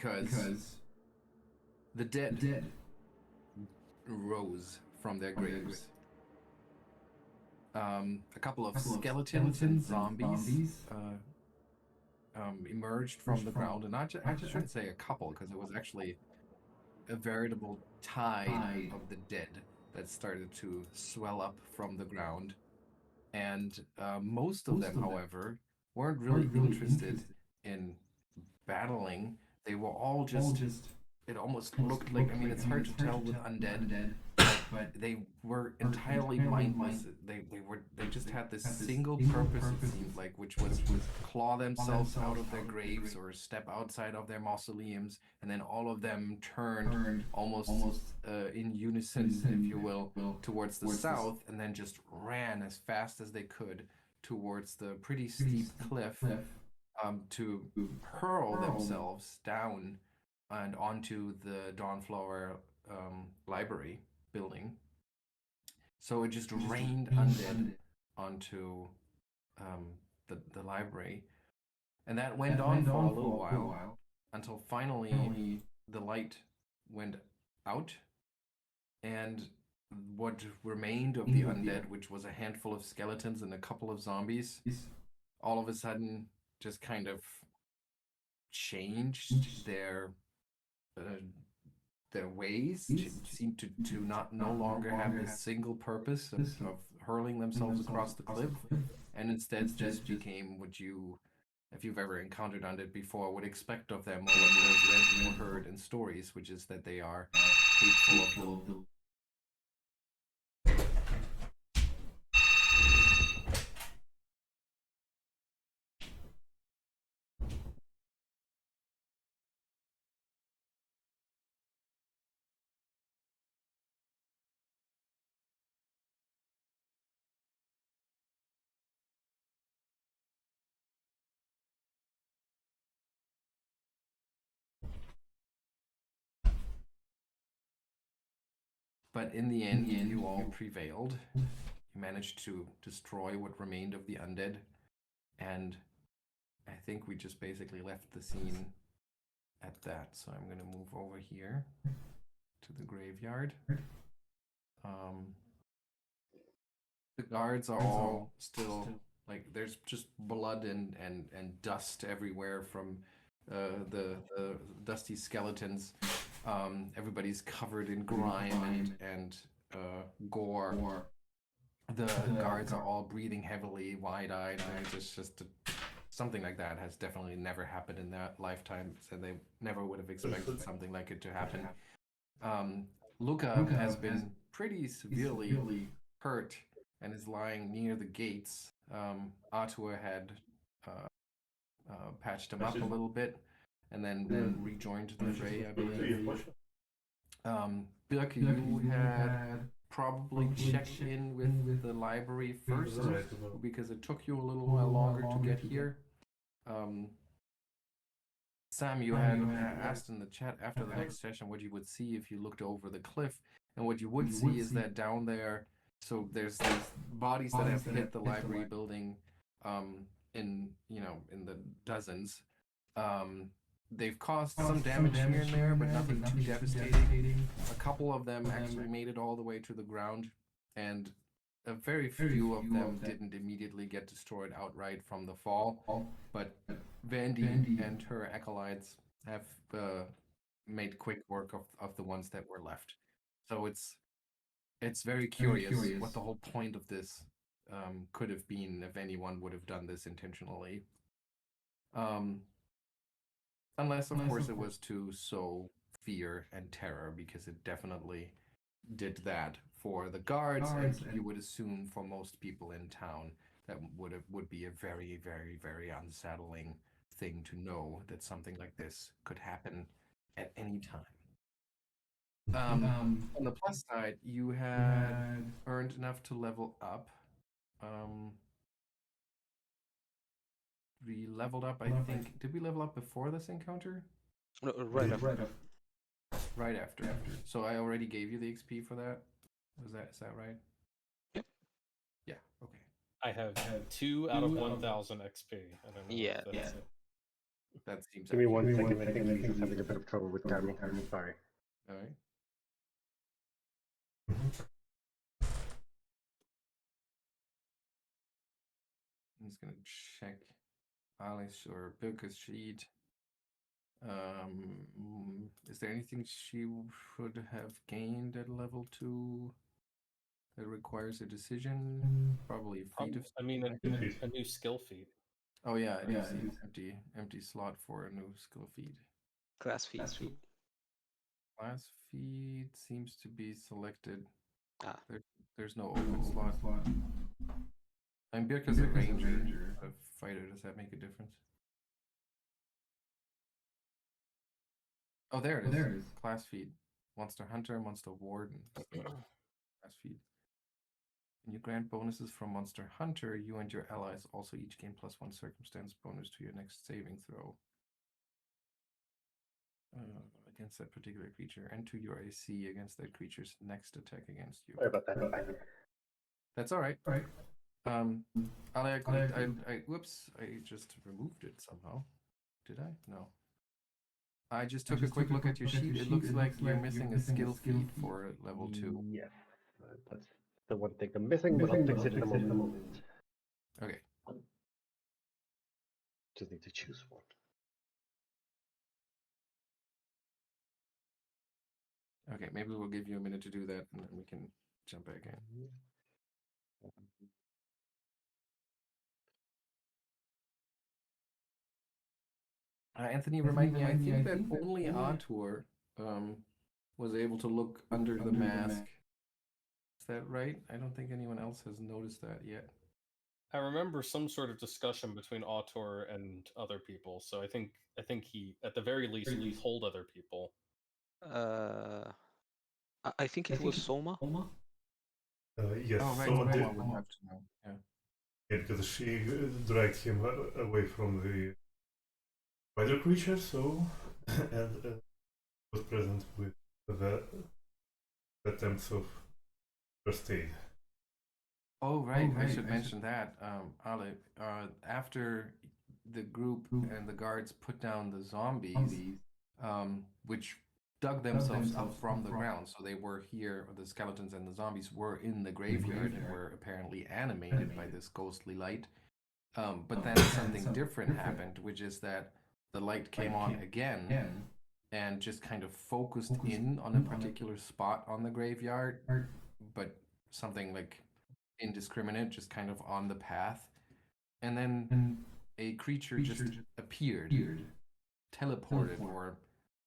because the dead rose from their graves. A couple of skeletons and zombies emerged from the ground, and I shouldn't say a couple, because it was actually a veritable tide of the dead that started to swell up from the ground. And most of them, however, weren't really interested in battling. They were all just, it almost looked like, I mean, it's hard to tell with undead, but they were entirely mindless. They just had this single purpose, it seemed like, which was claw themselves out of their graves or step outside of their mausoleums, and then all of them turned almost in unison, if you will, towards the south, and then just ran as fast as they could towards the pretty steep cliff to hurl themselves down and onto the Dawnflower library building. So it just rained undead onto the library. And that went on for a little while until finally the light went out, and what remained of the undead, which was a handful of skeletons and a couple of zombies, all of a sudden just kind of changed their ways, seemed to no longer have a single purpose of hurling themselves across the cliff, and instead just became what you, if you've ever encountered undead before, would expect of them, or what you have read or heard in stories, which is that they are hateful of the But in the end, you all prevailed. You managed to destroy what remained of the undead, and I think we just basically left the scene at that. So I'm going to move over here to the graveyard. The guards are all still, like, there's just blood and dust everywhere from the dusty skeletons. Everybody's covered in grime and gore. The guards are all breathing heavily, wide-eyed, and it's just something like that has definitely never happened in their lifetime, so they never would have expected something like it to happen. Lucca has been pretty severely hurt and is lying near the gates. Artur had patched him up a little bit, and then rejoined the fray, I believe. Birke, you had probably checked in with the library first, because it took you a little while longer to get here. Sam, you had asked in the chat after the next session what you would see if you looked over the cliff, and what you would see is that down there, so there's these bodies that have hit the library building in the dozens. They've caused some damage here and there, but nothing too devastating. A couple of them actually made it all the way to the ground, and a very few of them didn't immediately get destroyed outright from the fall. But Vandy and her acolytes have made quick work of the ones that were left. So it's very curious what the whole point of this could have been, if anyone would have done this intentionally. Unless, of course, it was to sow fear and terror, because it definitely did that for the guards, and you would assume for most people in town that would be a very, very, very unsettling thing to know that something like this could happen at any time. On the plus side, you had earned enough to level up. We leveled up, I think. Did we level up before this encounter? No, right after. Right after. So I already gave you the XP for that? Is that right? Yep. Yeah, okay. I have 2 out of 1,000 XP. I don't know. Yeah. If that's it. That seems Give me accurate. 1 second. I think he's just having a bit of trouble with timing. Sorry. All right. I'm just gonna check Alice or Birke's sheet. Is there anything she should have gained at level 2 that requires a decision? Probably feat of. I mean, a new skill feat. Oh yeah, I do see empty slot for a new skill feat. Class feat. Class feat seems to be selected. Ah. There's no open slot. I'm Birke's a ranger, a fighter. Does that make a difference? Oh, there it is. Class feat. Monster hunter, monster warden. Class feat. When you grant bonuses from monster hunter, you and your allies also each gain +1 circumstance bonus to your next saving throw. Against that particular creature, and to your AC against that creature's next attack against you. Sorry about that. That's all right. Whoops, I just removed it somehow. Did I? No. I just took a quick look at your sheet. It looks like you're missing a skill feat for level 2. Yes, that's the one thing I'm missing, but I'll fix it in a moment. Okay. Just need to choose one. Okay, maybe we'll give you a minute to do that, and then we can jump back in. Anthony, remind me, I think that only Ottardo was able to look under the mask. Is that right? I don't think anyone else has noticed that yet. I remember some sort of discussion between Ottardo and other people, so I think he, at the very least, told other people. I think it was Souma. Yes, Oh, right. Souma did. Would have to know. Yeah. Yeah, because she dragged him away from the spider creature, so and was present with the attempts of first aid. Oh, right. I should mention that, Ale. After the group and the guards put down the zombies, which dug themselves up from the ground, so they were here, or the skeletons and the zombies were in the graveyard and were apparently animated by this ghostly light. But then something different happened, which is that the light came on again and just kind of focused in on a particular spot on the graveyard, but something like indiscriminate, just kind of on the path. And then a creature just appeared, teleported or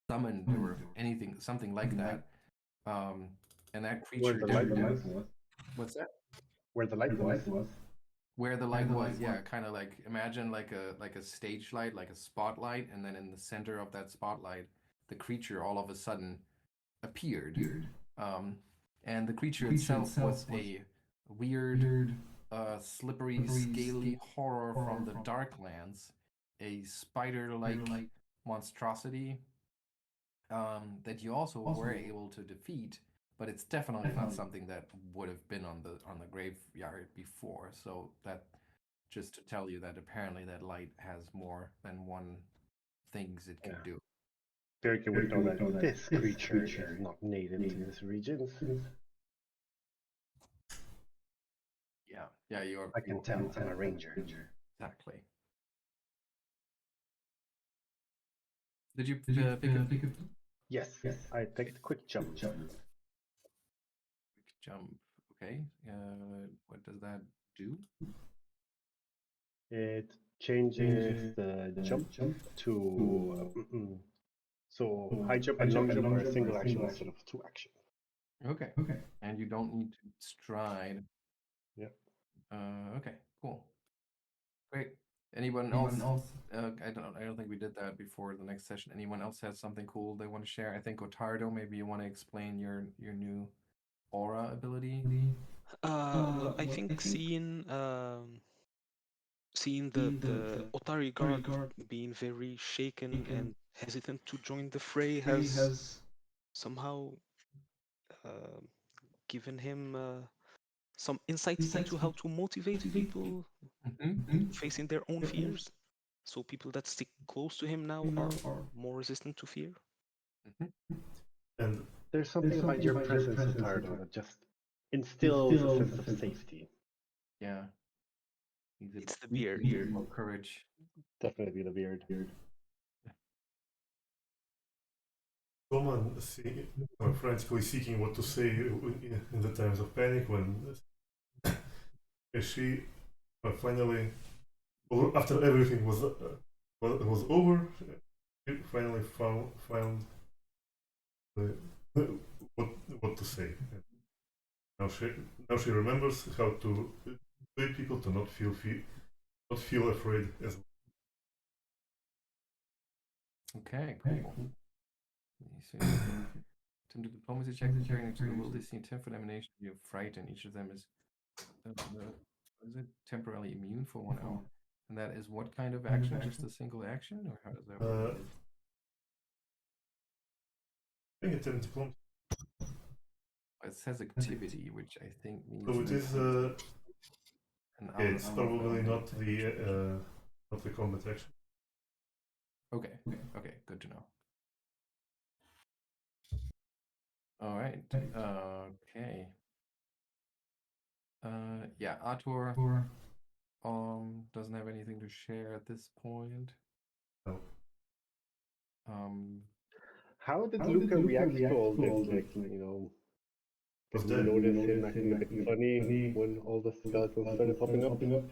summoned or anything, something like that. And that creature. Where the light was. What's that? Where the light was. Where the light was, yeah, kind of like, imagine like a stage light, like a spotlight, and then in the center of that spotlight, the creature all of a sudden appeared. And the creature itself was a weird, slippery, scaly horror from the Darklands, a spider-like monstrosity that you also were able to defeat, but it's definitely not something that would have been on the graveyard before. So that, just to tell you that apparently that light has more than one things it can do. Birke would know that this creature is not native to this region. Yeah, you are. I can tell I'm a ranger. Exactly. Did you pick a Yes, I take the quick jump. quick jump? Okay. What does that do? It changes the jump to so high jump and long jump are a single action instead of 2 actions. Okay. And you don't need to stride. Yeah. Okay. Cool. Great. Anyone else? I don't think we did that before the next session. Anyone else has something cool they want to share? I think Ottardo, maybe you want to explain your new aura ability. Well, I think seeing the Otari guard being very shaken and hesitant to join the fray has somehow given him some insights into how to motivate people facing their own fears. So people that stick close to him now are more resistant to fear. And There's something about your presence, Ottardo, that just instills a sense of safety. Yeah. He's a It's the beard. more courage. Definitely the beard. someone frantically seeking what to say in the times of panic when she finally, well, after everything was over, she finally found what to say. Now she remembers how to persuade people to not feel afraid as well. Okay, cool. So, attempt to diplomacy check carrying into the world. They see 10 for elimination. You have fright, and each of them is is it temporarily immune for 1 hour? And that is what kind of action? Just a single action, or how does that work? I think attempt diplomacy. It says activity, which I think means. So it is. It's probably not the combat action. Okay. Okay. Good to know. All right. Okay. Yeah. Artur doesn't have anything to share at this point. No. How did Lucca react to all this? Like, did you notice him acting a bit funny when all the skeletons started popping up?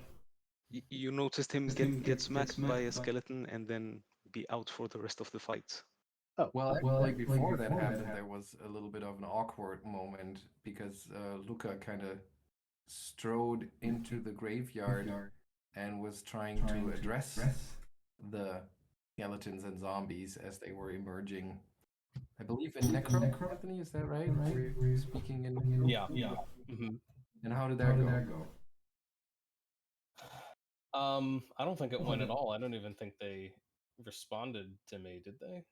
You noticed him get smacked by a skeleton and then be out for the rest of the fight. Oh, Well, actually, before that happened, there was a little bit of an awkward moment because Lucca kind of strode into the graveyard and was trying to address the skeletons and zombies as they were emerging. I believe in Necro, Anthony, is that right? We're speaking in. Yeah. Mm-hmm. And how did that go? I don't think it went at all. I don't even think they responded to me, did they?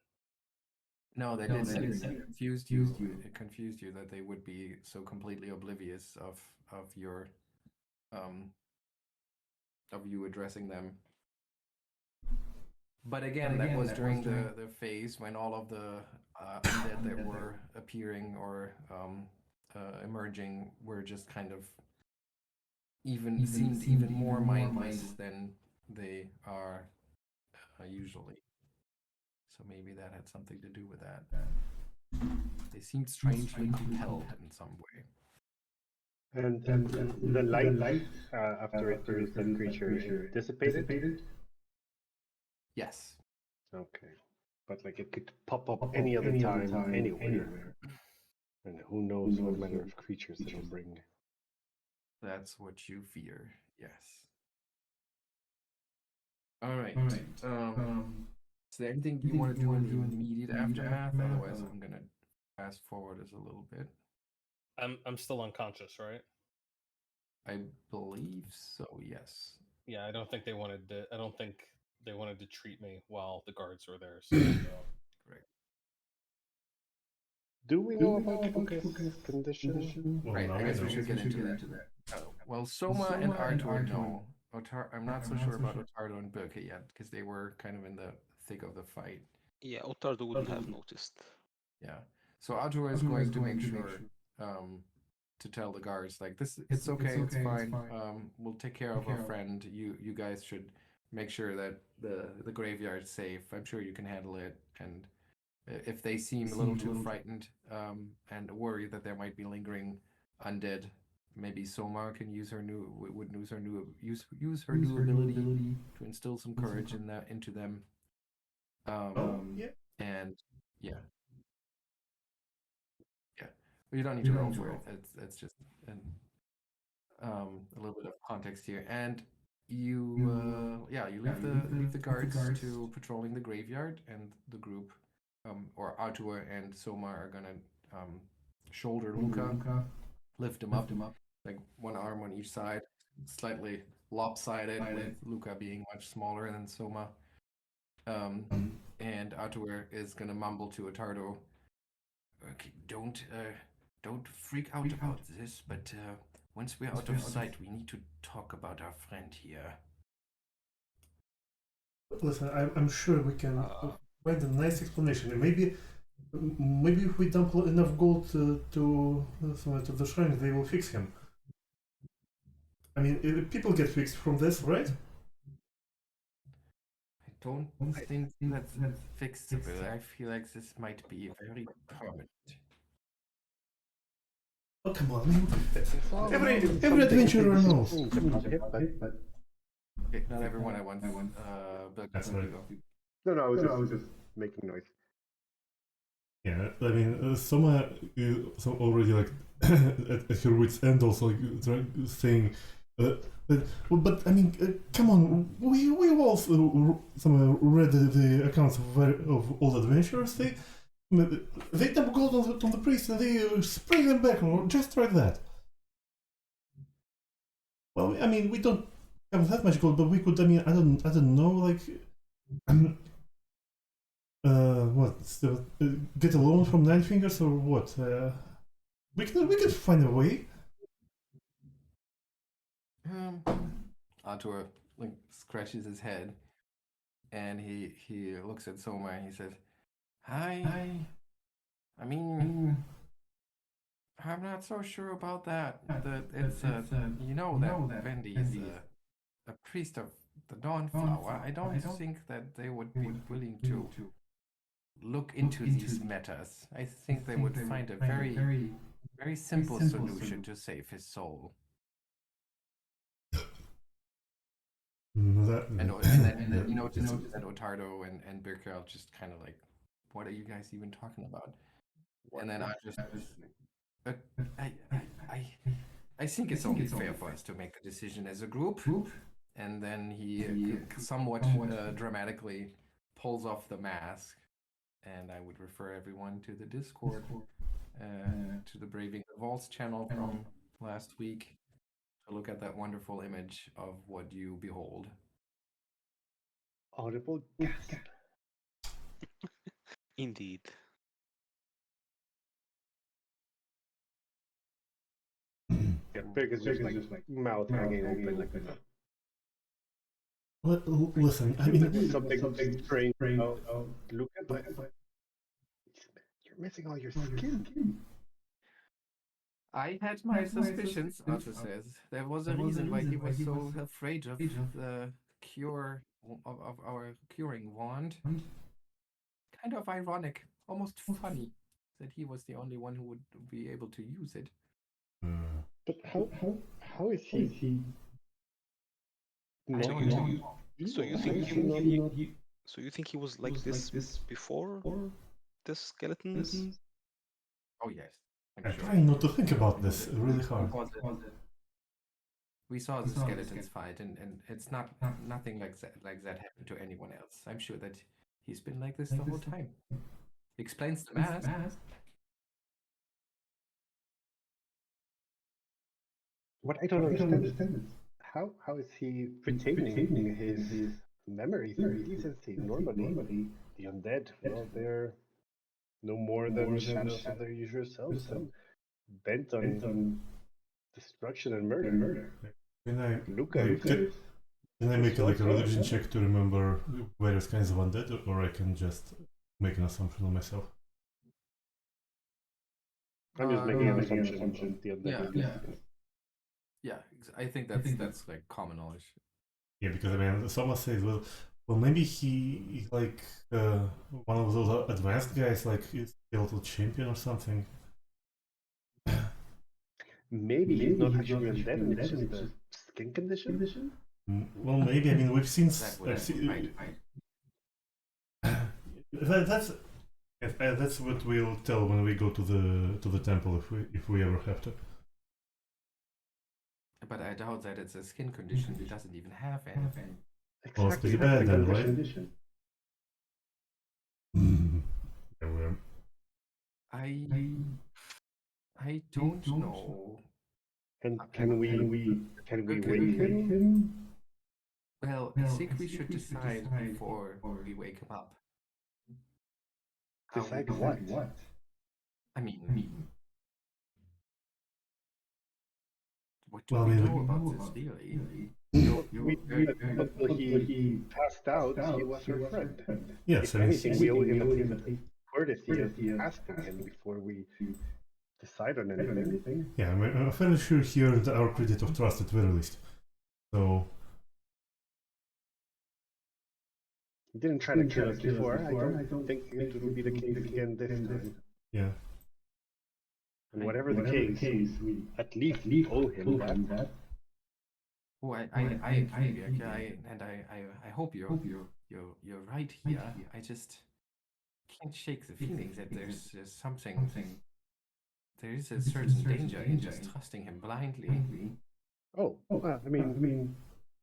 No, they did. It confused you. It confused you that they would be so completely oblivious of your of you addressing them. But again, that was during the phase when all of the undead that were appearing or emerging were just kind of seemed even more mindless than they are usually. So maybe that had something to do with that. They seemed strangely compelled in some way. And the light after it used that creature, it dissipated? Yes. Okay. But like it could pop up any other time, anywhere. And who knows what manner of creatures it'll bring. That's what you fear, yes. All right. Is there anything you want to do in the immediate aftermath? Otherwise, I'm gonna fast forward us a little bit. I'm still unconscious, right? I believe so. Yes. Yeah, I don't think they wanted to treat me while the guards were there. So, Correct. Do we know about Lucca's condition? Well, Right. now I guess we should get into that. that. Well, Souma and Artur know. I'm not so sure about Ottardo and Birke yet because they were kind of in the thick of the fight. Yeah, Ottardo wouldn't have noticed. Yeah. So Artur is going to make sure to tell the guards like this. It's okay. It's fine. We'll take care of our friend. You guys should make sure that the graveyard's safe. I'm sure you can handle it. And if they seem a little too frightened and worried that there might be lingering undead, maybe Souma can use her new ability to instill some courage into them. Yeah. And yeah. Well, you don't need to roll for it. It's just a little bit of context here. And you leave the guards to patrolling the graveyard, and the group or Artur and Souma are gonna shoulder Lucca, lift him up, like one arm on each side, slightly lopsided, with Lucca being much smaller than Souma. And Artur is gonna mumble to Ottardo, okay, don't freak out about this, but once we're out of sight, we need to talk about our friend here. Listen, I'm sure we can find a nice explanation. Maybe if we dump enough gold to the shrine, they will fix him. I mean, people get fixed from this, right? I don't think that's fixable. I feel like this might be very permanent. Oh, come on, man. Well, Every adventurer knows. Okay, not everyone at once. Birke, That's you right. go. No, I was just making noise. Yeah, I mean, Souma is already like at her wit's end, also like saying, but I mean, come on, we all read the accounts of all the adventurers. They dump gold on the priest and they spring them back, just like that. Well, I mean, we don't have that much gold, but we could. I mean, I don't know, like. What? Still, get a loan from Nine Fingers or what? We can find a way. Arthur like scratches his head, and he looks at Souma and he says, "I mean, I'm not so sure about that. That it's you know that Vendi is a priest of the Dawnflower. I don't think that they would be willing to look into these matters. I think they would find a very simple solution to save his soul." And then you notice that Ottardo and Birke are just kind of like, what are you guys even talking about? And then I just, I think it's only fair for us to make a decision as a group. And then he somewhat dramatically pulls off the mask. And I would refer everyone to the Discord, to the Braving the Vaults channel from last week, to look at that wonderful image of what you behold. Audible gasp. Indeed. Yeah, Birke is just like mouth hanging open like this. Listen, I mean, Something strange. Lucca, but you're missing all your skin. I had my suspicions, Arthur says. There was a reason why he was so afraid of the cure of our curing wand. Kind of ironic, almost funny, that he was the only one who would be able to use it. But how is he? I don't know. So you think so you think he was like this before the skeletons? Oh yes, I'm I'm sure. trying not to think about this really hard. We saw the skeletons fight, and it's nothing like that happened to anyone else. I'm sure that he's been like this the whole time. Explains the mask. What I don't understand is how is he retaining his memories and decency? Normally, the undead, well, they're no more than shadows of their usual selves, and bent on destruction and murder. Lucca, Can I make like a religion check to remember various kinds of undead, or I can just make an assumption on myself? I'm just making an assumption. The undead. Yeah, I think that's like common knowledge. Yeah, because I mean, someone says, well, maybe he like one of those advanced guys, like he's a little champion or something. Maybe he's not actually undead, and it's just a skin condition. Well, maybe. I mean, we've seen. That's what we'll tell when we go to the temple if we ever have to. But I doubt that it's a skin condition. He doesn't even have anything. Well, it's pretty bad then, right? Yeah, I don't know. And can we wake him? Well, I think we should decide before we wake him up. Decide what? I mean, what do Well, we I mean, know about this really? We know We until he passed out, he was our friend. Yes, If I mean, anything, we owe him at least the courtesy of asking him before we decide on anything. yeah, I'm fairly sure he earned our credit of trust at the very least. So, He didn't try to kill us before. I don't think it will be the case again this time. yeah. And whatever the case, we at least owe him that. Oh, I agree, Birke, I hope you're right here. I just can't shake the feeling that there's something. There is a certain danger in just trusting him blindly. Oh, I mean,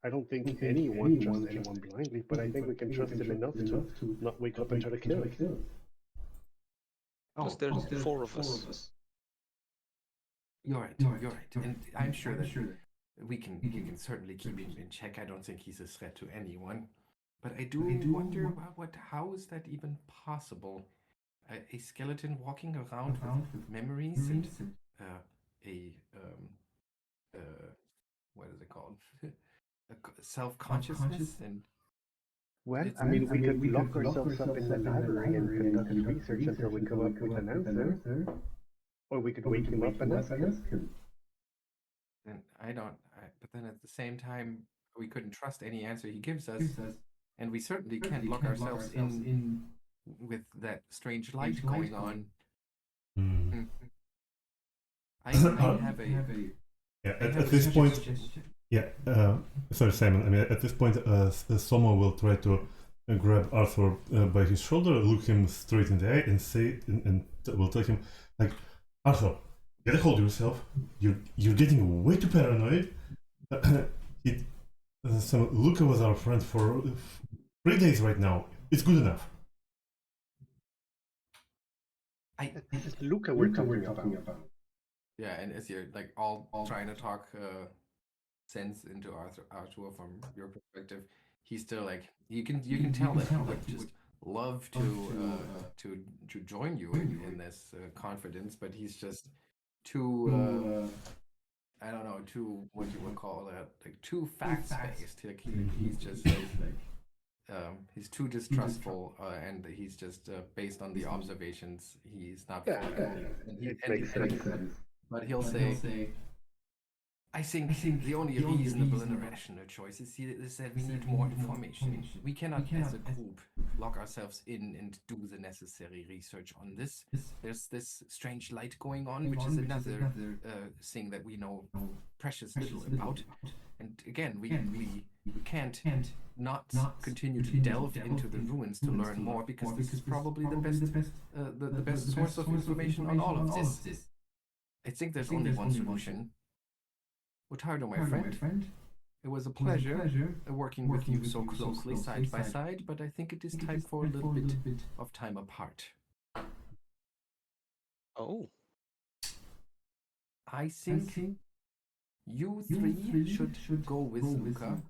I don't think anyone trusts anyone blindly, but I think we can trust him enough to not wake up and try to kill us. Plus, there's 4 of us. You're right, and I'm sure that we can certainly keep him in check. I don't think he's a threat to anyone, but I do wonder how is that even possible? A skeleton walking around with memories and what is it called? Self-consciousness and. Well, I mean, we could lock ourselves up in the library and conduct research until we come up with an answer. Or we could wake him up and ask him. And but then at the same time, we couldn't trust any answer he gives us, and we certainly can't lock ourselves in with that strange light going on. I have a Yeah, at this point, yeah, sorry, Simon. I mean, at this point, Souma will try to grab Arthur by his shoulder, look him straight in the eye, and say, and will tell him, like, Arthur, get a hold of yourself. You're getting way too paranoid. Lucca was our friend for 3 days right now. It's good enough. This is Lucca we're talking about. Yeah, and as you're like all trying to talk sense into Arthur from your perspective, he's still like you can tell that he would just love to join you in this confidence, but he's just too I don't know, too what you would call that, like too fact-based. Like he's just he's too distrustful, and he's just based on the observations. He's not. It makes sense. But he'll say, I think the only reasonable and rational choice is that we need more information. We cannot, as a group, lock ourselves in and do the necessary research on this. There's this strange light going on, which is another thing that we know precious little about. And again, we can't not continue to delve into the ruins to learn more, because this is probably the best source of information on all of this. I think there's only one solution. Ottardo, my friend, it was a pleasure working with you so closely side by side, but I think it is time for a little bit of time apart. Oh. I think you three should go with Lucca.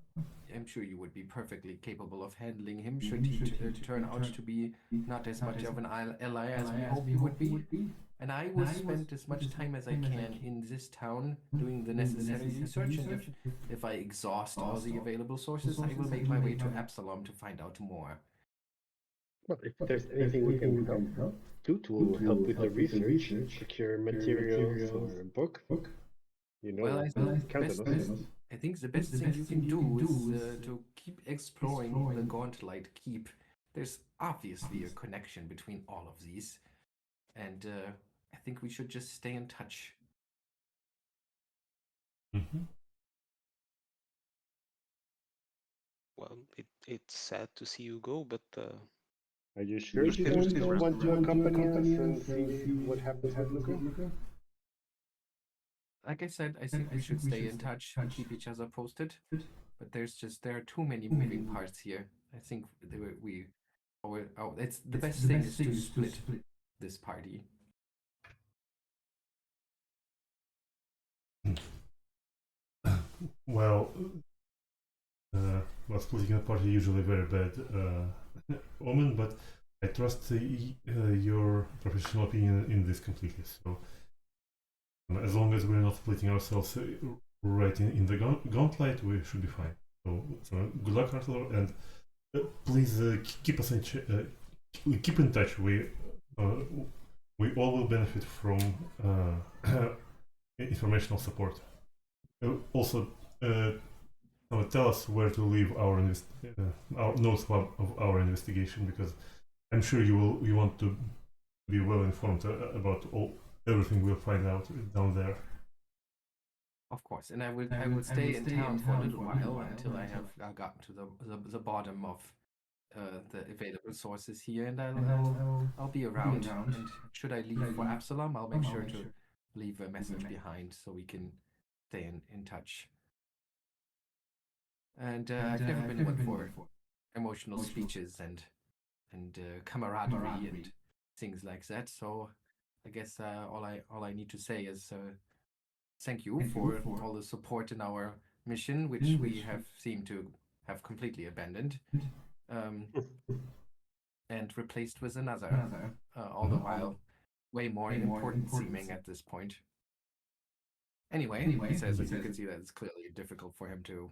I'm sure you would be perfectly capable of handling him should he turn out to be not as much of an ally as we hope he would be. And I will spend as much time as I can in this town doing the necessary research, and if I exhaust all the available sources, I will make my way to Absalom to find out more. Well, if there's anything we can help to help with the research, secure materials or a book, you know, well, count on us. I think the best thing you can do is to keep exploring the Gauntlight Keep. There's obviously a connection between all of these, and I think we should just stay in touch. Mm-hmm. Well, it's sad to see you go, but Are you sure you don't want to accompany us and see what happens with Lucca? Like I said, I think we should stay in touch and keep each other posted. But there are too many moving parts here. I think it's the best thing is to split this party. Well, splitting a party usually very bad omen, but I trust your professional opinion in this completely. So, as long as we're not splitting ourselves right in the gauntlet, we should be fine. So good luck, Arthur, and please keep us keep in touch. We all will benefit from informational support. Also, tell us where to leave our notes of our investigation, because I'm sure you want to be well informed about everything we'll find out down there. Of course, and I will stay in town for a little while until I have gotten to the bottom of the available sources here, and I'll be around. And should I leave for Absalom, I'll make sure to leave a message behind so we can stay in touch. And I've never been one for emotional speeches and camaraderie and things like that. So I guess all I need to say is thank you for all the support in our mission, which we have seemed to have completely abandoned, and replaced with another, all the while way more important seeming at this point. Anyway, he says, as you can see, that it's clearly difficult for him to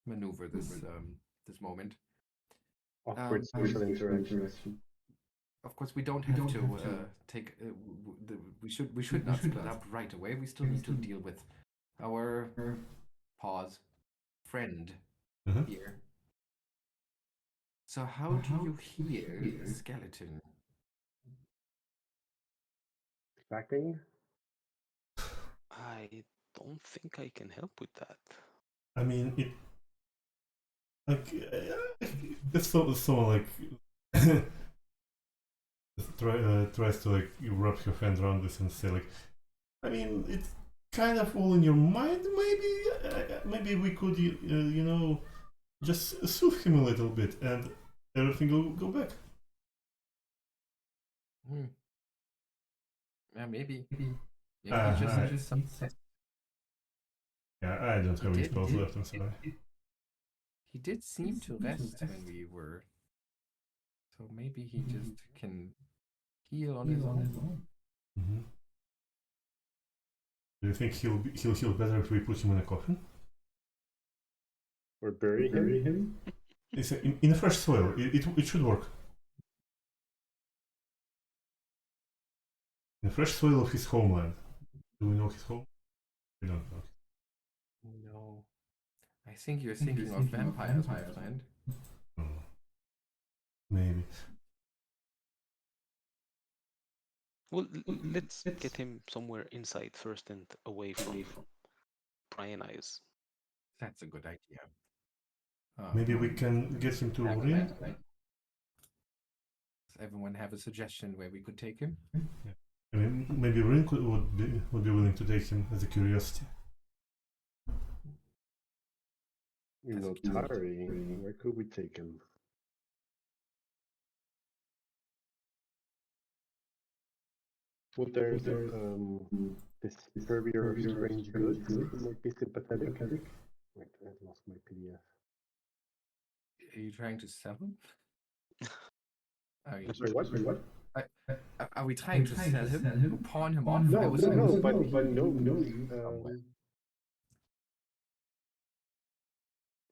maneuver this moment. Awkward social interaction. Of course, we don't have to take. We should not split up right away. We still need to deal with our friend here. So how do you hear the skeleton? Tracking? I don't think I can help with that. I mean, it like it's someone like tries to like wrap your hand around this and say like, I mean, it's kind of all in your mind. Maybe we could just soothe him a little bit and everything will go back. Yeah, maybe. Yeah, Just some. Yeah, I don't have any spells left. I'm sorry. He did seem to rest when we were. So maybe he just can heal on his own. Mm-hmm. Do you think he'll heal better if we put him in a coffin? Or bury him? It's in a fresh soil. It should work. In the fresh soil of his homeland. Do we know his home? We don't know. No. I think you're thinking of vampires, my friend. Maybe. Well, let's get him somewhere inside first and away from prying eyes. That's a good idea. Maybe we can get him to Rin. Does everyone have a suggestion where we could take him? Yeah. I mean, maybe Rin would be willing to take him as a curiosity. Ottardo, where could we take him? Would there this purveyor of strange goods who might be sympathetic? Wait, I lost my PDF. Are you trying to sell him? Sorry, what? Are we trying to sell him? Or pawn him off? No, but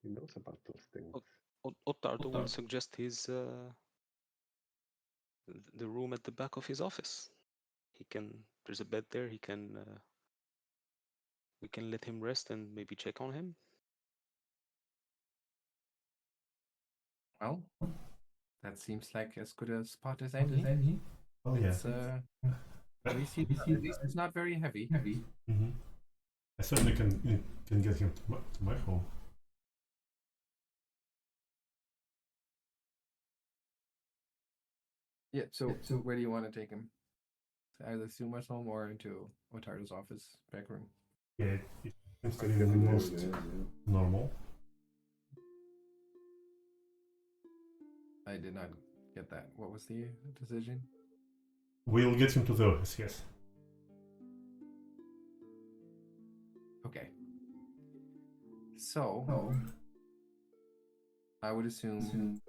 he knows about those things. Ottardo will suggest his the room at the back of his office. There's a bed there. We can let him rest and maybe check on him. Well, that seems like as good a spot as any. Oh yeah. At least it's not very heavy. Mm-hmm. I certainly can get him to my home. Yeah. So where do you want to take him? Either Souma's home or into Ottardo's office back room. Yeah, it seems to be the most normal. I did not get that. What was the decision? We'll get him to the office, yes. Okay. So, I would assume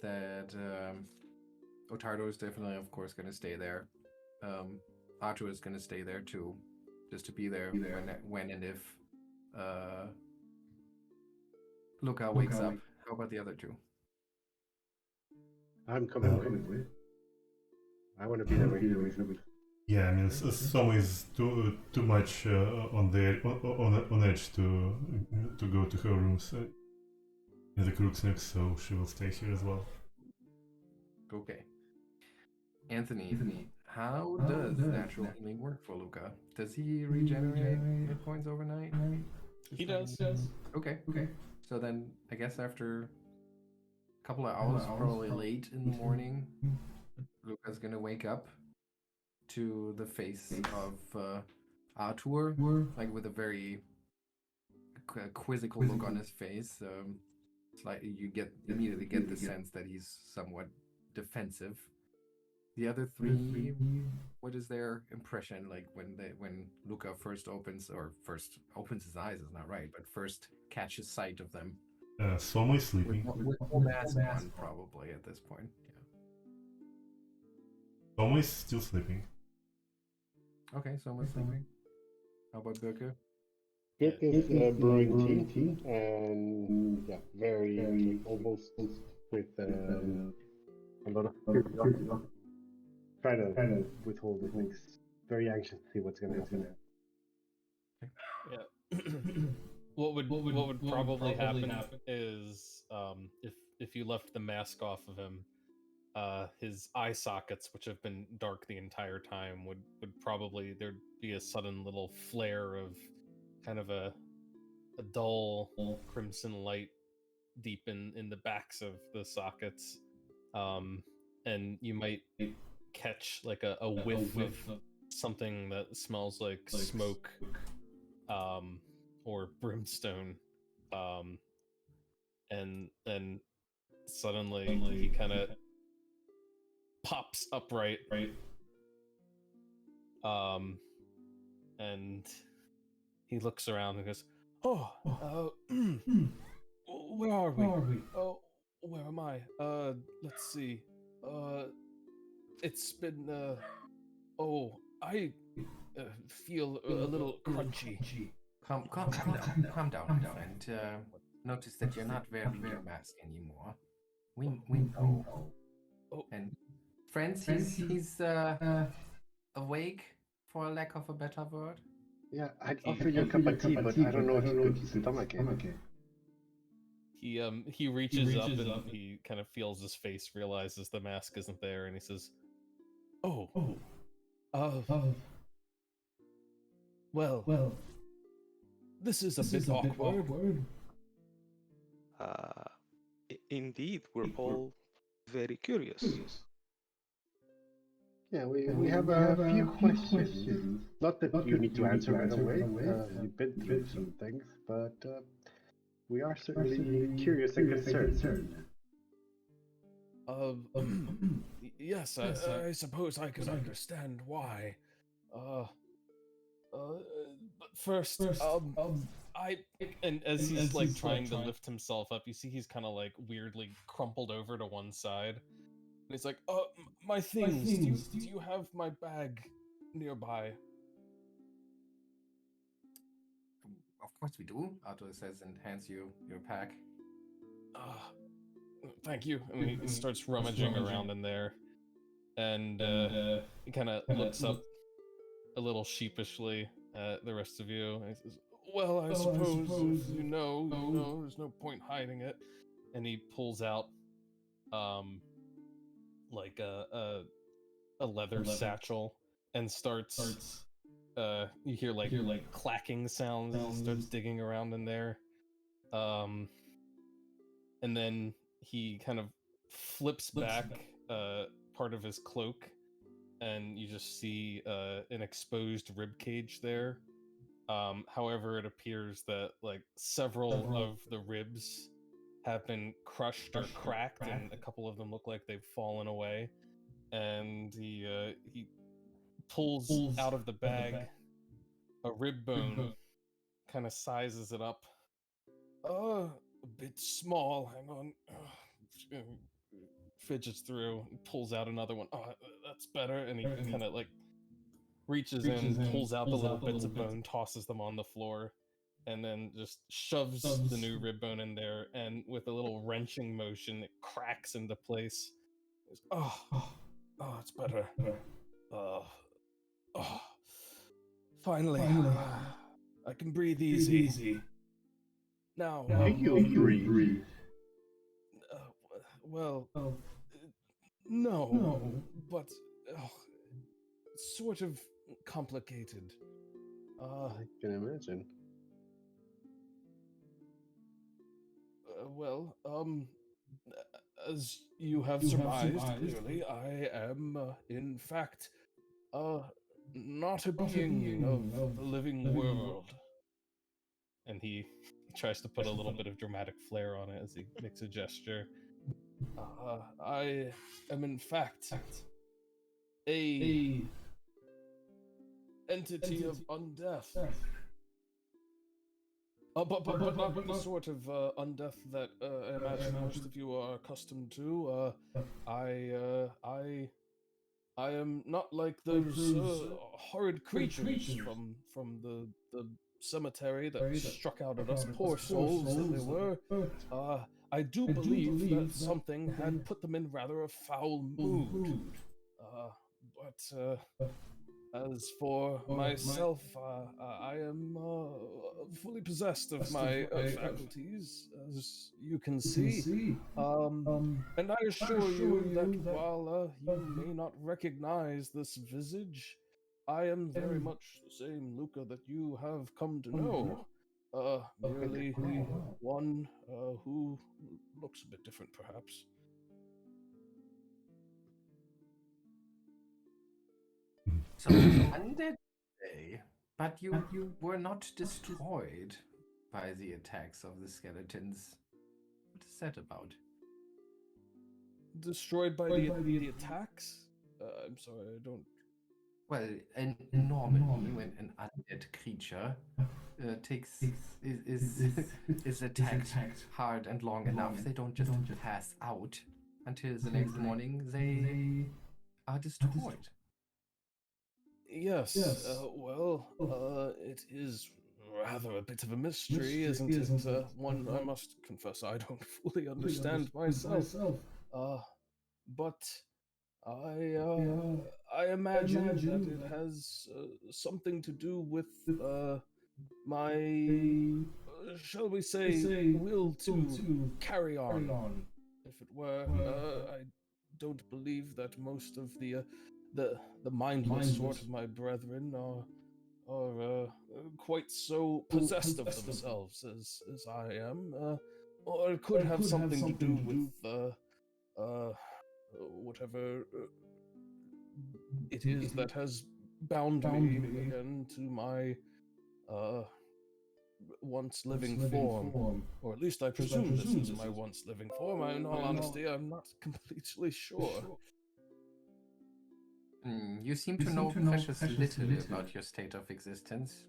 that Ottardo is definitely, of course, going to stay there. Arthur is going to stay there too, just to be there when and if Lucca wakes up. How about the other two? I'm coming with. I want to be there when he wakes up. Yeah, I mean, Soma is too much on the on edge to go to her rooms in the Crooksnook, so she will stay here as well. Okay. Anthony, how does natural healing work for Lucca? Does he regenerate hit points overnight? He does. Okay. So then, I guess after a couple of hours, probably late in the morning, Lucca's gonna wake up to the face of Arthur, like with a very quizzical look on his face. It's like you immediately get the sense that he's somewhat defensive. The other three, what is their impression like when Lucca first opens his eyes is not right, but first catches sight of them? Soma is sleeping. With no mask on, probably at this point. Yeah. Soma is still sleeping. Okay, so much sleeping. How about Birke? Birke is brewing tea, and yeah, very almost with a lot of curiosity. Try to withhold the things. Very anxious to see what's going to happen. Yeah. What would probably happen is if you left the mask off of him, his eye sockets, which have been dark the entire time, would probably there'd be a sudden little flare of kind of a dull crimson light deep in the backs of the sockets, and you might catch like a whiff of something that smells like smoke, or brimstone, and then suddenly he kind of pops upright, and he looks around and goes, "Oh, where are we? Oh, where am I? Let's see. It's been I feel a little crunchy." Calm down, my friend. Notice that you're not wearing your mask anymore. We know. Oh. And friends, he's awake, for lack of a better word. Yeah, I'd offer you a cup of tea, but I don't know if you could stomach it. He reaches up and he kind of feels his face, realizes the mask isn't there, and he says, well, this is a bit awkward. Indeed, we're all very curious. Yeah, we have a few questions. Not that you need to answer right away. You've been through some things, but we are certainly curious and concerned. Yes, I suppose I can understand why. But first, and as he's like trying to lift himself up, you see he's kind of like weirdly crumpled over to one side. And he's like, my things. Do you have my bag nearby? Of course we do, Otto says and hands you your pack. Thank you. And he starts rummaging around in there. And he kind of looks up a little sheepishly at the rest of you. And he says, well, I suppose if you know, there's no point hiding it. And he pulls out like a leather satchel and starts you hear like clacking sounds as he starts digging around in there, and then he kind of flips back part of his cloak, and you just see an exposed rib cage there. However, it appears that like several of the ribs have been crushed or cracked, and a couple of them look like they've fallen away. And he pulls out of the bag a rib bone, kind of sizes it up. A bit small. Hang on. Fidgets through, pulls out another one. Oh, that's better. And he kind of like reaches in, pulls out the little bits of bone, tosses them on the floor, and then just shoves the new rib bone in there, and with a little wrenching motion, it cracks into place. Oh, it's better. Oh, finally, I can breathe easy. Now, Can you breathe? well, no, but sort of complicated. I can imagine. Well, as you have surmised, clearly, I am, in fact, not a being of the living world. And he tries to put a little bit of dramatic flair on it as he makes a gesture. I am, in fact, a entity of undeath. But not the sort of undeath that I imagine most of you are accustomed to. I am not like those horrid creatures from the cemetery that struck out at us, poor souls that they were. I do believe that something had put them in rather a foul mood. But as for myself, I am fully possessed of my faculties, as you can see. And I assure you that while you may not recognize this visage, I am very much the same Lucca that you have come to know. Merely one who looks a bit different, perhaps. So undead day, but you were not destroyed by the attacks of the skeletons. What is that about? Destroyed by the attacks? I'm sorry, I don't. Well, and normally when an undead creature is attacked hard and long enough, they don't just pass out until the next morning. They are destroyed. Yes. Well, it is rather a bit of a mystery, isn't it? One I must confess I don't fully understand myself. But I imagine that it has something to do with my, shall we say, will to carry on. If it were, I don't believe that most of the mindless sort of my brethren are quite so possessed of themselves as I am, or it could have something to do with whatever it is that has bound me again to my once living form, or at least I presume this is my once living form. In all honesty, I'm not completely sure. You seem to know precious little about your state of existence.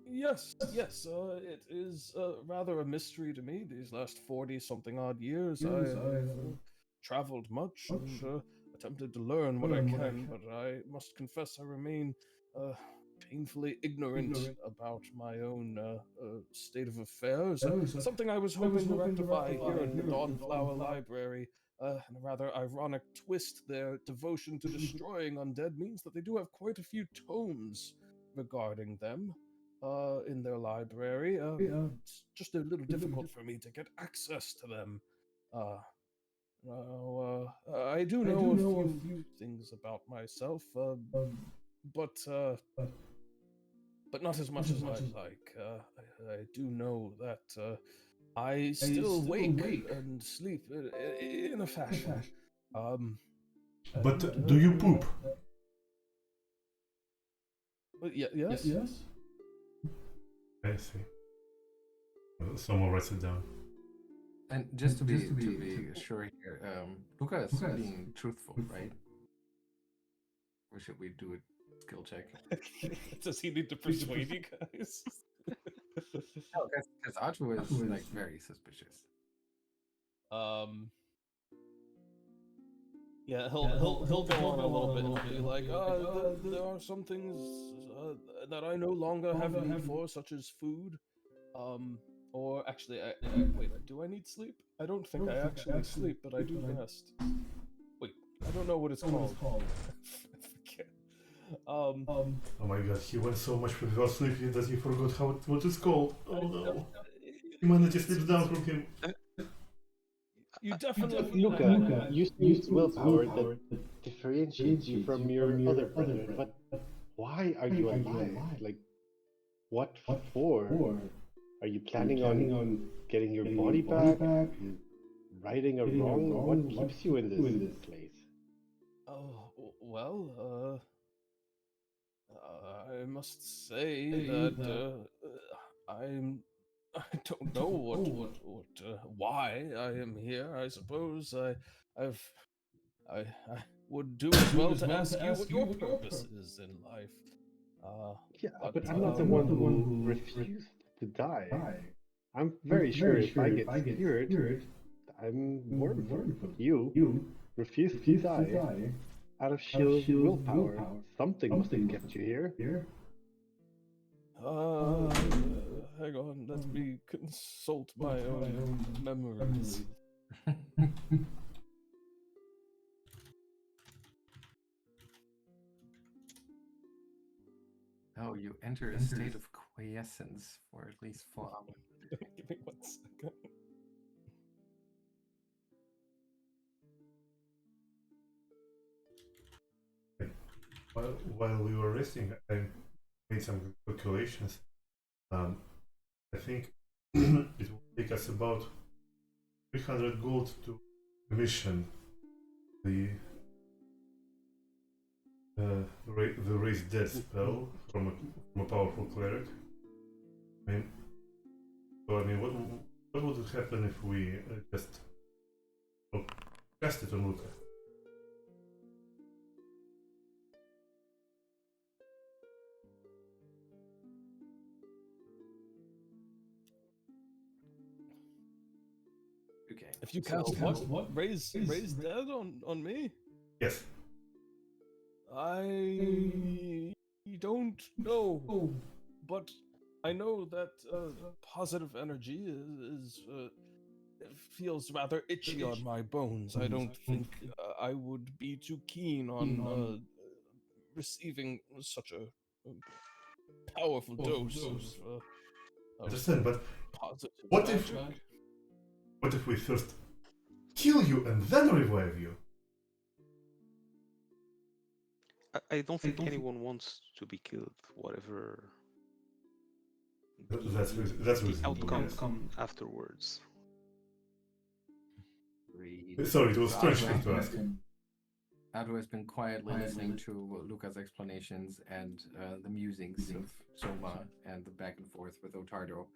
Yes, it is rather a mystery to me. These last 40-something odd years, I've traveled much and attempted to learn what I can, but I must confess I remain painfully ignorant about my own state of affairs. Something I was hoping to rectify here at the Dawnflower Library. And a rather ironic twist, their devotion to destroying undead means that they do have quite a few tomes regarding them in their library. It's just a little difficult for me to get access to them. I do know a few things about myself, but not as much as I'd like. I do know that I still wake and sleep in a fashion. But do you poop? Yes. I see. Someone writes it down. And just to be sure here, Lucca is being truthful, right? Or should we do a skill check? Does he need to persuade you guys? No, because Ottardo is like very suspicious. Yeah, he'll go on a little bit and be like, there are some things that I no longer have need for, such as food. Or actually, wait, do I need sleep? I don't think I actually sleep, but I do rest. Wait, I don't know what it's called. I forget. Oh my god, he went so much without sleeping that he forgot what it's called. Oh no. Humanity slips down from him. You definitely Lucca, you use willpower that differentiates you from your other brethren, but why are you alive? Like, what for? Are you planning on getting your body back? Righting a wrong? What keeps you in this place? Oh, well, I must say that I don't know why I am here. I suppose I've I would do as well to ask you what your purpose is in life. Yeah, but I'm not the one who refused to die. I'm very sure if I get skewered, I'm mournful. But you refused to die out of sheer willpower. Something must have kept you here. Hang on, let me consult my own memories. Oh, you enter a state of quiescence for at least 4 hours. Give me 1 second. While we were resting, I made some calculations. I think it will take us about 300 gold to commission the raise dead spell from a powerful cleric. I mean, what would happen if we just cast it on Lucca? Okay. If you cast what? Raise dead on me? Yes. I don't know, but I know that positive energy is it feels rather itchy on my bones. I don't think I would be too keen on receiving such a powerful dose of Understand, but positive what if magic. what if we first kill you and then revive you? I don't think anyone wants to be killed, whatever That's the reasonable. outcome afterwards. Sorry, it was strange to ask. Ottardo has been quietly listening to Lucca's explanations and the musings of Souma and the back and forth with Ottardo.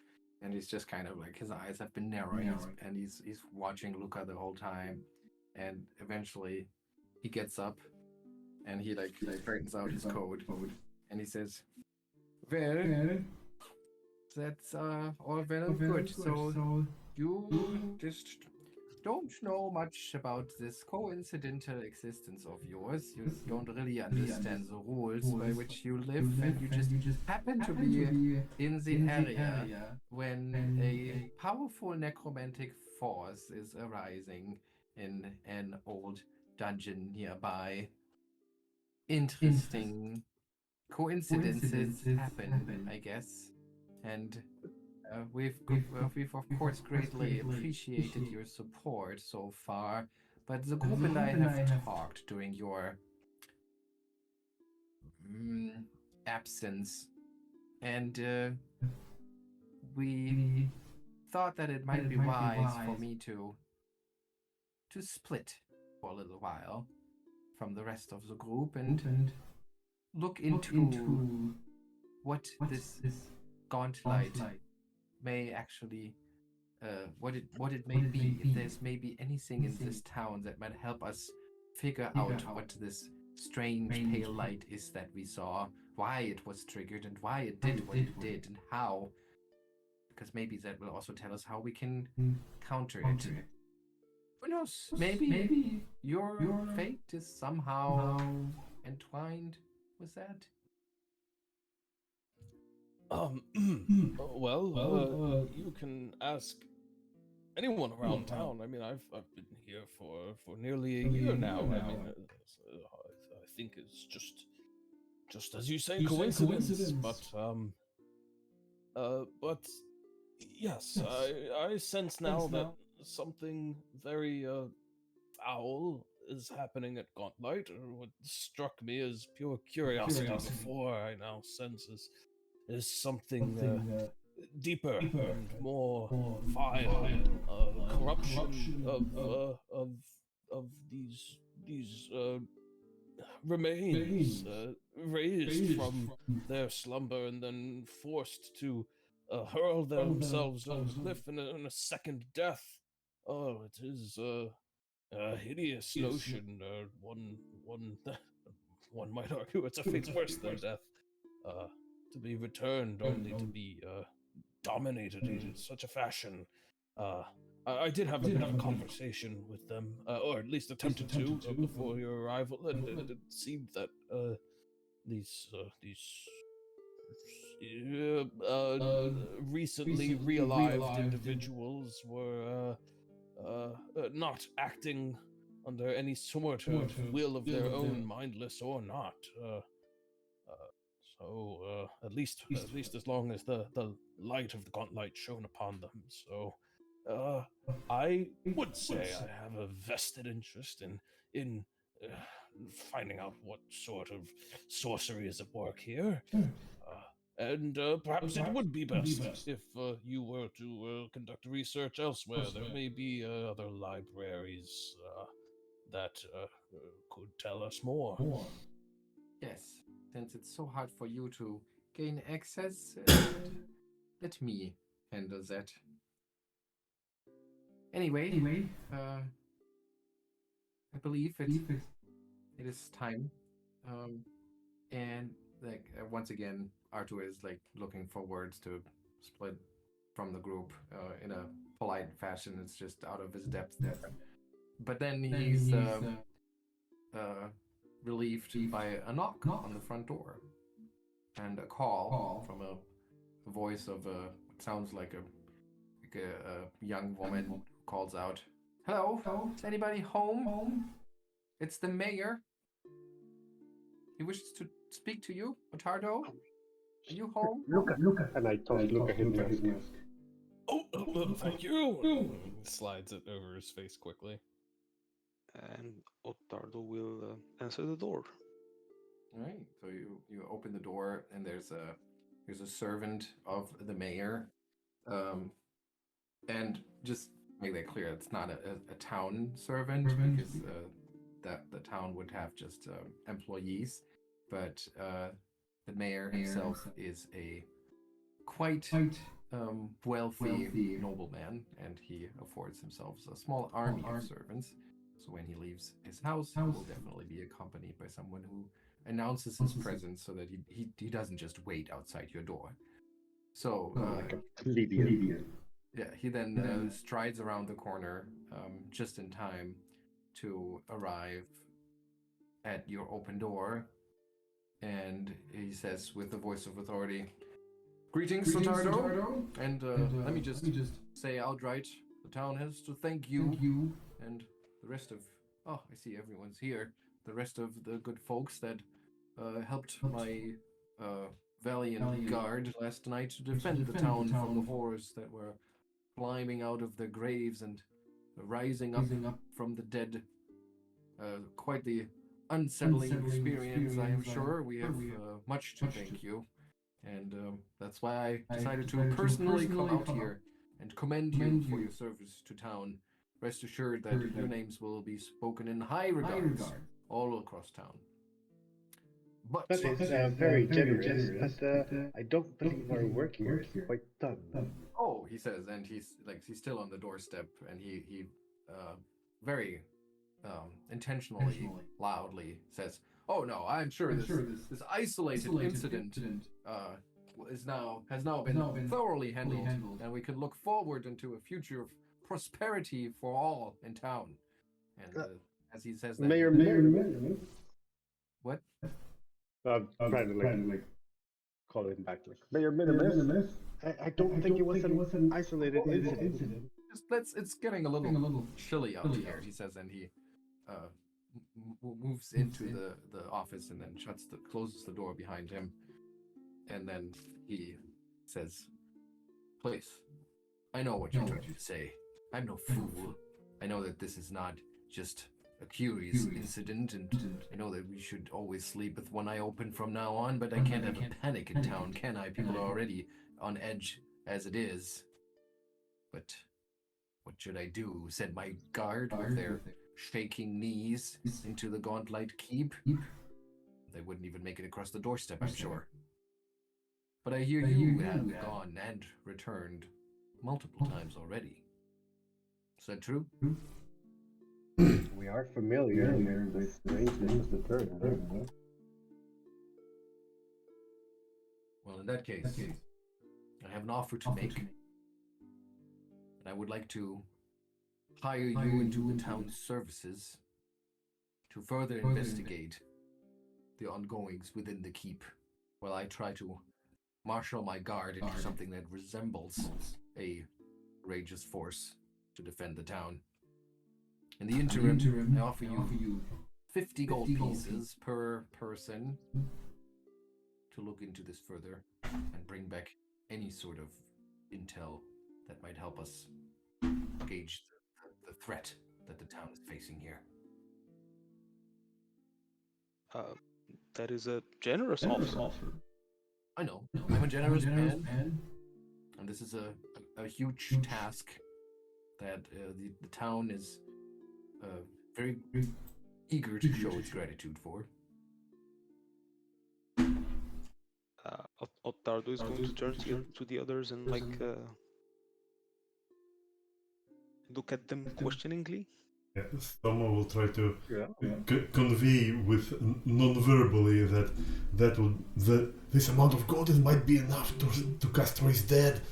And he's just kind of like, his eyes have been narrowing, and he's watching Lucca the whole time. And eventually he gets up and he straightens out his code and he says, well, that's all well and good. So you just don't know much about this coincidental existence of yours. You don't really understand the rules by which you live, and you just happen to be in the area when a powerful necromantic force is arising in an old dungeon nearby. Interesting coincidences happen, I guess. And we've of course greatly appreciated your support so far, but the group and I have talked during your absence, and we thought that it might be wise for me to split for a little while from the rest of the group and look into what this Gauntlight may actually what it may be. If there's maybe anything in this town that might help us figure out what this strange pale light is that we saw, why it was triggered and why it did what it did and how, because maybe that will also tell us how we can counter it. Who knows? Maybe your fate is somehow entwined with that. Well, you can ask anyone around town. I mean, I've been here for nearly a year now. I mean, I think it's just as you say, coincidence. But yes, I sense now that something very foul is happening at Gauntlight. Or what struck me as pure curiosity before, I now sense is something deeper and more vile. Corruption of these remains raised from their slumber and then forced to hurl themselves off a cliff in a second death. Oh, it is a hideous notion. One might argue it's a fate worse than death. To be returned only to be dominated in such a fashion. I did have a bit of a conversation with them, or at least attempted to, before your arrival, and it seemed that these recently realized individuals were not acting under any sort of will of their own, mindless or not. So at least as long as the light of the Gauntlight shone upon them. So I would say I have a vested interest in finding out what sort of sorcery is at work here. And perhaps it would be best if you were to conduct research elsewhere. There may be other libraries that could tell us more. Yes, since it's so hard for you to gain access, let me handle that. Anyway, I believe it is time. And like once again, Arthur is like looking for words to split from the group in a polite fashion. It's just out of his depth. But then he's relieved by a knock on the front door and a call from a voice of what sounds like a young woman who calls out, "Hello, is anybody home? It's the mayor. He wishes to speak to you, Ottardo. Are you home?" Lucca. And I toss Lucca his mask. Oh, thank you. Slides it over his face quickly. And Ottardo will answer the door. All right. So you open the door and there's a servant of the mayor, and just make that clear, it's not a town servant because that the town would have just employees, but the mayor himself is a quite wealthy nobleman, and he affords himself a small army of servants. So when he leaves his house, he will definitely be accompanied by someone who announces his presence so that he doesn't just wait outside your door. So like a plebeian. yeah, he then strides around the corner just in time to arrive at your open door, and he says with a voice of authority, "Greetings, Ottardo. And let me just say outright, the town has to thank you and the rest of... Oh, I see everyone's here. The rest of the good folks that helped my valiant guard last night to defend the town from the horrors that were climbing out of their graves and rising up from the dead. Quite the unsettling experience, I am sure. We have much to thank you. And that's why I decided to personally come out here and commend you for your service to town. Rest assured that your names will be spoken in high regards all across town." But That is very generous, but I don't believe our work here is quite done. oh, he says, and he's still on the doorstep, and he very intentionally loudly says, "Oh no, I'm sure this isolated incident has now been thoroughly handled, and we can look forward into a future of prosperity for all in town. And as he says that, Mayor, what? I'm trying to like call him back. Like Mayor Minimus. I don't think it was an isolated incident. Just it's getting a little chilly out here, he says, and he moves into the office and then closes the door behind him, and then he says, "Please, I know what you're trying to say. I'm no fool. I know that this is not just a curious incident, and I know that we should always sleep with one eye open from now on, but I can't have a panic in town, can I? People are already on edge as it is. But what should I do? Send my guard with their shaking knees into the Gauntlight keep? They wouldn't even make it across the doorstep, I'm sure. But I hear you have gone and returned multiple times already. Is that true? We are familiar with strangeness of the third. Well, in that case, I have an offer to make. And I would like to hire you into the town's services to further investigate the ongoings within the keep, while I try to marshal my guard into something that resembles a courageous force to defend the town. In the interim, I offer you 50 gold pieces per person to look into this further and bring back any sort of intel that might help us gauge the threat that the town is facing here. That is a generous offer. I know. I'm a generous man, and this is a huge task that the town is very eager to show its gratitude for. Ottardo is going to turn to the others and look at them questioningly. Yeah, someone will try to convey with non-verbally that this amount of gold might be enough to castrate his dead.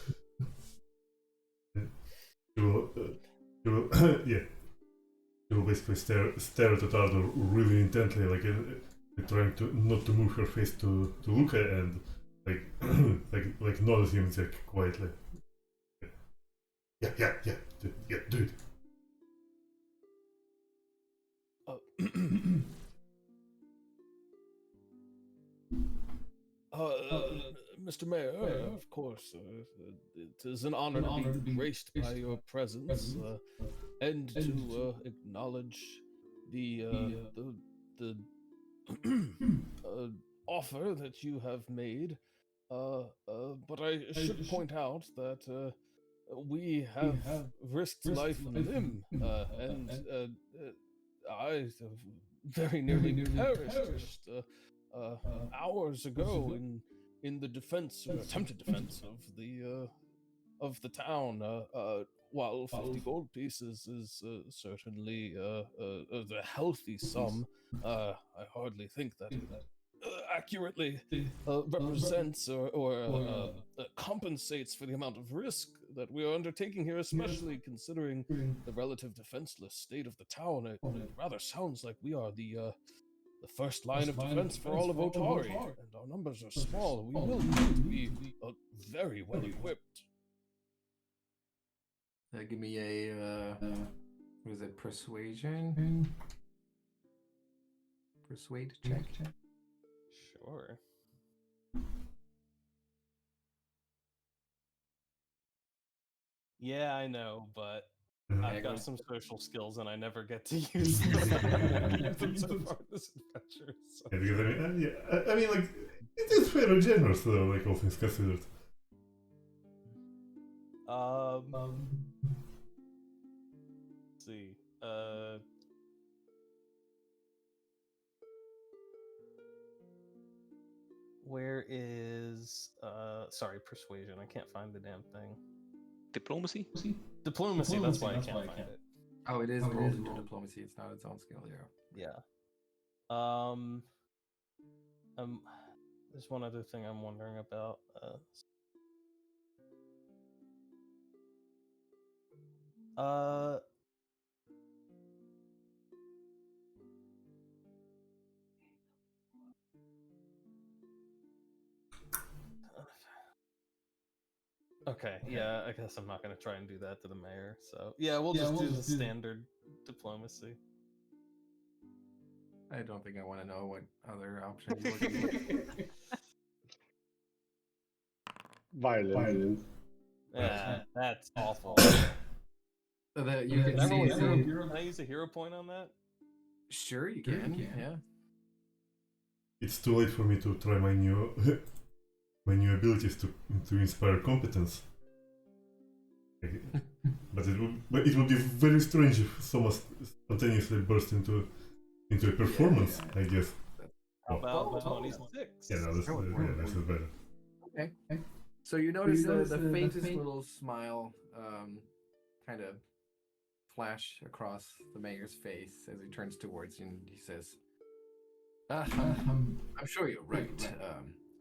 She will basically stare at Ottardo really intently, trying to not to move her face to Lucca, and like nod at him quietly. Yeah, dude. Mr. Mayor, of course, it is an honor to be graced by your presence, and to acknowledge the offer that you have made. But I should point out that we have risked life and limb, and I very nearly perished hours ago in the defense, or attempted defense of the town. While 50 gold pieces is certainly a healthy sum, I hardly think that accurately represents or compensates for the amount of risk that we are undertaking here, especially considering the relative defenseless state of the town. It rather sounds like we are the first line of defense for all of Otari, and our numbers are small. We will need to be very well equipped. Give me a what is it? Persuasion. Persuade check. Sure. Yeah, I know, but I've got some social skills and I never get to use them so far this adventure. So. Yeah, because I mean, it is fairly generous though, all things considered. Let's see. Where is sorry, persuasion. I can't find the damn thing. Diplomacy? Diplomacy, that's why I can't find it. Oh, it is rolled into diplomacy. It's not its own skill, Yeah. There's one other thing I'm wondering about. Uh. Okay, yeah, I guess I'm not gonna try and do that to the mayor. So yeah, we'll just do the standard diplomacy. I don't think I want to know what other options you're looking for. Violence. Yeah, that's awful. So that you can Can I, roll a see. can I use a hero point on that? Sure, you can. Yeah. It's too late for me to try my new my new abilities to inspire competence. But it would be very strange if someone spontaneously burst into a performance. Yeah. I guess. How about Well, 26? Yeah, no, this is better. Okay. So you notice the faintest little smile kind of flash across the mayor's face as he turns towards you and he says, I'm sure you're right,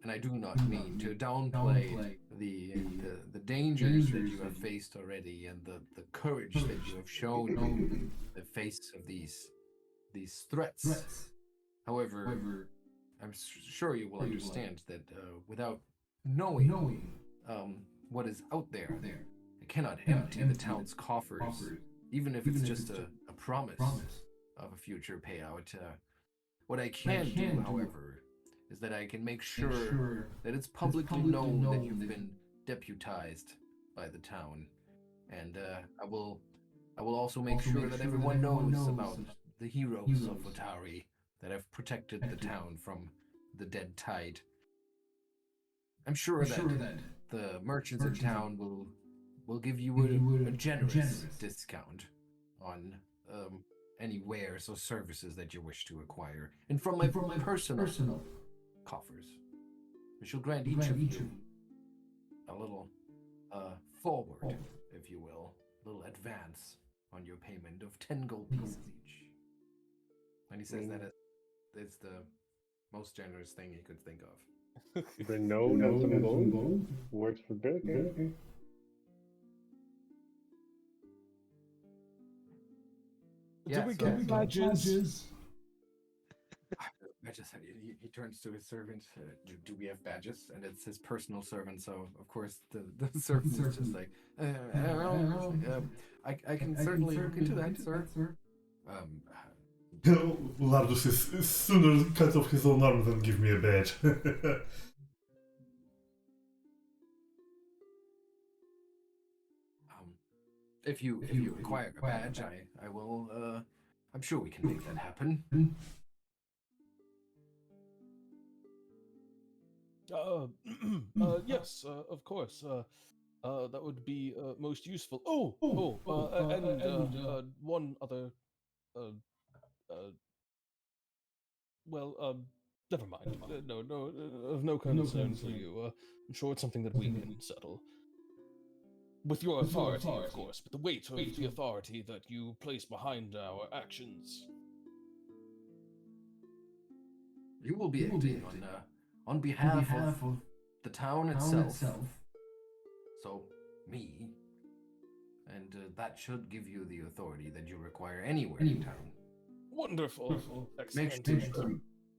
and I do not mean to downplay the dangers that you have faced already and the courage that you have shown in the face of these threats. However, I'm sure you will understand that without knowing what is out there, I cannot empty the town's coffers, even if it's just a promise of a future payout. What I can do, however, is that I can make sure that it's publicly known that you've been deputized by the town, and I will also make sure that everyone knows about the heroes of Otari that have protected the town from the dead tide. I'm sure that the merchants in town will give you a generous discount on any wares or services that you wish to acquire, and from my personal coffers, we shall grant each of you a little forward, if you will, a little advance on your payment of 10 gold pieces each. And he says that it's the most generous thing he could think of. Renown and some gold. Works for Birke. Do we get badges? I just he turns to his servant. Do we have badges? And it's his personal servant, so of course the servant is just like, I can certainly look into that, sir. Lardus is sooner cut off his own arm than give me a badge. If you require a badge, I will. I'm sure we can make that happen. Yes, of course. That would be most useful. One other. Never mind. No, of no concern for you. I'm sure it's something that we can settle. With your authority, of course, but the weight of the authority that you place behind our actions. You will be acting on behalf of the town itself. So, me. And that should give you the authority that you require anywhere in town. Wonderful. Make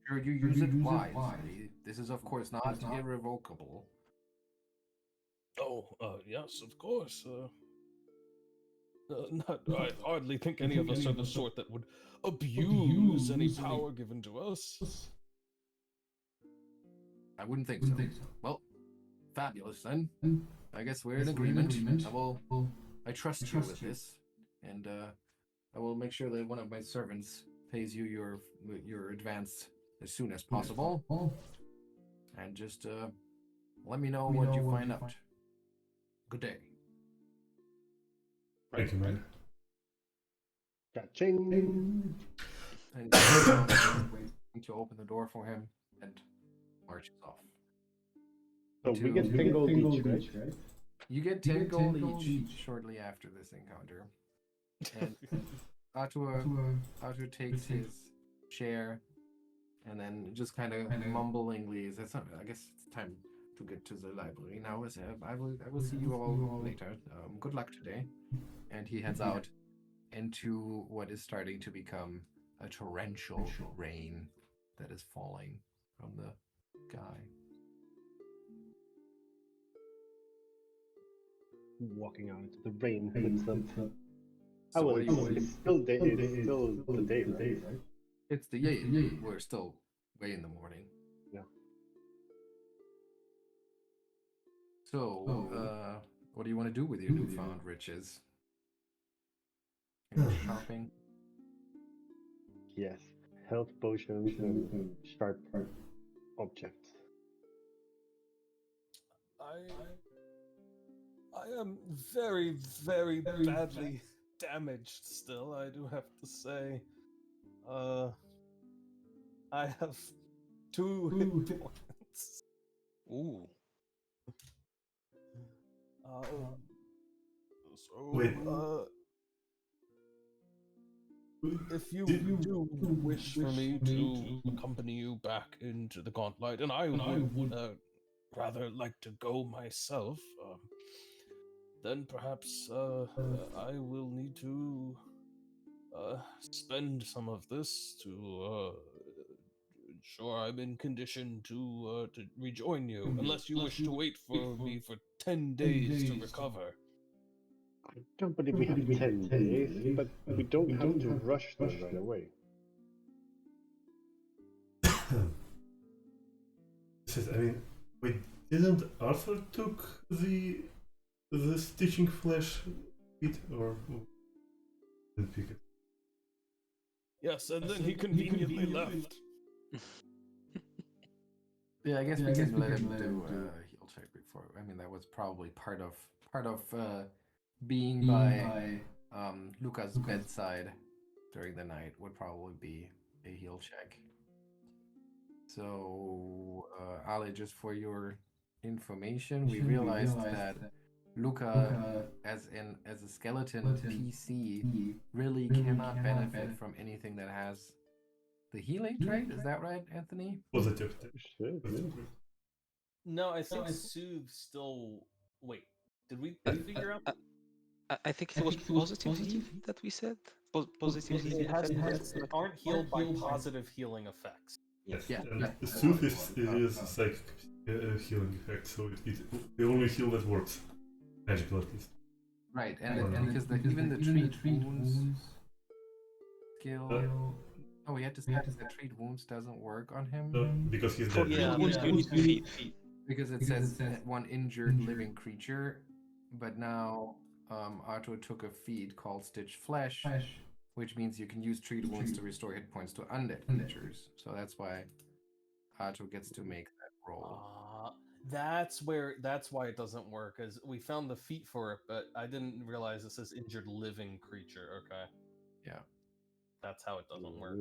sure you use it wisely. This is, of course, not irrevocable. Yes, of course. I hardly think any of us are the sort that would abuse any power given to us. I wouldn't think so. Well, fabulous then. I guess we're in agreement. I trust you with this, and I will make sure that one of my servants pays you your advance as soon as possible. And just let me know what you find out. Good day. Thank you, man. Ka-ching! And waiting to open the door for him and marches off. So we get 10 gold each, right? You get 10 gold each shortly after this encounter. And Otto takes his share and then just kind of mumblingly says, I guess it's time to get to the library now. I will see you all later. Good luck today. and he heads out into what is starting to become a torrential rain that is falling from the sky. Walking out into the rain. I So will. what do you- It's still day. It's still the day, right? It's the yeah. We're still way in the morning. Yeah. So, what do you want to do with your newfound riches? Any shopping? Yes. Health potions and sharp objects. I am very, very badly damaged still, I do have to say. I have 2 hit points. Ooh. Wait. If you do wish for me to accompany you back into the Gauntlight, and I would rather like to go myself, then perhaps I will need to spend some of this to ensure I'm in condition to rejoin you, unless you wish to wait for me for 10 days to recover. I don't believe we have 10 days, but we don't have to rush them right away. I mean, wait, didn't Arthur took the stitching flesh bit, or didn't pick it? Yes, and then he conveniently left. Yeah, I guess we can let him do a heal check before. I mean, that was probably part of being by Lucca's bedside during the night would probably be a heal check. So, Ali, just for your information, we realized that Lucca, as a skeleton PC, really cannot benefit from anything that has the healing trait. Is that right, Anthony? Positive. Should, yeah. No, I think Soothe still. Wait, did we figure out? I think it was positive heal that we said. Positive healing It has effect. aren't healed by positive healing effects. Yes. Yeah, And yeah. the Sooth is psychic healing effect, so it the only heal that works. Magical, at least. Right, and because even the treat wounds skill. Oh, we had to say that treat wounds doesn't work on him Because he's For dead. Yeah, wounds, you need to feed. because it says one injured living creature, but now Otto took a feat called Stitch Flesh, which means you can use treat wounds to restore hit points to undead creatures. So that's why Otto gets to make that roll. that's why it doesn't work. As we found the feat for it, but I didn't realize it says injured living creature. Okay. Yeah. That's how it doesn't work.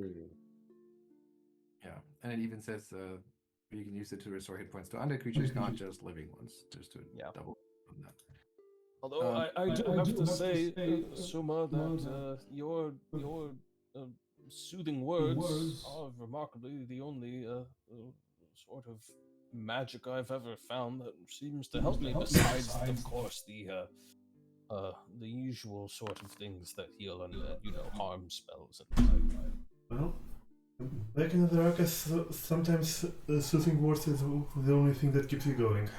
Yeah, and it even says you can use it to restore hit points to undead creatures, not just living ones, just to double on that. Although I do have to say, Souma, that your soothing words are remarkably the only sort of magic I've ever found that seems to help me. Besides, of course, the usual sort of things that heal undead, harm spells and the like. Well, back in the Arcus, sometimes soothing words is the only thing that keeps you going.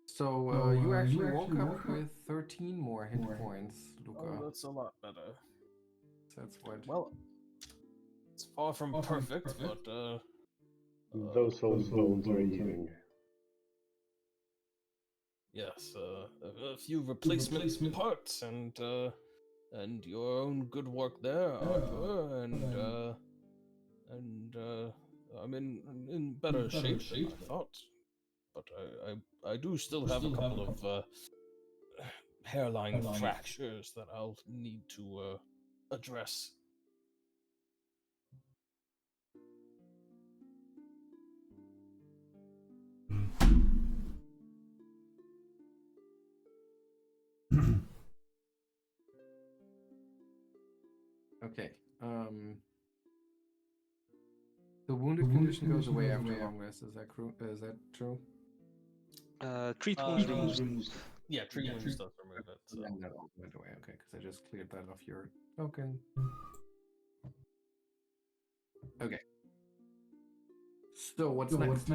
So you actually woke up with 13 more hit points, Lucca. Oh, that's a lot better. That's what. Well, it's far from perfect, but Those old bones are healing. yes, a few replacement parts and your own good work there, Arthur, and I'm in better shape than I thought. But I do still have a couple of hairline fractures that I'll need to address. Okay. The wounded condition goes away after long rest. Is that true? Treat wounds removes Yeah, tree wounds does remove it. So. And that all went away. Okay, because I just cleared that off your token. Okay. So what's next?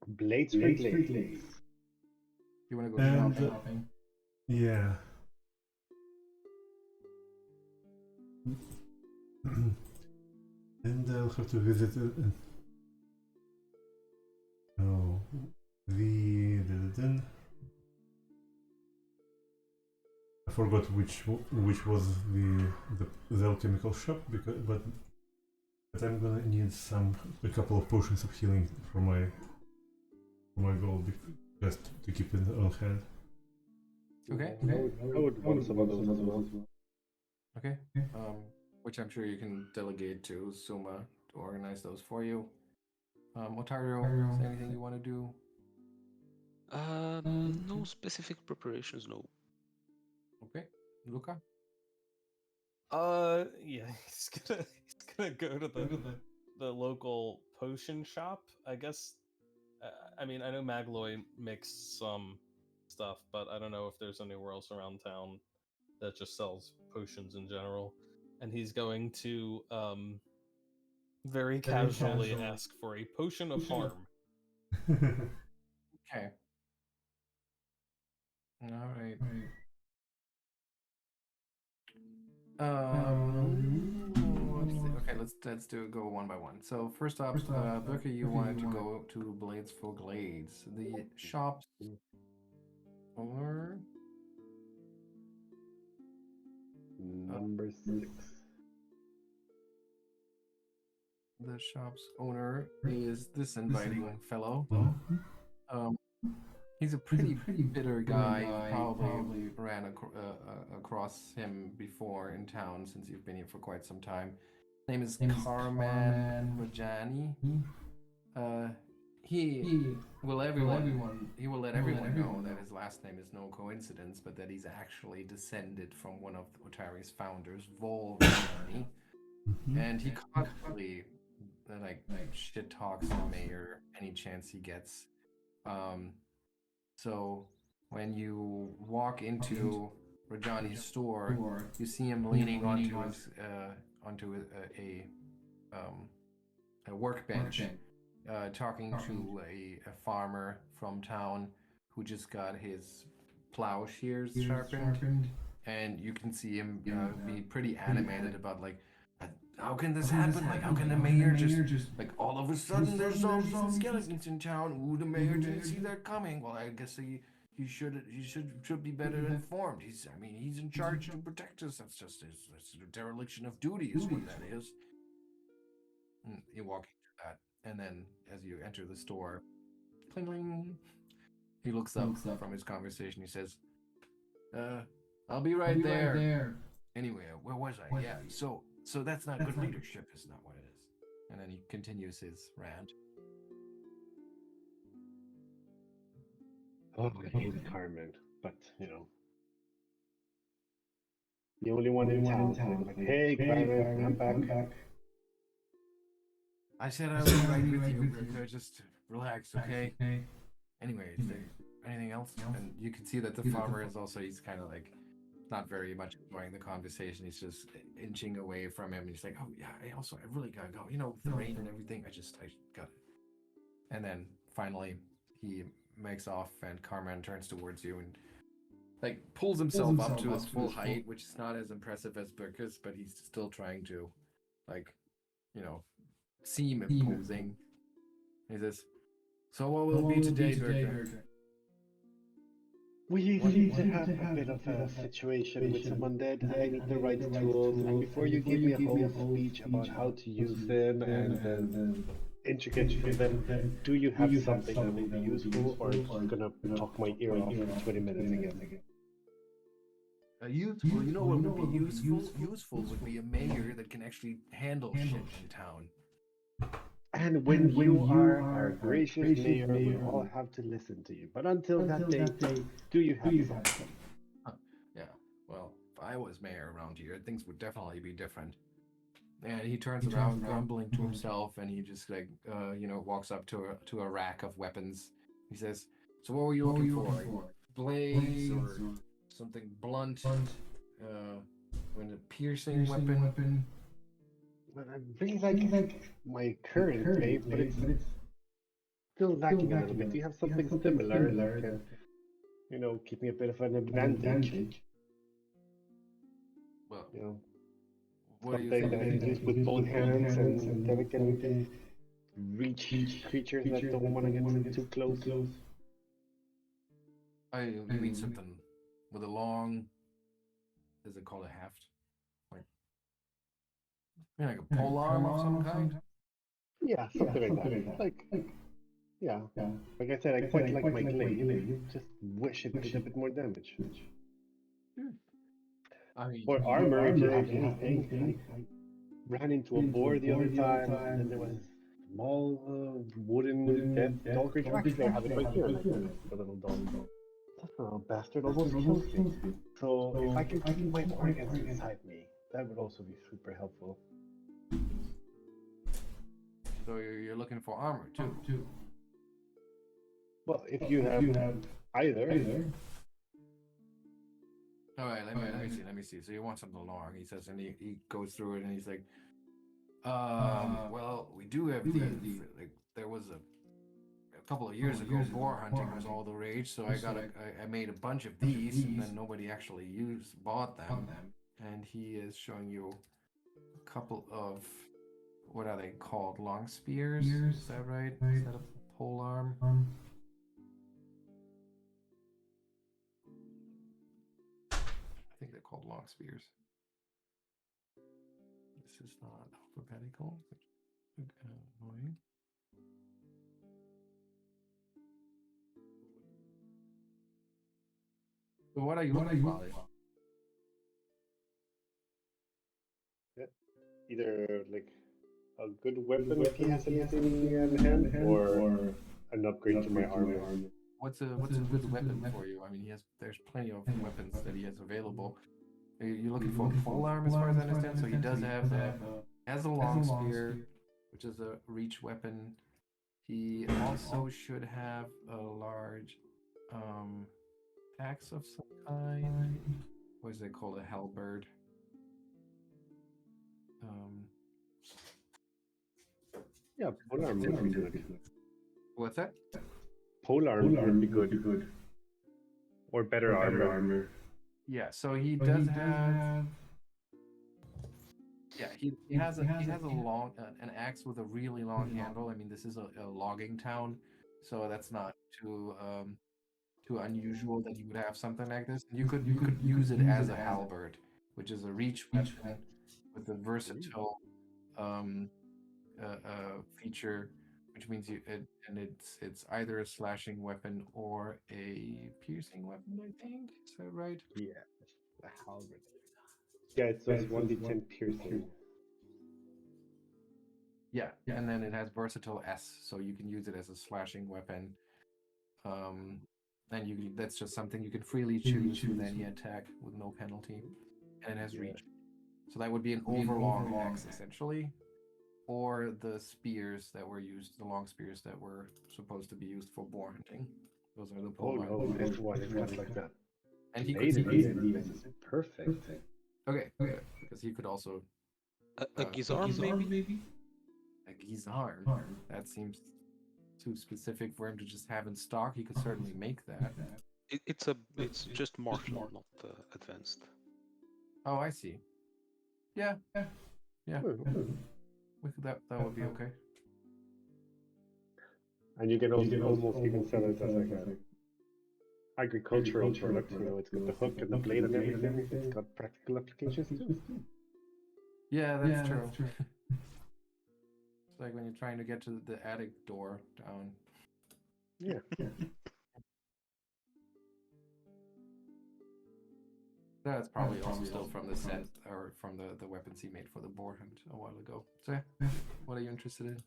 Blades for blades. You want to go And, shopping? Yeah. And I'll have to visit oh, I forgot which was the alchemical shop, but I'm gonna need a couple of potions of healing for my goal, just to keep it on hand. Okay. I would want some of those as well. Okay. Which I'm sure you can delegate to Souma to organize those for you. Ottardo, is there anything you want to do? No specific preparations, no. Okay. Lucca? Yeah, he's gonna go to the local potion shop, I guess. I mean, I know Magloy makes some stuff, but I don't know if there's anywhere else around town that just sells potions in general. And he's going to very casually ask for a potion of harm. Okay. All right. Let's go one by one. So first up, Birke, you wanted to go to Blades for Glades. The shop's owner. Number 6. The shop's owner is this inviting fellow. He's a pretty bitter guy. Probably ran across him before in town since you've been here for quite some time. His name is Carman Rajani. He will let everyone know that his last name is no coincidence, but that he's actually descended from one of Otari's founders, Vol Rajani. And he constantly shit talks the mayor any chance he gets. So when you walk into Rajani's store, you see him leaning onto a workbench, talking to a farmer from town who just got his plow shears sharpened, and you can see him be pretty animated about how can this happen? Like, how can the mayor just all of a sudden there's zombies and skeletons in town? Ooh, the mayor didn't see that coming. Well, I guess he should be better informed. He's in charge to protect us. That's a dereliction of duty, is what that is. And you walk into that, and then as you enter the store, cling cling, he looks up from his conversation. He says, "I'll be right there." Anyway, where was I? Yeah, so that's not good leadership, is not what it is. And then he continues his rant. Oh, I hate Carmen, but the only one in town. Like, hey, Carmen, I'm back. I said I would be right with you, Birke. Just relax, okay? Anyway, is there anything else? And you can see that the farmer is also, he's kind of not very much enjoying the conversation. He's just inching away from him. He's like, oh yeah, I really gotta go. With the rain and everything, I got it. And then finally he makes off, and Carmen turns towards you and pulls himself up to his full height, which is not as impressive as Birke's, but he's still trying to seem imposing. He says, so what will it be today, Birke? We need to have a bit of a situation with some undead. I need the right tools, and before you give me a whole speech about how to use them and intricate with them, do you have something that will be useful, or are you gonna talk my ear off for 20 minutes again? Useful? What would be useful? Useful would be a mayor that can actually handle shit in town. And when you are our gracious mayor, we all have to listen to you. But until that day, do you have something? Yeah, well, if I was mayor around here, things would definitely be different. And he turns around, grumbling to himself, and he just walks up to a rack of weapons. He says, so what were you looking for? blades or something blunt. When a piercing weapon. But I really like my current glaive, but it's still lacking a little bit. Do you have something similar that can, keep me a bit of an advantage? Well, You know, what do you something think? that I can use with both hands and then I can reach creatures that don't want to get too close. You mean something with a long, is it called a haft? Like a pole arm of some kind? Yeah, something like that. Yeah. Like I said, I quite like my glaive. Just wish it did a bit more damage. I mean, Or armor, if you have anything. I ran into a boar the other time, and there was a small wooden death doll creature. Actually, I have it right here, like the little doll. That little bastard almost kills me. So if I can keep my organs inside me, that would also be super helpful. so you're looking for armor too. Well, if you have either. All right, let me see. So you want something long? He says, and he goes through it, and he's like, well, we do have like there was a couple of years ago, boar hunting was all the rage, so I made a bunch of these, and then nobody actually bought them, and he is showing you a couple of, what are they called? Long spears? Is that right? Is that a pole arm? I think they're called long spears. This is not alphabetical. Annoying. So what are you looking for? Either like a good weapon if he has anything in hand, or an upgrade to my armor. What's a good weapon for you? I mean, there's plenty of weapons that he has available. Are you looking for a pole arm, as far as I understand? So he does have has a long spear, which is a reach weapon. He also should have a large axe of some kind. What is it called? A halberd. Yeah, polearm would be good. What's that? Polearm would be good. Or better armor. Yeah, so he does have. Yeah, he has a long an axe with a really long handle. I mean, this is a logging town, so that's not too unusual that you would have something like this. And you could use it as a halberd, which is a reach weapon with a versatile feature, which means it's either a slashing weapon or a piercing weapon. I think, is that right? Yeah, the halberd. Yeah, it says 1d10 piercing. Yeah, and then it has versatile S, so you can use it as a slashing weapon. And that's just something you can freely choose with any attack with no penalty, and it has reach. So that would be an overlong axe essentially, or the spears that were used, the long spears that were supposed to be used for boar hunting. Those are the pole arms. Oh no, this one is got like that. And he could This is perfect. Okay, because he could also A gizarm, maybe? a gizarm. That seems too specific for him to just have in stock. He could certainly make that. It's just martial, not advanced. Oh, I see. Yeah. That would be okay. And you can also almost even sell it as like an agricultural product. It's got the hook and the blade and everything. It's got practical applications too. Yeah, that's true. It's like when you're trying to get to the attic door down. Yeah. That's probably also still from the set or from the weapons he made for the boar hunt a while ago. So yeah, what are you interested in?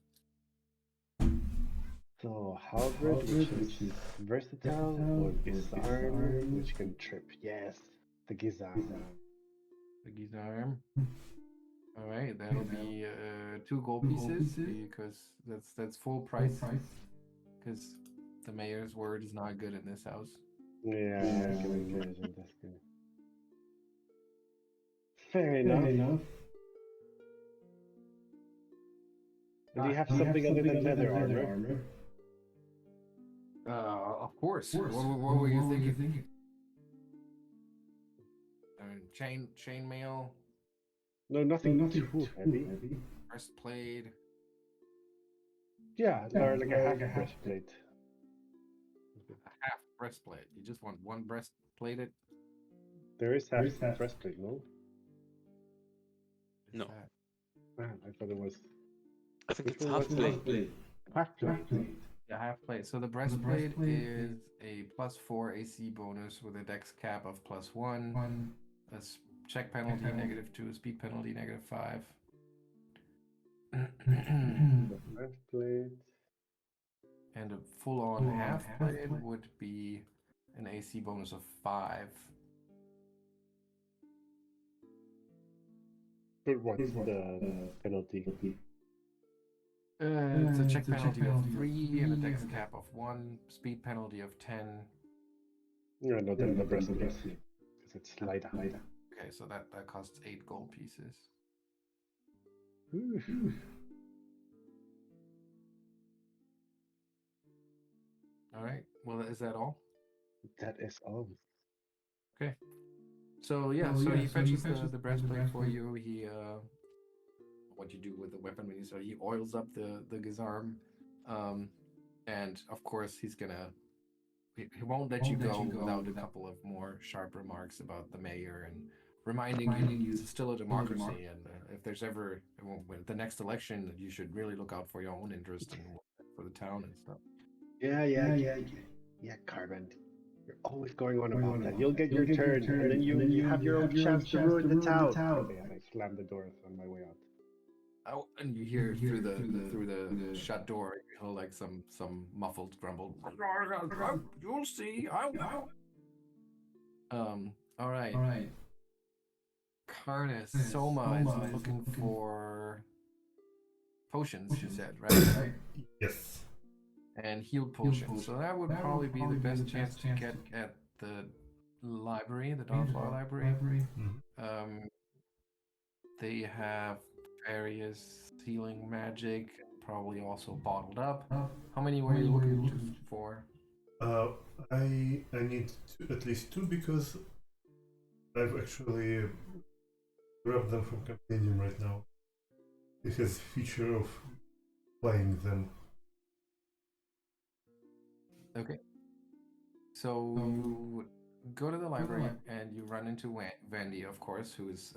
So halberd, which is versatile, or gizarm, which can trip. Yes, the gizarm. The gizarm. All right, that'll be 2 gold pieces because that's full price. Because the mayor's word is not good in this house. Yeah, I can imagine that's good. Fair enough. And do you have something other than leather armor? Of course. What were you thinking? I mean, chainmail, No, nothing too heavy. breastplate. Yeah, or like a half breastplate. A half breastplate. You just want one breastplated? There is half breastplate, no? Is No. that- Man, I thought it was. I think Which it's one half was plate. it? Half plate. Yeah, half plate. So the breastplate is a +4 AC bonus with a dex cap of +1, a check penalty -2, speed penalty -5. The breastplate. And a full-on half plate would be an AC bonus of 5. But what's the penalty? It's a check penalty of 3 and a dex cap of 1, speed penalty of 10. No, no, the breastplate. Because it's lighter. Okay, so that costs 8 gold pieces. Ooh. All right. Well, is that all? That is all. Okay. So yeah, so he fetches the breastplate for you. He what you do with the weapon when he oils up the gizarm, and of course he won't let you go without a couple of more sharp remarks about the mayor and reminding you it's still a democracy, and if there's ever the next election, you should really look out for your own interest and for the town and stuff. Yeah, Carbon. You're always going on about that. You'll get your turn, and then you have your own chance to ruin the town. Okay, and I slam the door on my way out. Oh, and you hear through the shut door, you hear like some muffled grumble. You'll see. I will. All right. Carnus, Souma is looking for potions. You said, right? Yes. And heal potions. So that would probably be the best chance to get at the library, the Dawnflower Library. They have various healing magic, probably also bottled up. How many were you looking for? I need at least 2 because I've actually grabbed them from Companion right now. It has a feature of buying them. Okay. So you go to the library and you run into Vandy, of course, who's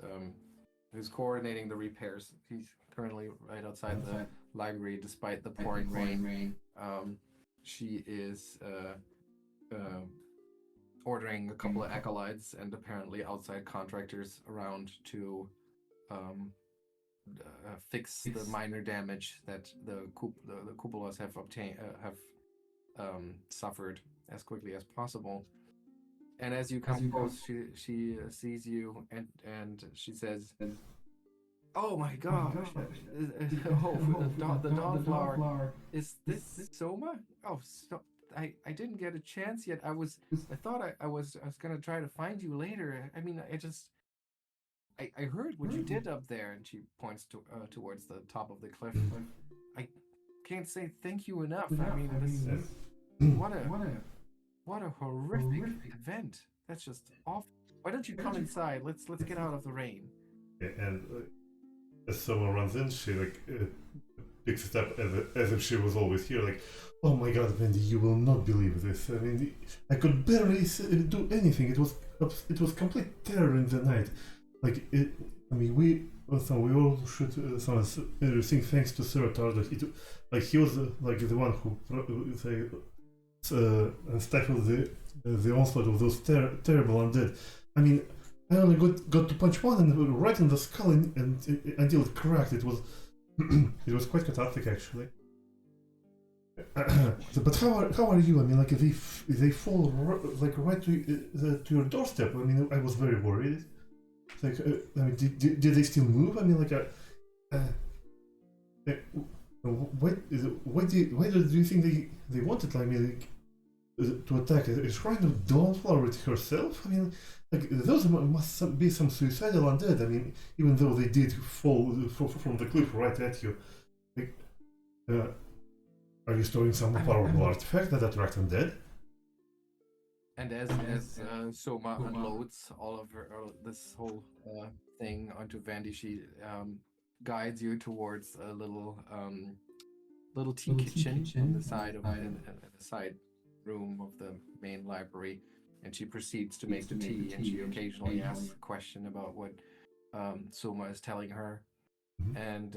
coordinating the repairs. He's currently right outside the library, despite the pouring rain. She is ordering a couple of acolytes and apparently outside contractors around to fix the minor damage that the cupolas have suffered as quickly as possible. And as you come close, she sees you and she says, "Oh my gosh! The Dawnflower. Is this Souma? Oh, so I didn't get a chance yet. I thought I was gonna try to find you later. I mean, I heard what you did up there." And she points towards the top of the cliff. I can't say thank you enough. I mean, what a horrific event. That's just awful. Why don't you come inside? Let's get out of the rain. And as someone runs in, she picks it up as if she was always here. Like, oh my God, Wendy, you will not believe this. I mean, I could barely do anything. It was complete terror in the night. Like we all should think thanks to Sir Ottardo. He was the one who stifled the onslaught of those terrible undead. I mean, I only got to punch one and right in the skull and until it cracked. It was it was quite cathartic actually. But how are you? I mean, they fall right to your doorstep. I mean, I was very worried. I mean, did they still move? I mean, why do you think they wanted? I mean, to attack a shrine of Dawnflower herself? I mean, like those must be some suicidal undead. I mean, even though they did fall from the cliff right at you. Like, are you storing some powerful artifact that attract undead? And as Soma unloads all of this whole thing onto Vandy, she guides you towards a little tea kitchen on the side of in the side room of the main library, and she proceeds to make the tea, and she occasionally asks a question about what Soma is telling her, and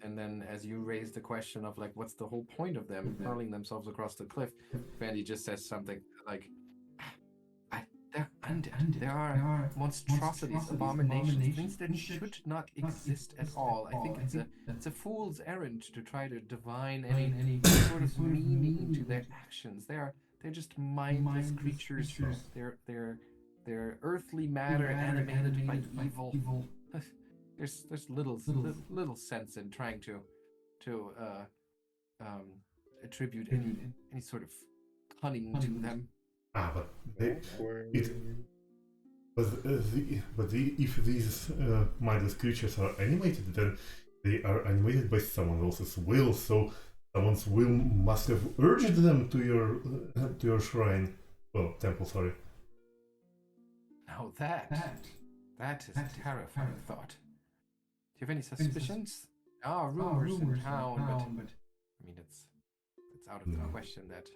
then as you raise the question of like what's the whole point of them hurling themselves across the cliff, Vandy just says something like, they're undead. There are monstrosities, abominations, things that should not exist at all. I think it's a fool's errand to try to divine any sort of meaning to their actions. They're just mindless creatures. They're earthly matter animated by evil. There's little sense in trying to attribute any sort of cunning to them. But if these mindless creatures are animated, then they are animated by someone else's will. So someone's will must have urged them to your shrine, well, temple. Sorry. Now that is a terrifying thought. Do you have any suspicions? Rumors in town, but I mean it's out of the question that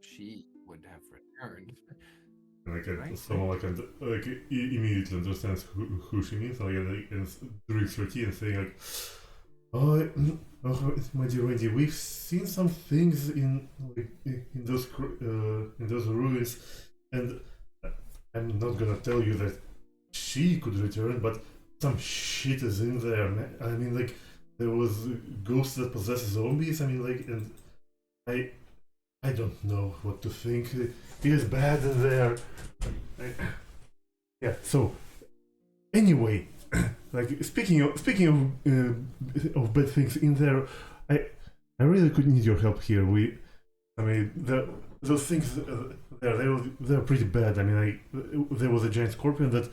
she would have returned. Like someone immediately understands who she means, and drinks her tea and saying like, "Oh, my dear Wendy, we've seen some things in those ruins, and I'm not gonna tell you that she could return, but some shit is in there, man. I mean, like there was ghosts that possess zombies. I mean, like, and I don't know what to think. It is bad in there. Yeah. So, anyway, like speaking of bad things in there, I really could need your help here. Those things they're pretty bad. I mean, there was a giant scorpion that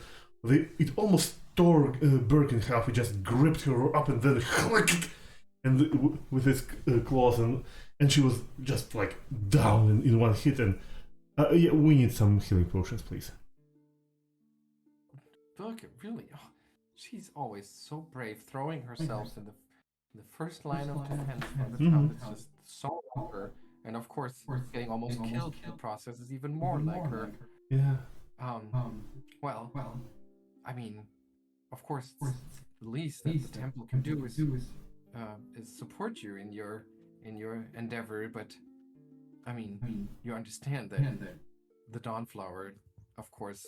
it almost tore Birke in half. He just gripped her up and then and with his claws, and she was just like down in one hit. And yeah, we need some healing potions, please. Birke, really? Oh, she's always so brave, throwing herself in the first line of defense for the town. It's just so like her, and of course, getting almost killed in the process is even more like her. Yeah. Well, I mean, of course, the least that the temple can do is support you in your endeavor, but I mean, you understand that the Dawnflower, of course,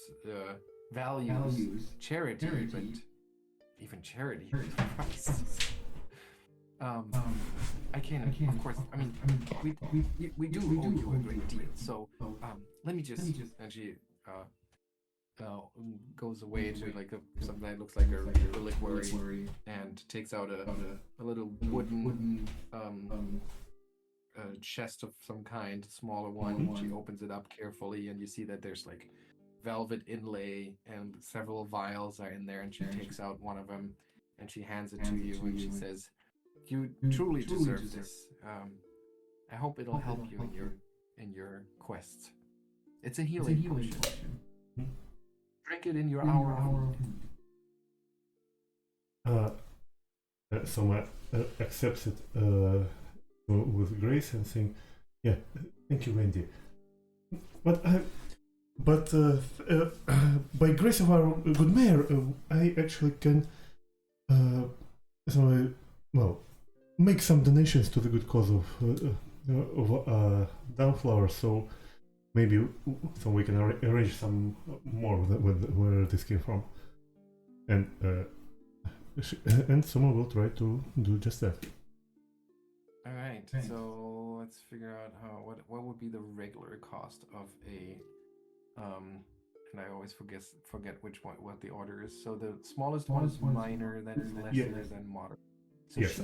values charity, but even charity, Christ. I can, of course. I mean, we do owe you a great deal. So, let me just, and she goes away to like something that looks like a reliquary, and takes out a little wooden chest of some kind, smaller one. She opens it up carefully, and you see that there's like velvet inlay, and several vials are in there. And she takes out one of them, and she hands it to you, and she says, "You truly deserve this. I hope it'll help you in your quest. It's a healing potion. Drink it in your hour of need." Soma accepts it with grace and saying, "Yeah, thank you, Wendy. But by grace of our good mayor, I actually can, make some donations to the good cause of Dawnflower. So maybe we can arrange some more where this came from, and someone will try to do just that." All right. So let's figure out what would be the regular cost of a and I always forget which one, what the order is. So the smallest one is minor, then is lesser, than moderate. So yes,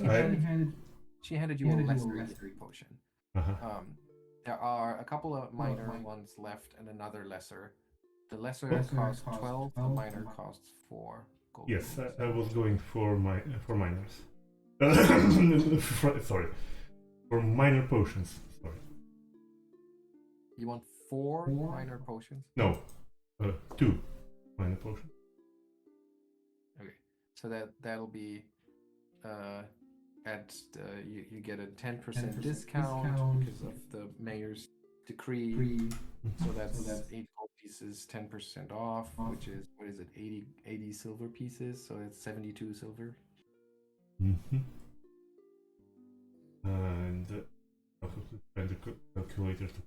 she handed you a lesser potion. There are a couple of minor ones left and another lesser. The lesser costs 12, the minor costs 4 gold. Yes, pieces. I was going for minors. Sorry, for minor potions. Sorry. You want 4 minor potions? No, 2 minor potions. Okay, so that'll be at you get a 10% discount because of the mayor's decree. So that's 8 gold pieces, 10% off, which is what is it, 80 silver pieces? So it's 72 silver. Mm-hmm. And I have to find the calculator to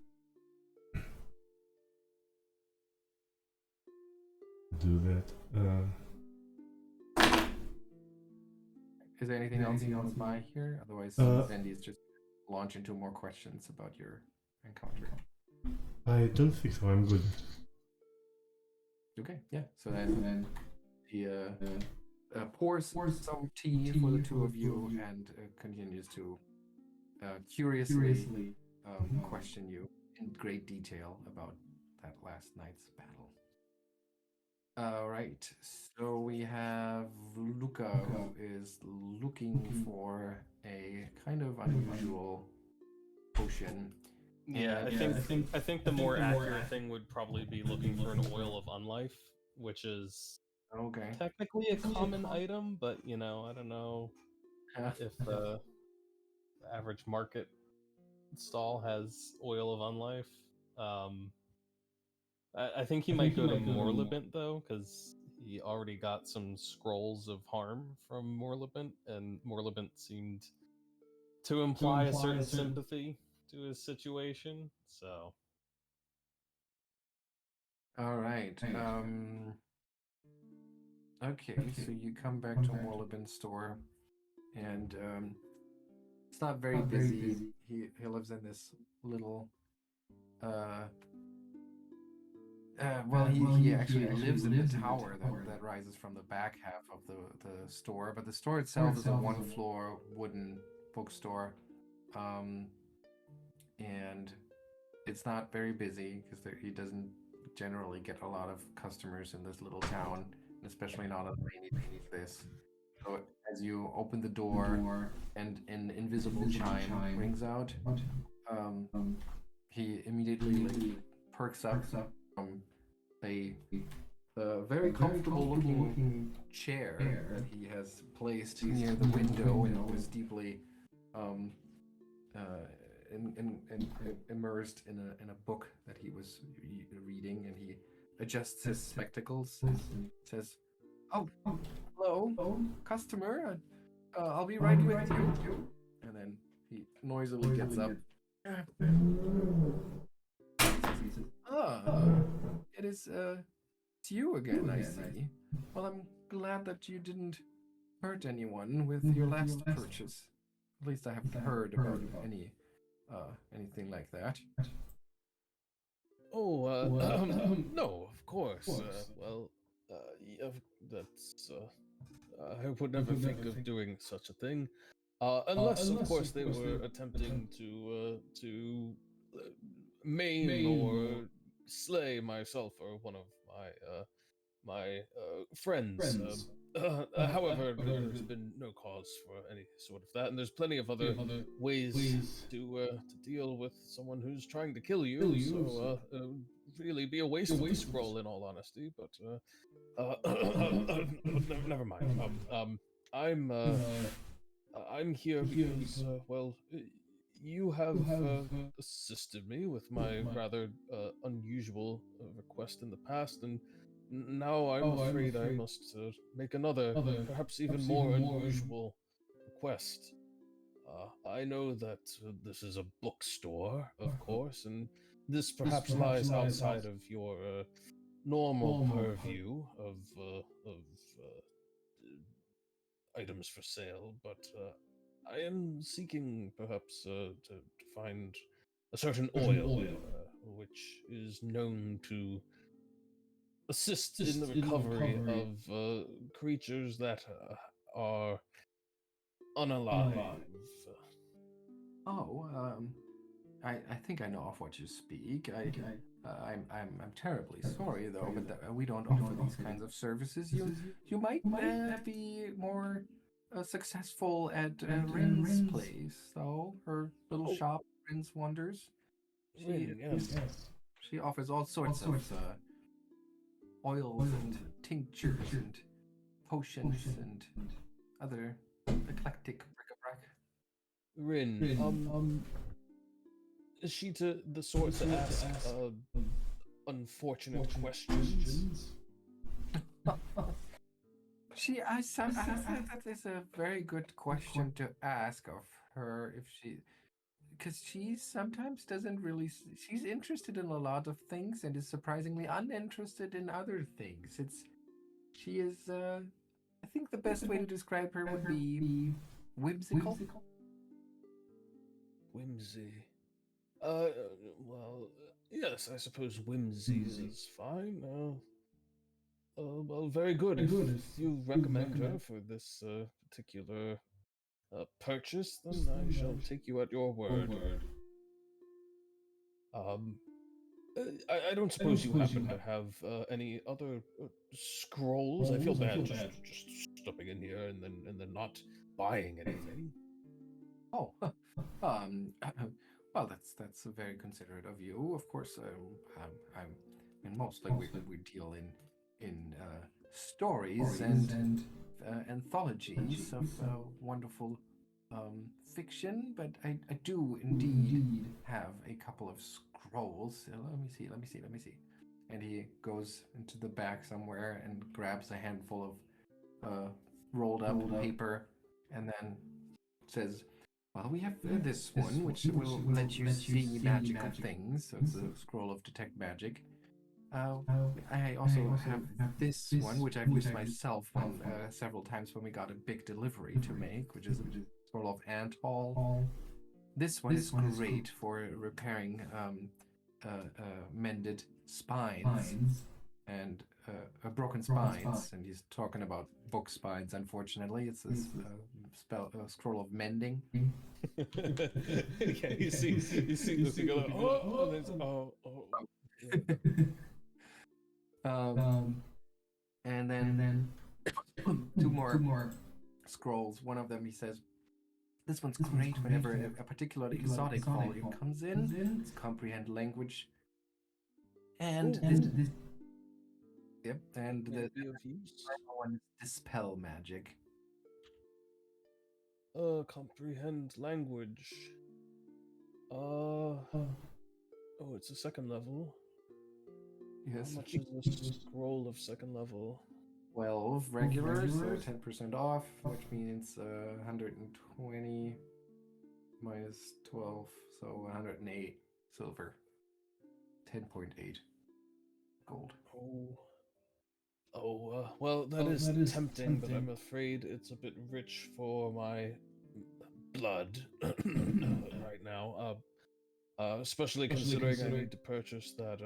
do that. Is there anything else you want to buy here? Otherwise, Zendy's just launch into more questions about your encounter. I don't think so. I'm good. Okay, yeah. So then he pours some tea for the two of you and continues to curiously question you in great detail about that last night's battle. All right, so we have Lucca, who is looking for a kind of unusual potion. Yeah, I think the more accurate thing would probably be looking for an oil of unlife, which is Okay. technically a common item, but I don't know if the average market stall has oil of unlife. I think he might go to Morlibent though, because he already got some scrolls of harm from Morlibent, and Morlibent seemed to imply a certain sympathy to his situation. So, All right. Okay, so you come back to Morlibent's store, and it's not very busy. He lives in this little well, he actually lives in the tower that rises from the back half of the store, but the store itself is a one-floor wooden bookstore, and it's not very busy because he doesn't generally get a lot of customers in this little town, especially not on a rainy day like this. So as you open the door and an invisible chime rings out, he immediately perks up from a very comfortable looking chair that he has placed near the window and was deeply immersed in a book that he was reading, and he adjusts his spectacles and says, "Oh, hello, customer. I'll be right with you." And then he noisily gets up. He says, it's you again, I see. Well, I'm glad that you didn't hurt anyone with your last purchase. At least I haven't heard about anything like that. oh, no, of course. That's. I would never think of doing such a thing, unless, of course, they were attempting to maim or slay myself or one of my friends. However, there's been no cause for any sort of that, and there's plenty of other ways to deal with someone who's trying to kill you. So really be a waste of the scroll, in all honesty. But never mind. I'm here because you have assisted me with my rather unusual request in the past, and now I'm afraid I must make another, perhaps even more unusual request. I know that this is a bookstore, of course, and this perhaps lies outside of your normal purview of items for sale, but I am seeking perhaps to find a certain oil, which is known to assist in the recovery of creatures that are unalive. Oh, I think I know of what you speak. I'm terribly sorry though, but we don't offer these kinds of services. You might be more successful at Rin's place, though. Her little Oh. shop, Rin's Wonders. Rin, yes. She offers all sorts of oils and tinctures and potions and other eclectic bric-a-brac. Rin, is she the sort to ask unfortunate questions? That is a very good question to ask of her if because she sometimes doesn't really. She's interested in a lot of things and is surprisingly uninterested in other things. She is. I think the best way to describe her would be whimsical. Whimsy. Well, yes, I suppose whimsy is fine. Well, very good. If you recommend her for this particular purchase, then I shall take you at your word. I don't suppose you happen to have any other scrolls. I feel bad just stopping in here and then not buying anything. Oh, well, that's very considerate of you. Of course, I mean, mostly we deal in stories and anthologies of wonderful fiction, but I do indeed have a couple of scrolls. Let me see. And he goes into the back somewhere and grabs a handful of rolled up paper, and then says, "Well, we have this one, which will let you see magical things. So it's a scroll of detect magic. I also have this one, which I've used myself several times when we got a big delivery to make, which is a scroll of ant hall. This one is great for repairing mended spines and broken spines. And he's talking about book spines. Unfortunately, it's this scroll of mending." Yeah, you see the go, and then two more scrolls. One of them, he says, "This one's great whenever a particular exotic volume comes in. It's comprehend language." And this yep, and the final one is dispel magic. Comprehend language. Oh, it's a second level. Yes. How much is a scroll of second level? 12 regular, so 10% off, which means 120 minus 12, so 108 silver. 10.8 gold. Well, that is tempting, but I'm afraid it's a bit rich for my blood right now. Especially considering I need to purchase that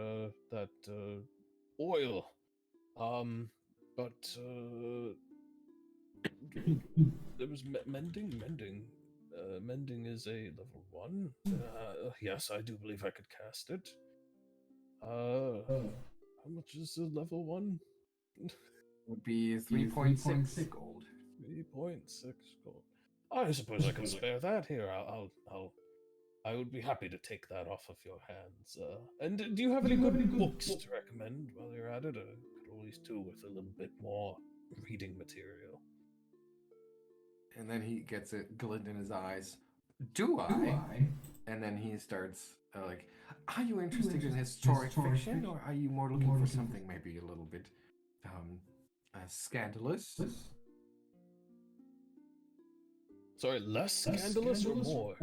oil. But there was mending. Mending is a level 1. Yes, I do believe I could cast it. How much is a level 1? Would be 3.6 gold. 3.6 gold. I suppose I can spare that. Here, I would be happy to take that off of your hands. And do you have any good books to recommend while you're at it? Could always do with a little bit more reading material. And then he gets a glint in his eyes. Do I? And then he starts like, "Are you interested in historic fiction, or are you more looking for something maybe a little bit scandalous?" Sorry, less scandalous or more?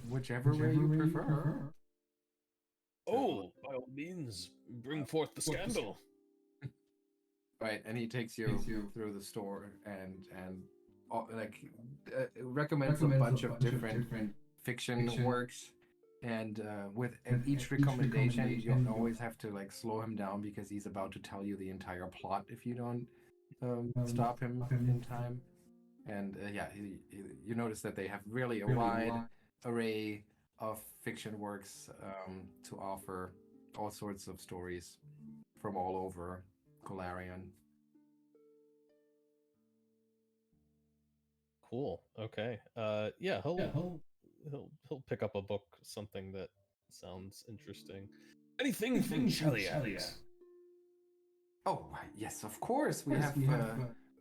Whichever way you prefer. Oh, by all means, bring forth the scandal. Right, and he takes you through the store and recommends a bunch of different fiction works, and with each recommendation, you always have to like slow him down because he's about to tell you the entire plot if you don't stop him in time. And you notice that they have really a wide array of fiction works to offer all sorts of stories from all over Golarion. Cool. Okay. Yeah, he'll pick up a book, something that sounds interesting. Anything from Cheliax? Oh, yes, of course. We have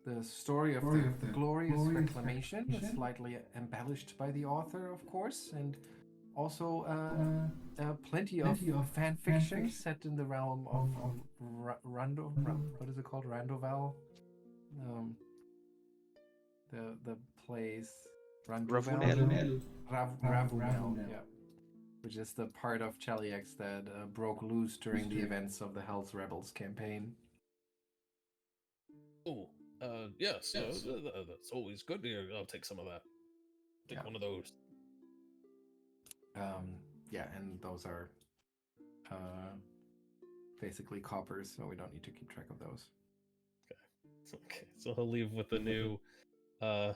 the story of the glorious reclamation, slightly embellished by the author, of course, and also plenty of fan fiction set in the realm of what is it called? Randoval? The place Ravunel. Ravunel, yeah. Which is the part of Cheliax that broke loose during the events of the Hell's Rebels campaign. Oh, yes, that's always good. Here, I'll take some of that. Take one of those. Yeah, and those are basically coppers, so we don't need to keep track of those. Okay, so he'll leave with a new, well,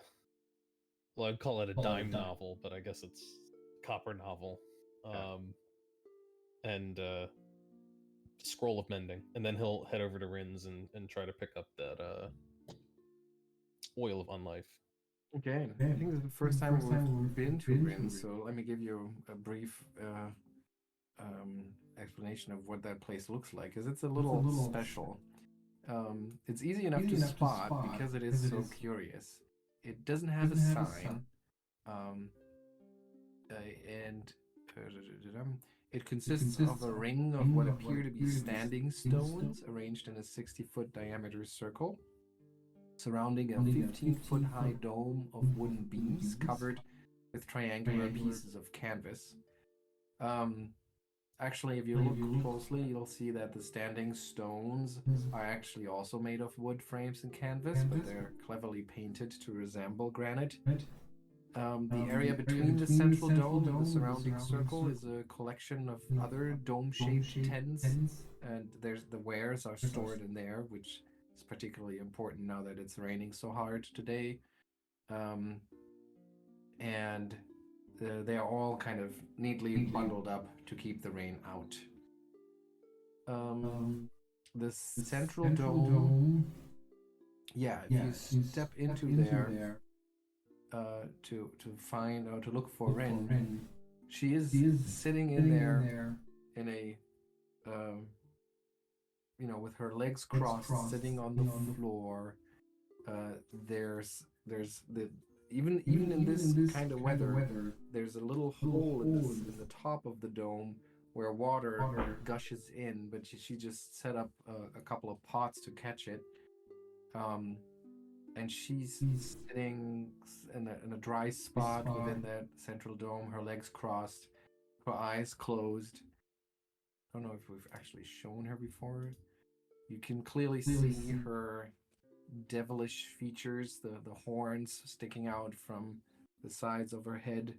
I'd call it a dime novel, but I guess it's copper novel, and Scroll of Mending, and then he'll head over to Rin's and try to pick up that Oil of Unlife. Okay, I think this is the first time we've been to Rin, so let me give you a brief explanation of what that place looks like, because it's a little special. It's easy enough to spot because it is so curious. It doesn't have a sign, and it consists of a ring of what appear to be standing stones arranged in a 60-foot diameter circle, surrounding a 15-foot high dome of wooden beams covered with triangular pieces of canvas. Actually, if you look closely, you'll see that the standing stones are actually also made of wood frames and canvas, but they're cleverly painted to resemble granite. The area between the central dome and the surrounding circle is a collection of other dome-shaped tents, and the wares are stored in there, which is particularly important now that it's raining so hard today. And they are all kind of neatly bundled up to keep the rain out. The central dome, yeah, if you step into there to find or to look for Rin, she is sitting in there in a with her legs crossed, sitting on the floor. There's the even in this kind of weather, there's a little hole in the top of the dome where water gushes in, but she just set up a couple of pots to catch it. And she's sitting in a dry spot within that central dome, her legs crossed, her eyes closed. I don't know if we've actually shown her before. You can clearly see her devilish features, the horns sticking out from the sides of her head,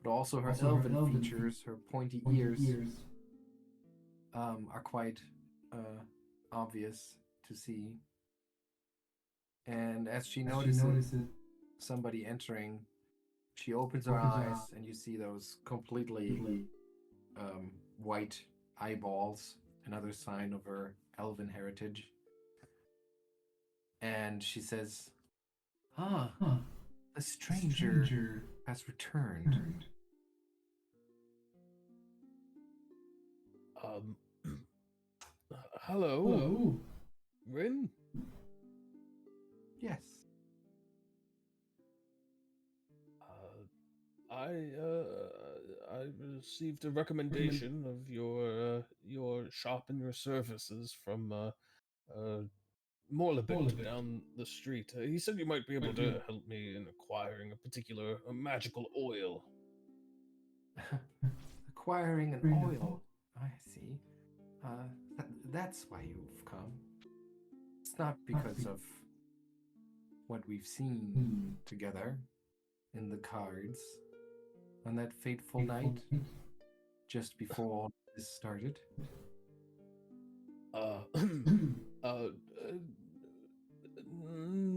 but also her elven features, her pointy ears, are quite obvious to see. And as she notices somebody entering, she opens her eyes, and you see those completely white eyeballs, another sign of her elven heritage. And she says, the stranger has returned. Hello? Rin? Yes. I received a recommendation of your shop and your services from Morlabit down the street. He said you might be able to help me in acquiring a particular magical oil. Acquiring an oil. I see. That's why you've come. It's not because of what we've seen together in the cards on that fateful night just before this started.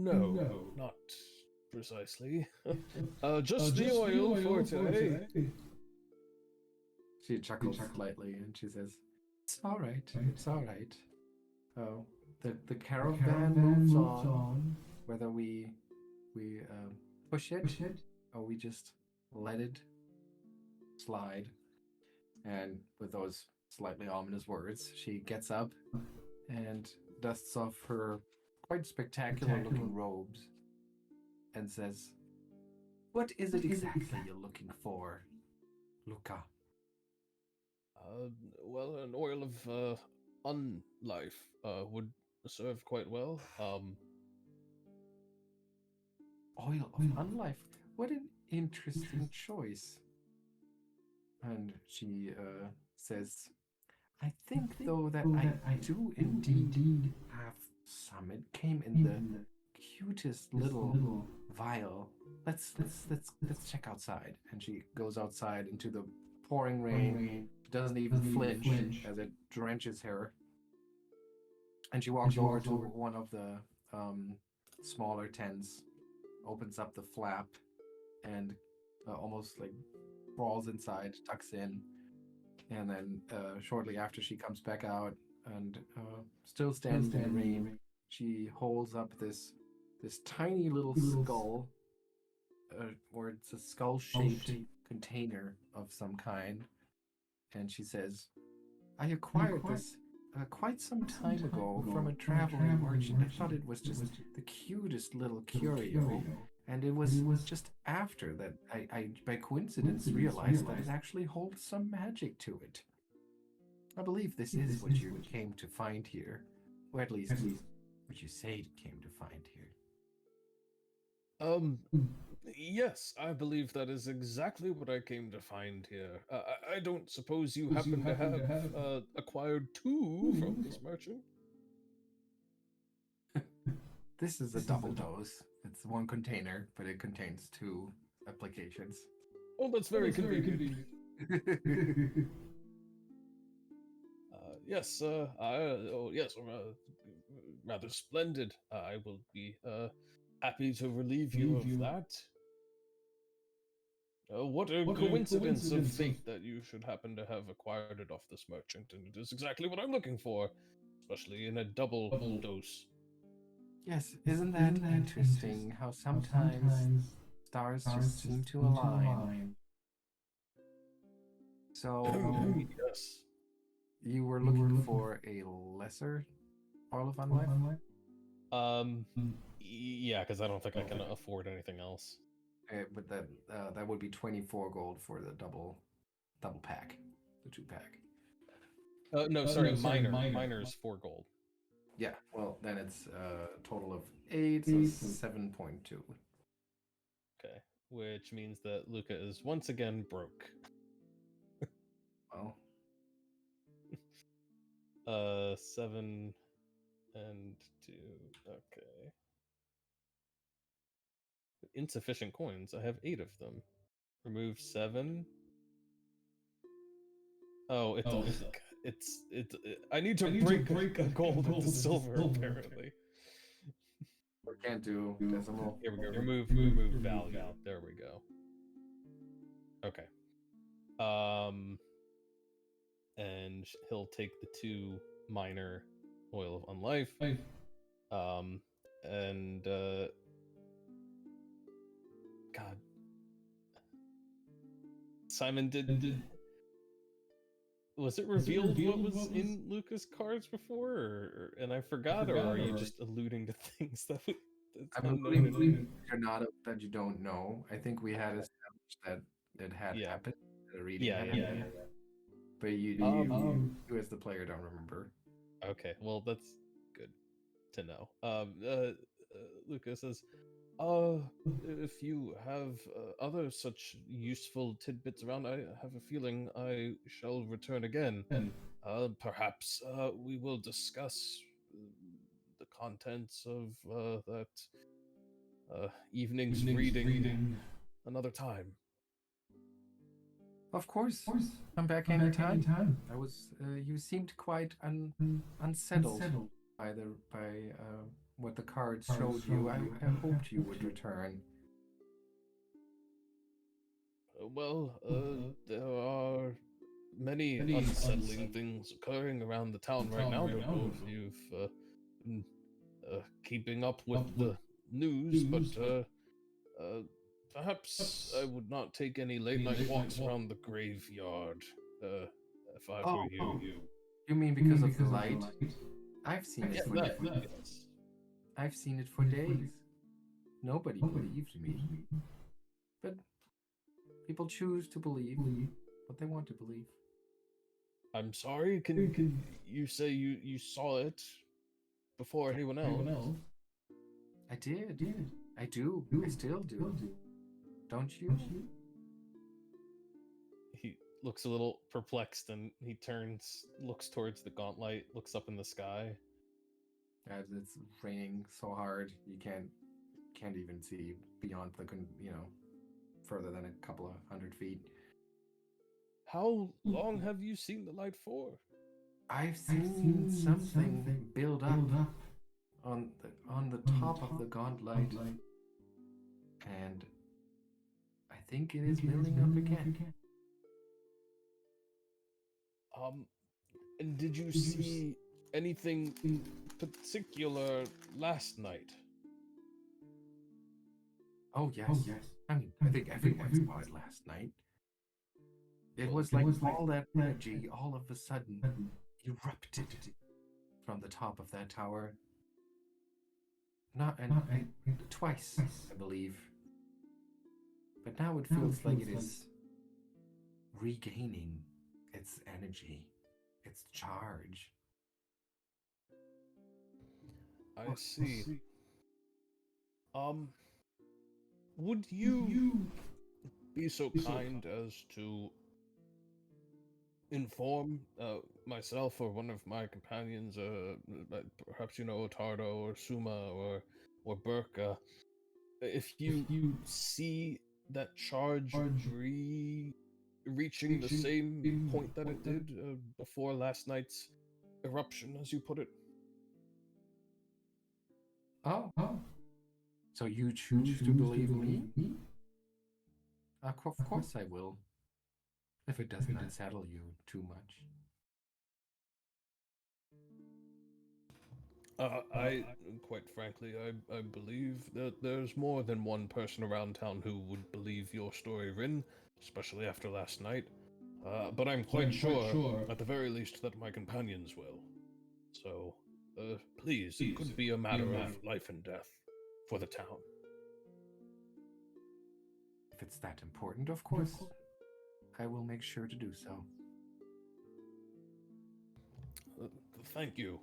No, not precisely. Just the oil for today. She chuckles slightly and she says, "It's all right. It's all right. Oh, the caravan moves on. Whether we push it or we just let it slide." And with those slightly ominous words, she gets up and dusts off her quite spectacular looking robes and says, "What is it exactly you're looking for, Lucca?" Well, an oil of unlife would serve quite well. Oil of unlife. What an interesting choice. And she says, "I think though that I do indeed have some. It came in the cutest little vial. Let's check outside." And she goes outside into the pouring rain. Doesn't even flinch as it drenches her. And she walks over to one of the smaller tents, opens up the flap, and almost like crawls inside, tucks in, and then shortly after she comes back out and still stands in the rain, she holds up this tiny little skull, or it's a skull-shaped container of some kind, and she says, "I acquired this quite some time ago from a traveling merchant. I thought it was just the cutest little curio. And it was just after that I by coincidence realized that it actually holds some magic to it. I believe this is what you came to find here, or at least what you say you came to find here." Yes, I believe that is exactly what I came to find here. I don't suppose you happen to have acquired two from this merchant? This is a double dose. It's one container, but it contains two applications. Oh, that's very convenient. Yes, rather splendid. I will be happy to relieve you of that. What a coincidence of fate that you should happen to have acquired it off this merchant, and it is exactly what I'm looking for, especially in a double dose. Yes, isn't that interesting how sometimes stars just seem to align? So, Yes. you were looking for a lesser oil of unlife? Yeah, because I don't think I can afford anything else. But that would be 24 gold for the double pack, the 2-pack. No, sorry, miner's 4 gold. Yeah, well then it's a total of 8, so 7.2. Okay, which means that Lucca is once again broke. Well, 7 and 2. Okay. Insufficient coins. I have 8 of them. Remove 7. Oh, I need to break a gold into silver apparently. we can't do decimal. Here we go. Remove value. There we go. Okay. And he'll take the 2 minor oil of unlife. And God. Simon, was it revealed what was in Lucca's cards before, and I forgot, or are you just alluding to things that I'm alluding that you don't know. I think we had established that it had happened. The reading had happened. But you as the player don't remember. Okay, well that's good to know. Lucca says, if you have other such useful tidbits around, I have a feeling I shall return again. Perhaps we will discuss the contents of that evening's reading another time. Of course. Come back anytime. I was. You seemed quite unsettled by what the cards showed you. I hoped you would return. There are many unsettling things occurring around the town right now. Don't know if you've been keeping up with the news, but perhaps I would not take any late night walks around the graveyard if I were you. You mean because of the light? I've seen Yeah, it for that, days. yes. I've seen it for days. Nobody believed me. But people choose to believe what they want to believe. I'm sorry, can you say you saw it before anyone else? I did. I do. I still do. Don't you? He looks a little perplexed and he turns, looks towards the Gauntlight, looks up in the sky. As it's raining so hard, you can't even see beyond the further than a couple of 100 feet. How long have you seen the light for? I've seen something build up on the top of the Gauntlight, and I think it is building up again. And did you see anything particular last night? Oh yes. I mean, I think everyone saw it last night. It was like all that energy all of a sudden erupted from the top of that tower. Twice, I believe. But now it feels like it is regaining its energy, its charge. I see. Would you be so kind as to inform myself or one of my companions, perhaps Ottardo or Souma or Birke, if you see that charge reaching the same point that it did before last night's eruption, as you put it? Oh. So you choose to believe me? Of course I will. If it doesn't unsettle you too much. Quite frankly, I believe that there's more than one person around town who would believe your story, Rin, especially after last night. But I'm quite sure, at the very least, that my companions will. So, please, it could be a matter of life and death for the town. If it's that important, of course, I will make sure to do so. Thank you.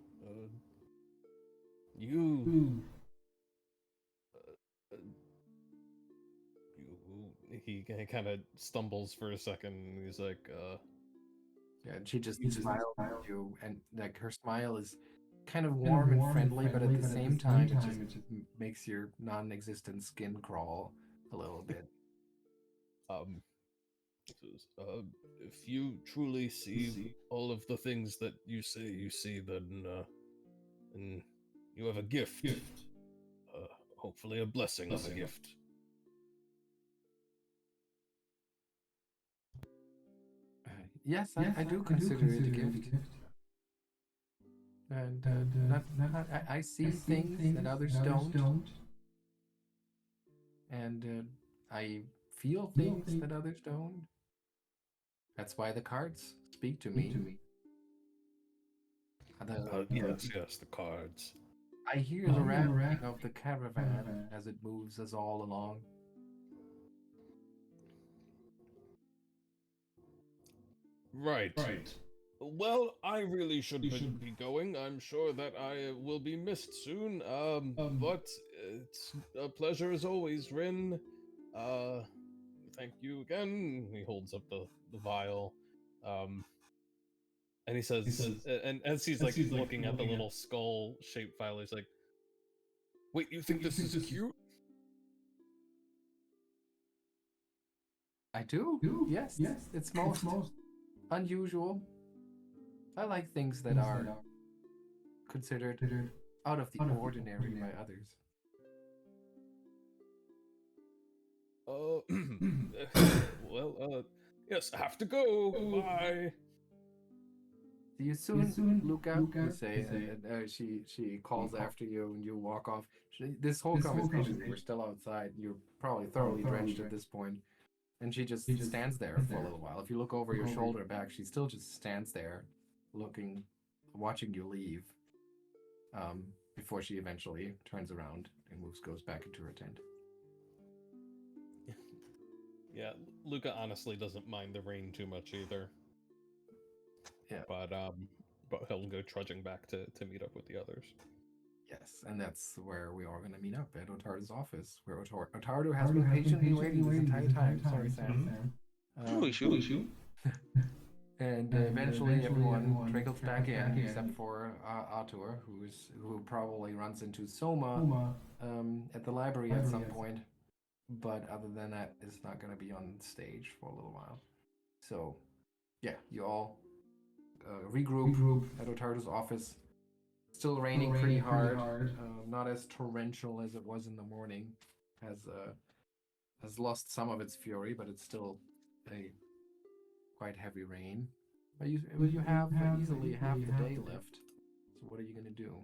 He kind of stumbles for a second, and he's like, Yeah, and she just smiles at you, and like her smile is kind of warm and friendly, but at the same time, it just makes your non-existent skin crawl a little bit. If you truly see all of the things that you say you see, then you have a gift. Hopefully a blessing of a gift. Yes, I do consider it a gift. And I see things that others don't. And I feel things that others don't. That's why the cards speak to me. Yes, the cards. I hear the rattling of the caravan as it moves us all along. Right. Well, I really should be going. I'm sure that I will be missed soon. But it's a pleasure as always, Rin. Thank you again. He holds up the vial. And he says, and as he's like looking at the little skull-shaped vial, he's like, "Wait, you think this is cute?" I do. Yes. It's most unusual. I like things that are considered out of the ordinary by others. Well, Yes, I have to go. Bye. See you soon, Lucca. You say, and she calls after you, and you walk off. This whole conversation, we're still outside. You're probably thoroughly drenched at this point, and she just stands there for a little while. If you look over your shoulder back, she still just stands there, looking, watching you leave. Before she eventually turns around and goes back into her tent. Yeah, Lucca honestly doesn't mind the rain too much either. Yeah. But he'll go trudging back to meet up with the others. Yes, and that's where we are going to meet up, at Ottardo's office, where Ottardo has been patiently waiting this entire time. Sorry, Sam. No issue. And eventually everyone trickles back in, except for Arthur, who probably runs into Souma at the library at some point. But other than that, is not going to be on stage for a little while. So, yeah, you all regroup at Ottardo's office. Still raining pretty hard. Not as torrential as it was in the morning. Has lost some of its fury, but it's still a quite heavy rain. But you have easily half the day left. So what are you gonna do?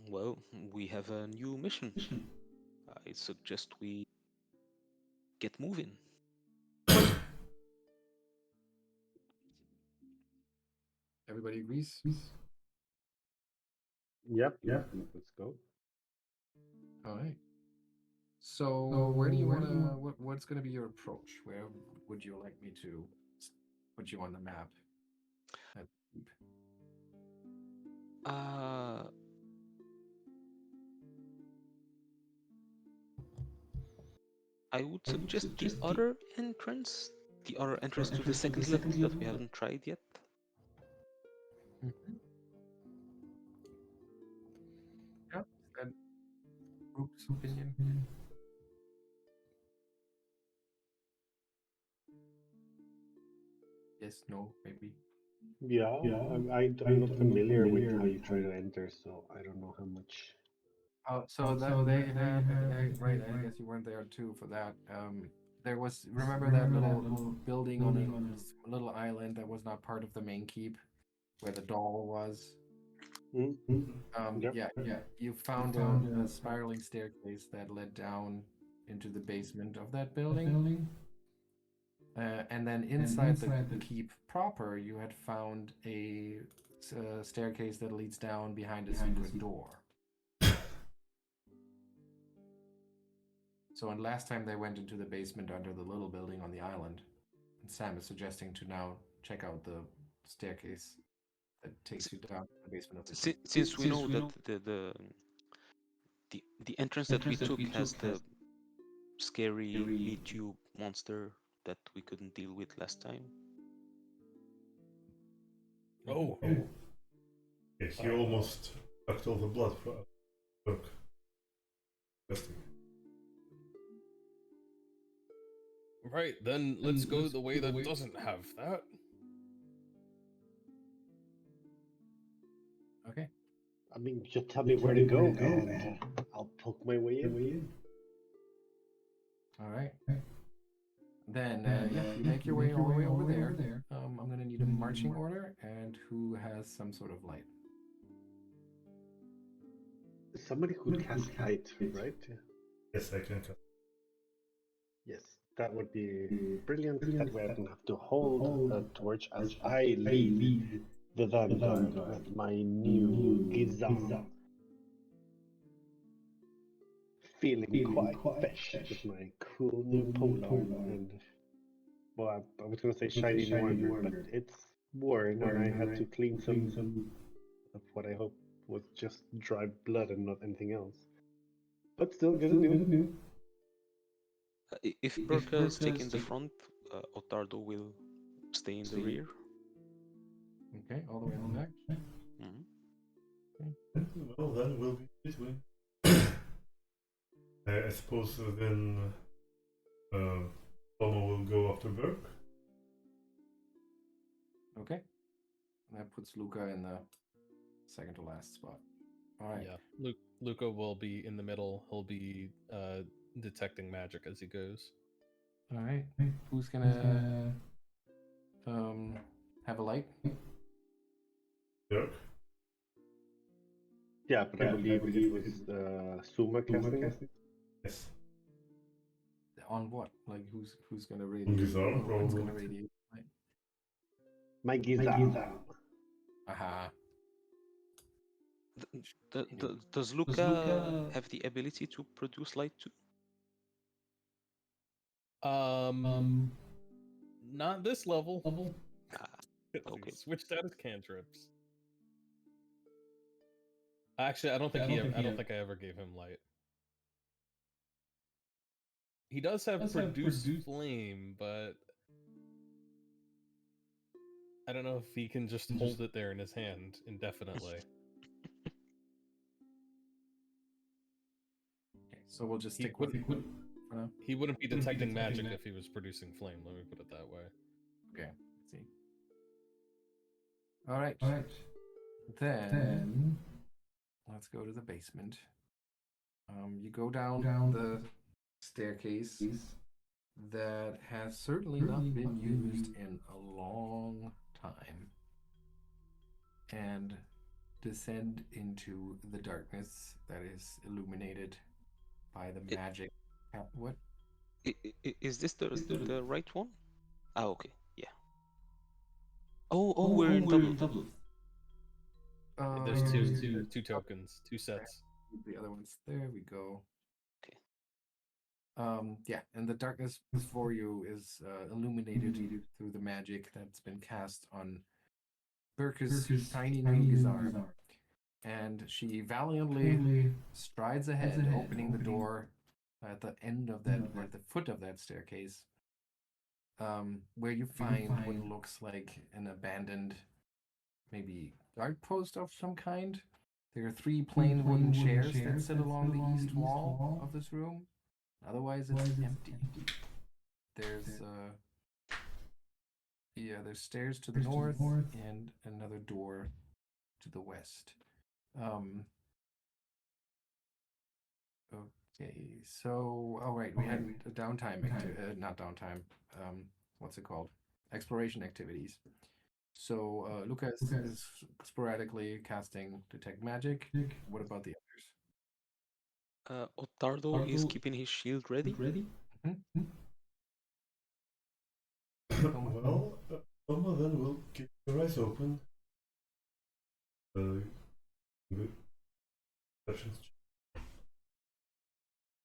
Well, we have a new mission. I suggest we get moving. Everybody agrees? Yep. Let's go. All right. So where do you want to? What's going to be your approach? Where would you like me to put you on the map? I would suggest the other entrance to the second level that we haven't tried yet. Mm-hmm. Yeah, is that group's opinion? Yes, no, maybe. Yeah, I'm not familiar with how you try to enter, so I don't know how much. Oh, so that they had right. I guess you weren't there too for that. There was remember that little building on a little island that was not part of the main keep, where the doll was. Yep. Yeah. You found a spiraling staircase that led down into the basement of that building. And then inside the keep proper, you had found a staircase that leads down behind a secret door. So, and last time they went into the basement under the little building on the island, and Sam is suggesting to now check out the staircase that takes you down to the basement of the keep. Since we know that the entrance that we took has the scary meat tube monster that we couldn't deal with last time. Oh. Yeah, he almost sucked all the blood from Birke. Right, then let's go the way that doesn't have that. Okay. I mean, just tell me where to go, and I'll poke my way in. All right. Then, you make your way all the way over there. I'm going to need a marching order, and who has some sort of light. Somebody could cast light, right? Yes, I can cast. Yes, that would be brilliant. That way I don't have to hold a torch as I lead the vanguard with my new gizam. Feeling quite fresh with my cool new polearm and, well, I was going to say shiny new armor, but it's worn and I had to clean some of what I hope was just dry blood and not anything else. But still good and new. If Birke is taking the front, Ottardo will stay in the rear. Okay, all the way in the back. Well, then we'll be between. I suppose then Souma will go after Birke. Okay. And that puts Lucca in the second to last spot. All right. Yeah, Lucca will be in the middle. He'll be detecting magic as he goes. All right. Who's gonna have a light? Birke? Yeah, but I believe it was Souma casting it. Yes. On what? Like who's gonna On radiate? his arm, What's probably. gonna radiate light? My Giza. Aha. Does Lucca have the ability to produce light too? Not this level. Ah, He okay. switched out his cantrips. Actually, I don't think I ever gave him light. He does have produce flame, but I don't know if he can just hold it there in his hand indefinitely. Okay, so we'll just He stick with it for now. He wouldn't be detecting magic if he was producing flame, let me put it that way. Okay, let's see. All right. Then let's go to the basement. You go down the staircase that has certainly not been used in a long time, and descend into the darkness that is illuminated by the magic. What? Is this the right one? Ah, okay. Yeah. Oh, we're in double. There's two tokens, two sets. The other one's there. We go. Okay. Yeah, and the darkness before you is illuminated through the magic that's been cast on Birke's tiny new Gizar. And she valiantly strides ahead, opening the door at the end of that, at the foot of that staircase, where you find what looks like an abandoned, maybe guard post of some kind. There are 3 plain wooden chairs that sit along the east wall of this room. Otherwise, it's empty. There's there's stairs to the north and another door to the west. Okay, so we had a downtime, not downtime. What's it called? Exploration activities. So Lucca is sporadically casting detect magic. What about the others? Ottardo is keeping his shield ready. Well, Souma then will keep your eyes open. Good. Perceptions.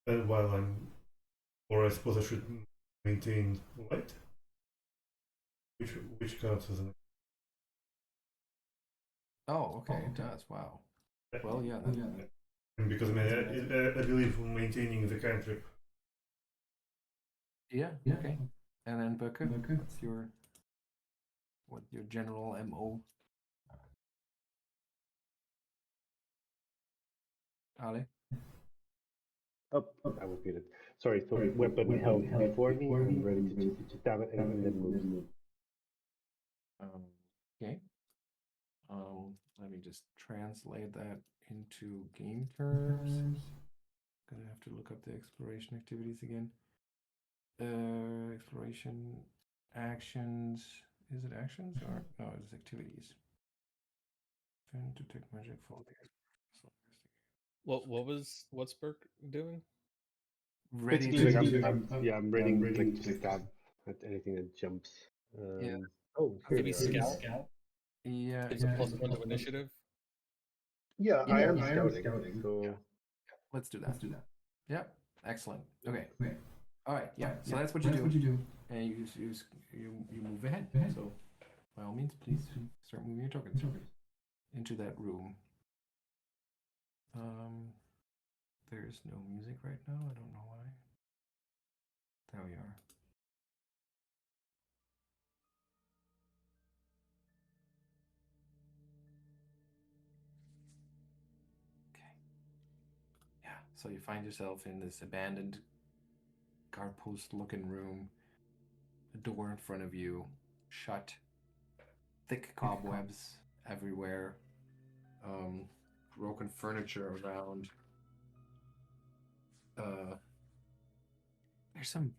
And while I suppose I should maintain light, which counts as an. Oh, okay, it does. Wow. Well, yeah. And because I believe maintaining the cantrip. Yeah. Okay. And then Birke, what's your general MO? Ale? Oh, I will beat it. Sorry, so weapon held before me, I'm ready to stab it and then move. Okay. Let me just translate that into game terms. Gonna have to look up the exploration activities again. Exploration actions. Is it actions or no? It's activities. Trying to detect magic for the What's Birke doing? ready Basically, to I'm ready like to stab at anything that jumps. Yeah. Oh, here Maybe they are. scout? yeah. It's a +1 to initiative. Yeah, I am scouting. So Yeah. Let's do that. Yeah. Excellent. Okay. All right. Yeah. So that's what you do. And you move ahead. So by all means, please start moving your tokens into that room. There's no music right now. I don't know why. There we are. Okay. Yeah. So you find yourself in this abandoned guard post looking room. A door in front of you, shut. Thick cobwebs everywhere. Broken furniture around. There's some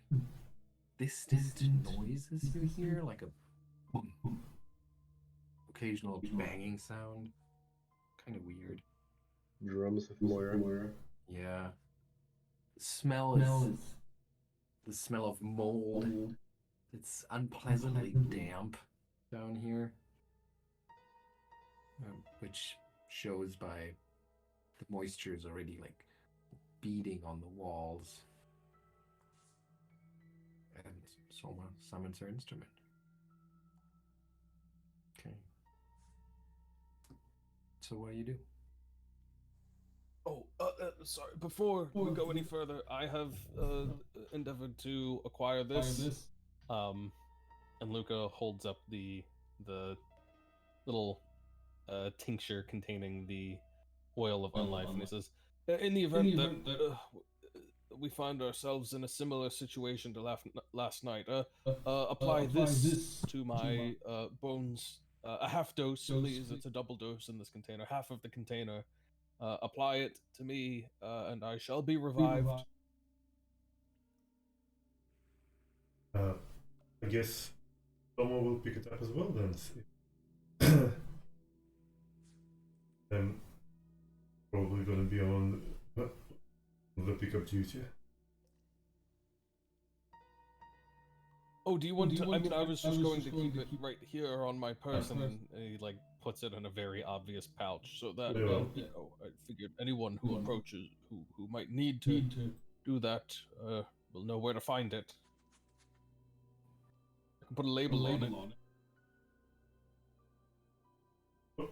distant noises you hear, like a boom, occasional banging sound. Kind of weird. Drums of Moira. Yeah. The smell is the smell of mold. It's unpleasantly damp down here, which shows by the moisture is already like beading on the walls. And Soma summons her instrument. Okay. So what do? Oh, sorry. Before we go any further, I have endeavored to acquire this. And Lucca holds up the little tincture containing the oil of unlife, and he says, "In the event that we find ourselves in a similar situation to last night, apply this to my bones. A half dose, please. It's a double dose in this container. Half of the container. Apply it to me, and I shall be revived." I guess someone will pick it up as well then. I'm probably gonna be on the pickup duty. Oh, do you want to? I mean, I was just going to keep it right here on my person, and he like puts it in a very obvious pouch, so that Yeah. I figured anyone who approaches, who might need to do that, will know where to find it. I can put a label on it.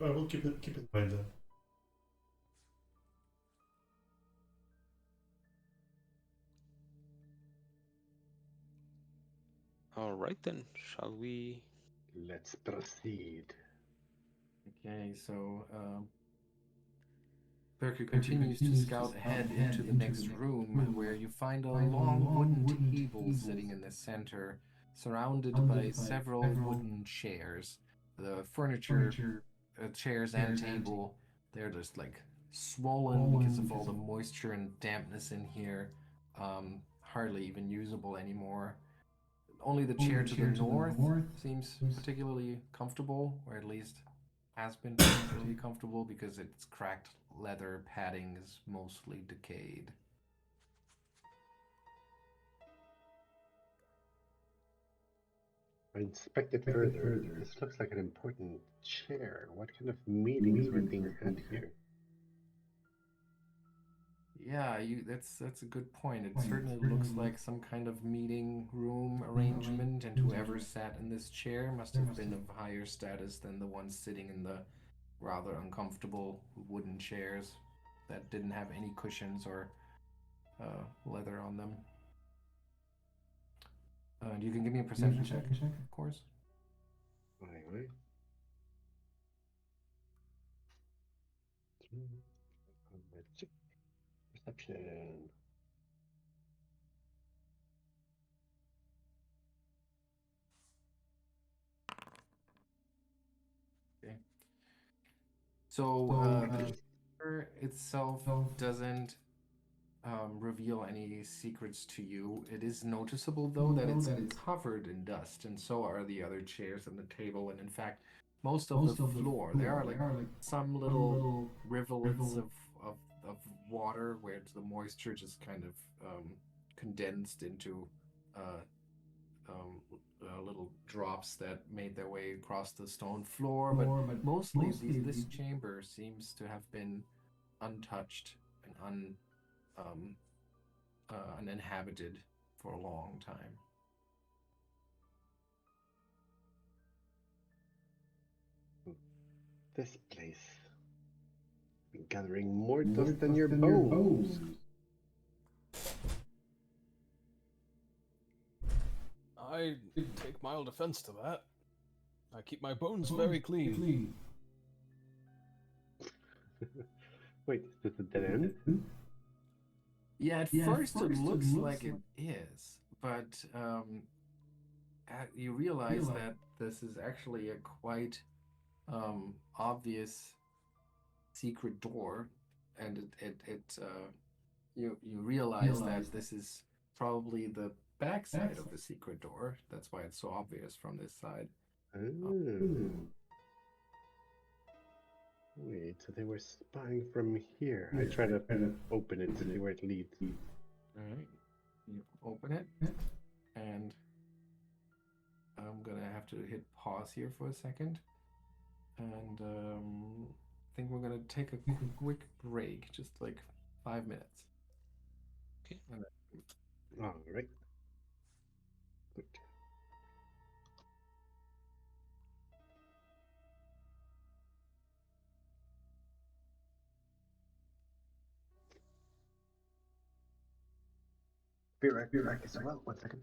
I will keep in mind then. All right then, shall we? Let's proceed. Okay, so Birke continues to scout ahead into the next room, where you find a long wooden table sitting in the center, surrounded by several wooden chairs. The furniture, chairs and table, they're just like swollen because of all the moisture and dampness in here. Hardly even usable anymore. Only the chair to the north seems particularly comfortable, or at least has been particularly comfortable, because its cracked leather padding is mostly decayed. I inspect it further. This looks like an important chair. What kind of meetings were being had here? Yeah, that's a good point. It certainly looks like some kind of meeting room arrangement, and whoever sat in this chair must have been of higher status than the ones sitting in the rather uncomfortable wooden chairs that didn't have any cushions or leather on them. You can give me a perception check, of course. Anyway. Perception. Okay. So the chair itself doesn't reveal any secrets to you. It is noticeable, though, that it's covered in dust, and so are the other chairs and the table, and in fact, most of the floor. There are like some little rivulets of water where the moisture just kind of condensed into little drops that made their way across the stone floor, but mostly this chamber seems to have been untouched and uninhabited for a long time. This place. Been gathering more dust than your bones. I take mild offense to that. I keep my bones very clean. Wait, is this a dead end? Yeah, at first it looks like it is, but you realize that this is actually a quite obvious secret door, and you realize that this is probably the backside of the secret door. That's why it's so obvious from this side. Oh. Wait, so they were spying from here. I try to open it to see where it leads. Alright. You open it, and I'm gonna have to hit pause here for a second. And I think we're gonna take a quick break, just like 5 minutes. Okay. All right. Good. Be right back as well. 1 second.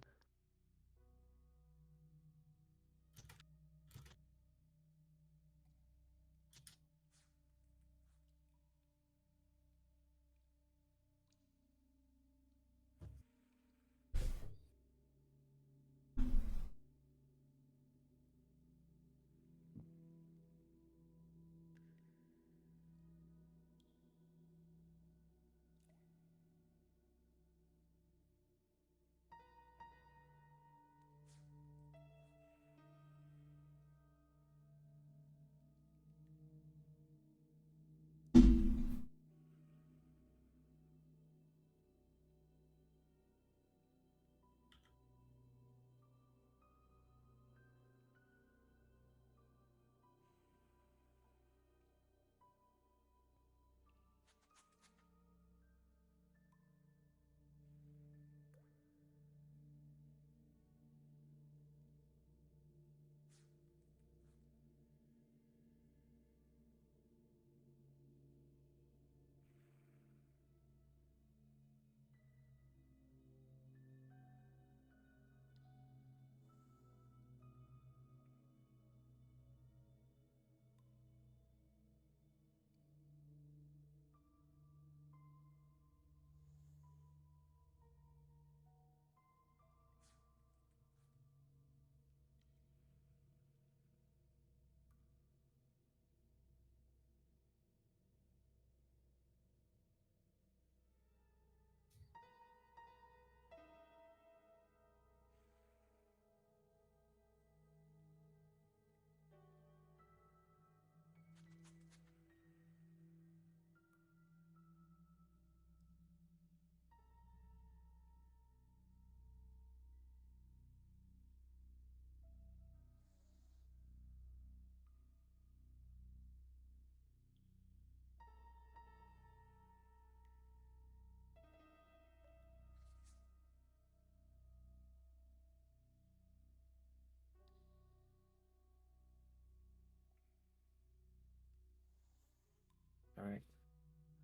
Alright.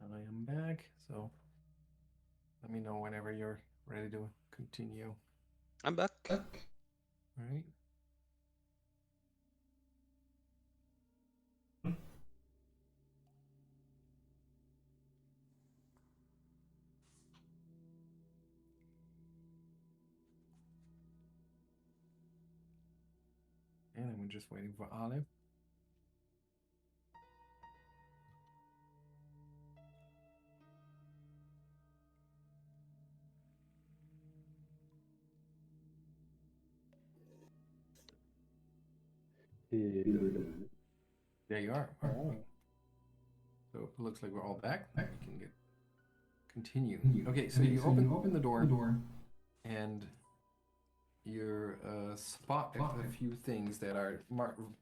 I am back, so let me know whenever you're ready to continue. I'm back. Alright. And I'm just waiting for Olive. There you are. Alright. So it looks like we're all back. We can continue. Okay, so you open the door, and you spot a few things that are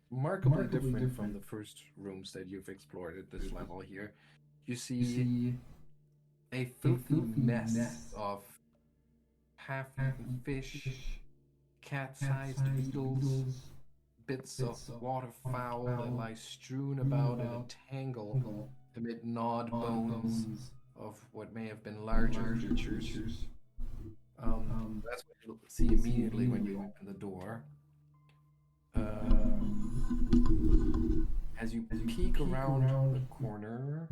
remarkably different from the first rooms that you've explored at this level here. You see a filthy mess of half-eaten fish, cat-sized beetles, bits of waterfowl that lie strewn about in a tangle amid gnawed bones of what may have been larger creatures. That's what you'll see immediately when you open the door. As you peek around the corner,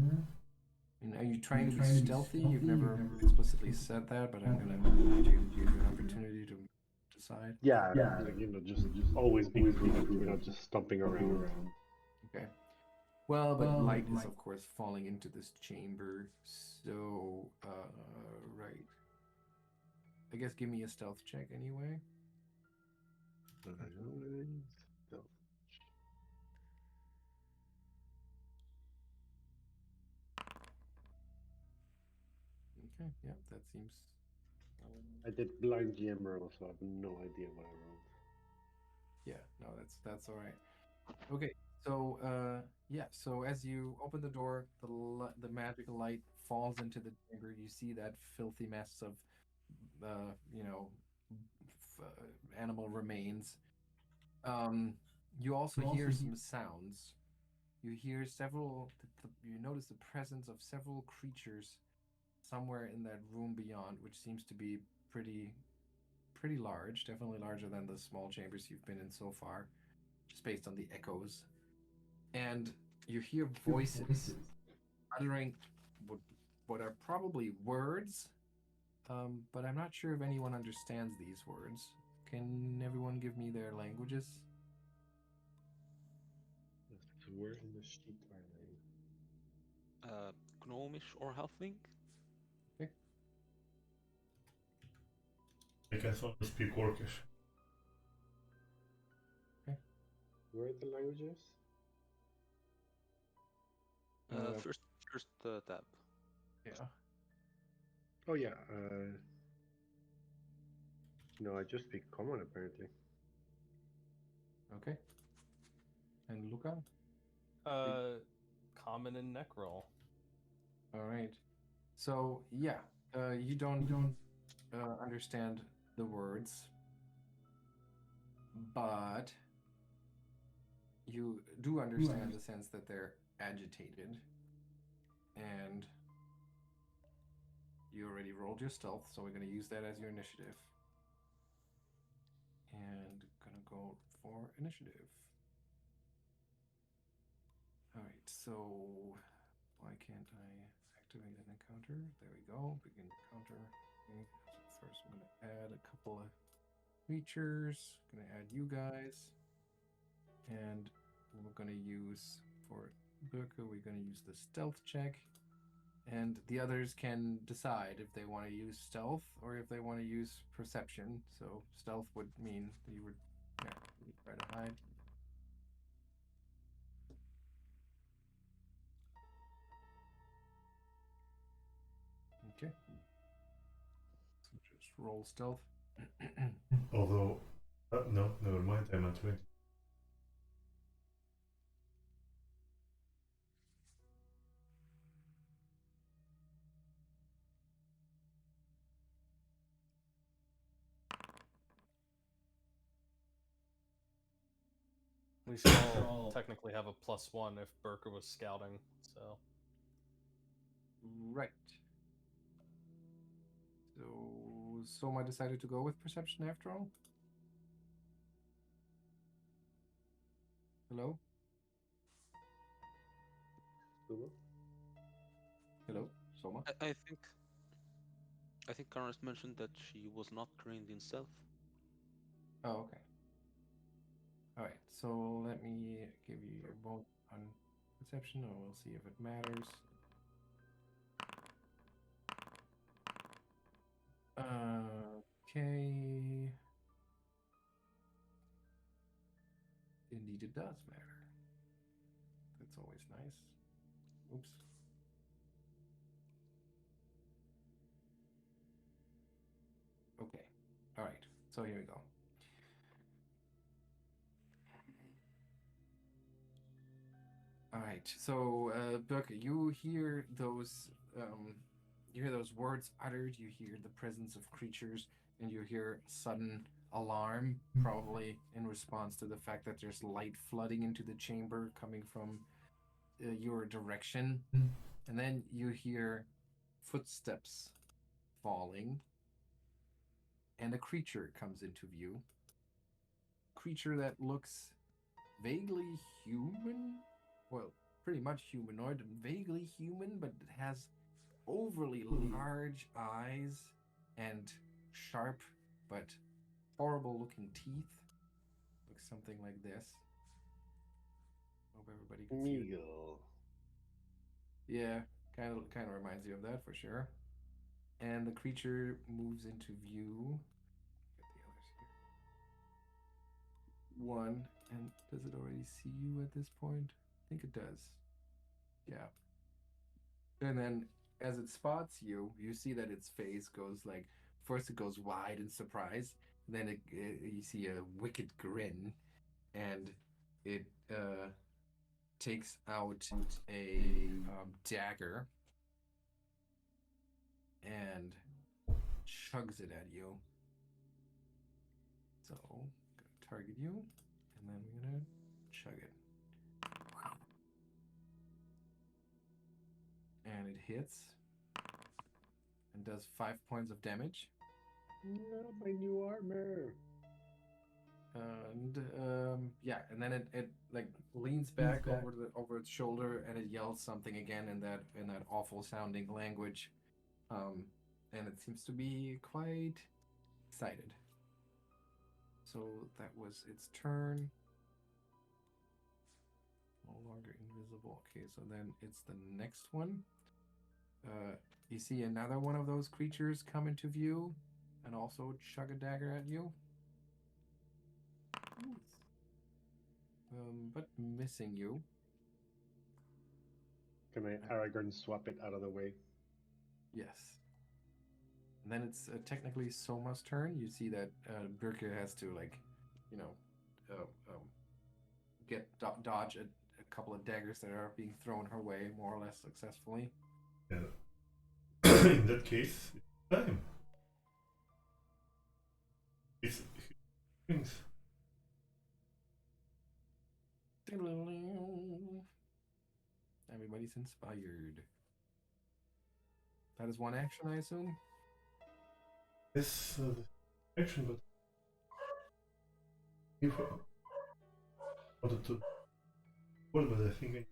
are you trying to be stealthy? You've never explicitly said that, but I'm going to let you give you an opportunity to decide. Yeah, like, just always being prudent. We're not just stomping around. Okay. Well, but light is of course falling into this chamber, so right. I guess give me a stealth check anyway. So, Okay, yeah, that seems. I did blind GM roll, so I have no idea what I rolled. Yeah, no, that's all right. Okay, so yeah, so as you open the door, the magical light falls into the chamber. You see that filthy mess of, you know, animal remains. You also hear some sounds. You hear several. You notice the presence of several creatures somewhere in that room beyond, which seems to be pretty large. Definitely larger than the small chambers you've been in so far, just based on the echoes. And you hear voices uttering what, what are probably words, but I'm not sure if anyone understands these words. Can everyone give me their languages? So where in the sheet are they? Gnomish or halfling? Okay. I can only speak Orcish. Okay. Where are the languages? First tab. Yeah. Oh yeah. No, I just speak common apparently. Okay. And Lucca? Common and Necrol. All right. So yeah, you don't understand the words, but you do understand the sense that they're agitated, and you already rolled your stealth, so we're going to use that as your initiative. And gonna go for initiative. All right, so why can't I activate an encounter? There we go. Begin encounter. Okay. So first, I'm gonna add a couple of creatures. Gonna add you guys, and we're gonna use for Birke. We're gonna use the stealth check, and the others can decide if they want to use stealth or if they want to use perception. So stealth would mean you would try to hide. Okay. So just roll stealth. Although, no, never mind, I'm at 20. We should all technically have a +1 if Birke was scouting, so. Right. So Soma decided to go with perception after all. Hello? Suma? Hello? Soma? I think Karnas mentioned that she was not trained in stealth. Oh, okay. All right, so let me give you your vote on perception, and we'll see if it matters. Okay. Indeed, it does matter. That's always nice. Oops. Okay. All right. So here we go. All right. So, Birke, you hear those words uttered. You hear the presence of creatures, and you hear sudden alarm, probably in response to the fact that there's light flooding into the chamber coming from your direction. And then you hear footsteps falling, and a creature comes into view. Creature that looks vaguely human. Well, pretty much humanoid and vaguely human, but it has overly large eyes and sharp but horrible looking teeth. Looks something like this. Hope everybody can see it. Meagle. Yeah, kind of reminds you of that for sure. And the creature moves into view. Get the others here. One, and does it already see you at this point? I think it does. Yeah. And then as it spots you, you see that its face goes like first it goes wide in surprise, then you see a wicked grin, and it takes out a dagger and chugs it at you. So, gonna target you, and then we're gonna chug it. And it hits and does 5 points of damage. No, my new armor. And yeah, and then it like leans back over its shoulder and it yells something again in that awful sounding language. And it seems to be quite excited. So that was its turn. No longer invisible. Okay, so then it's the next one. You see another one of those creatures come into view and also chug a dagger at you. But missing you. Can I Aragorn swap it out of the way? Yes. And then it's technically Soma's turn. You see that Birke has to, like, you know, dodge a couple of daggers that are being thrown her way, more or less successfully. Yeah. In that case, it's time. It's things. Everybody's inspired. That is one action, I assume? Yes, action, but if I wanted to, what was I thinking?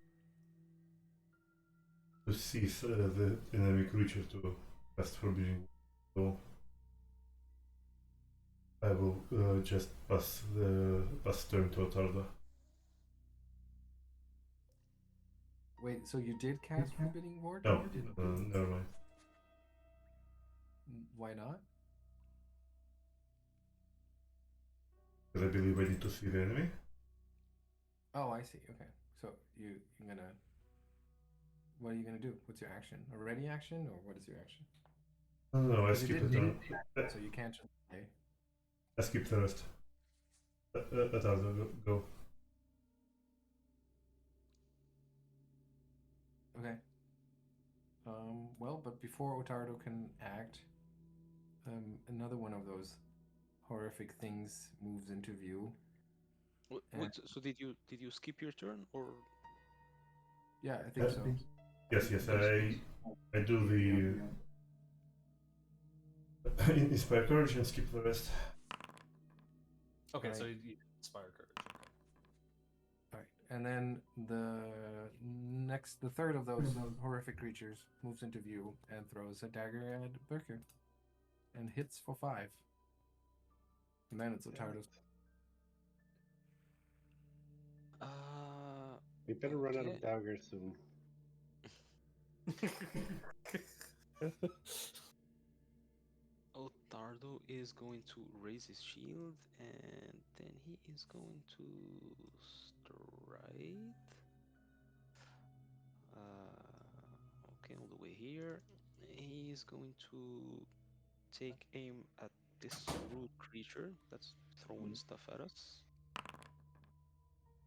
To seize the enemy creature to cast Forbidden. So I will just pass turn to Ottardo. Wait, so you did cast Forbidding Ward? No, Or you didn't? never mind. Why not? Because I believe I need to see the enemy. Oh, I see. Okay. So you're gonna. What are you gonna do? What's your action? A ready action, or what is your action? No, I 'Cause you skipped didn't the do turn. it, so you can't just play. I skipped the rest. Ottardo, go. Okay. Well, but before Ottardo can act, another one of those horrific things moves into view. Wait, so did you skip your turn or? Yeah, I think so. Yes, I do the inspire courage and skip the rest. Okay, Right. so you inspire courage. All right, and then the third of those horrific creatures moves into view and throws a dagger at Birke, and hits for 5. And then it's Ottardo's. We better run out Okay. of daggers soon. Ottardo is going to raise his shield and then he is going to strike. Okay, all the way here. He is going to take aim at this rude creature that's throwing stuff at us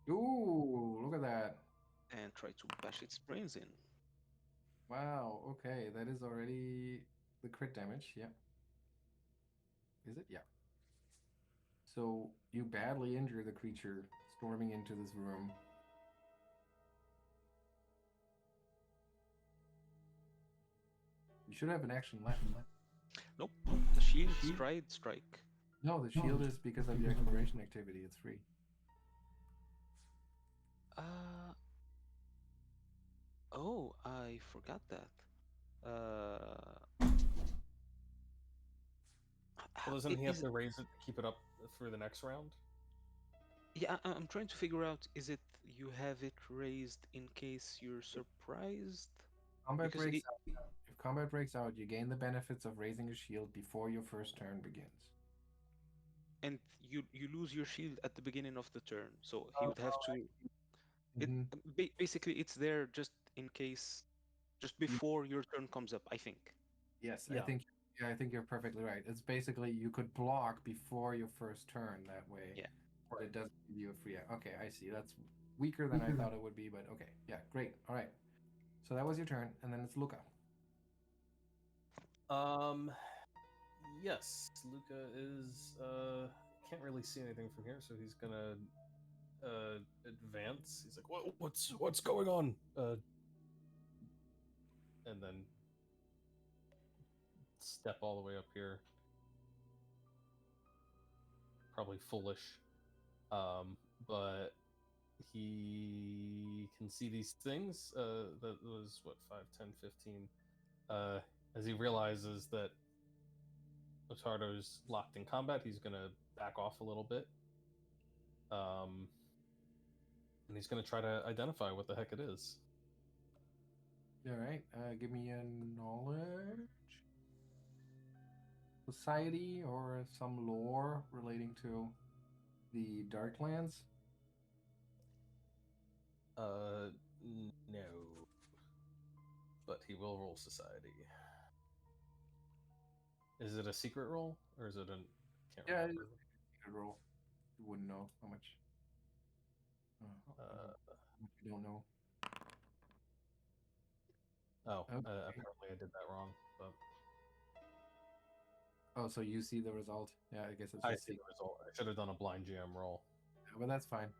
Ooh, look at that. and try to bash its brains in. Wow, okay, that is already the crit damage, yeah. Is it? Yeah. So you badly injure the creature storming into this room. You should have an action left. Nope, the shield strike. No, the shield is because of the exploration activity, it's free. Oh, I forgot that. Well, doesn't he have to raise it to keep it up for the next round? Yeah, I'm trying to figure out, is it you have it raised in case you're surprised? Combat because breaks out. If combat breaks out, you gain the benefits of raising a shield before your first turn begins. and you lose your shield at the beginning of the turn, so he would have to. It Mhm. basically it's there just in case, just before your turn comes up, I think. Yes, Yeah. I think you're perfectly right. It's basically you could block before your first turn that way. Yeah. But it doesn't give you a free. Okay, I see. That's weaker than I thought it would be, but okay. Yeah, great. All right. So that was your turn, and then it's Lucca. Yes, Lucca is can't really see anything from here, so he's gonna advance. He's like, what's going on? And then step all the way up here. Probably foolish. But he can see these things. That was what 5, 10, 15. As he realizes that Ottardo's locked in combat, he's gonna back off a little bit. And he's gonna try to identify what the heck it is. All right. Give me a knowledge, society, or some lore relating to the Darklands. No. But he will roll society. Is it a secret roll or is it an? Can't Yeah, remember. you could roll. You wouldn't know how much. How much you don't know. Okay. Apparently I did that wrong. But Oh, so you see the result? Yeah, I guess it's I just see the result. I should have done a blind GM roll. but that's fine.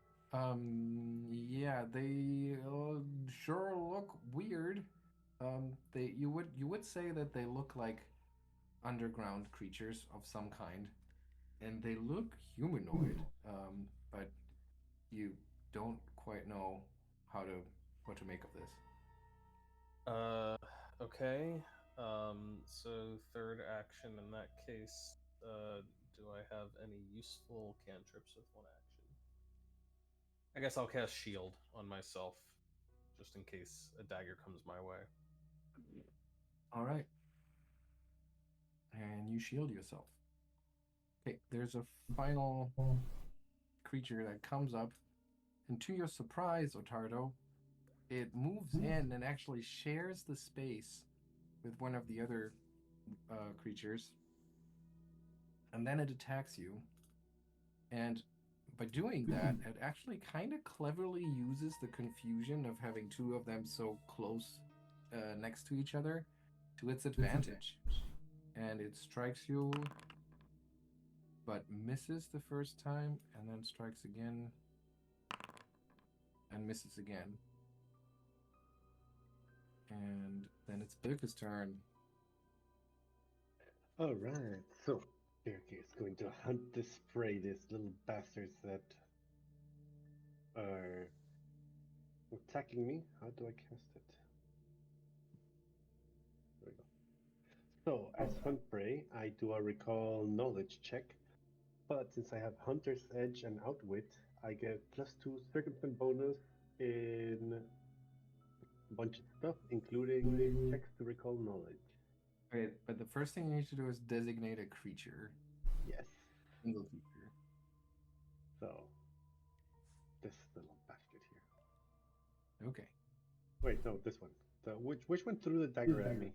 Yeah, they sure look weird. You would say that they look like underground creatures of some kind, and they look humanoid. But you don't quite know what to make of this. Okay. So third action in that case. Do I have any useful cantrips with one action? I guess I'll cast Shield on myself, just in case a dagger comes my way. All right, and you shield yourself. Okay, there's a final creature that comes up, and to your surprise, Ottardo, it moves in and actually shares the space with one of the other creatures, and then it attacks you. And by doing that, it actually kind of cleverly uses the confusion of having two of them so close next to each other to its advantage. And it strikes you, but misses the first time, and then strikes again, and misses again. And then it's Birke's turn. All right, so Birke is going to hunt this prey, these little bastards that are attacking me. How do I cast it? There we go. So, as hunt prey, I do a recall knowledge check, but since I have Hunter's Edge and Outwit, I get +2 circumstance bonus in a bunch of stuff, including checks to recall knowledge. Okay, but the first thing you need to do is designate a creature. Yes. Single creature. So, this little bastard here. Okay. Wait, no, this one. Which one threw the dagger at me?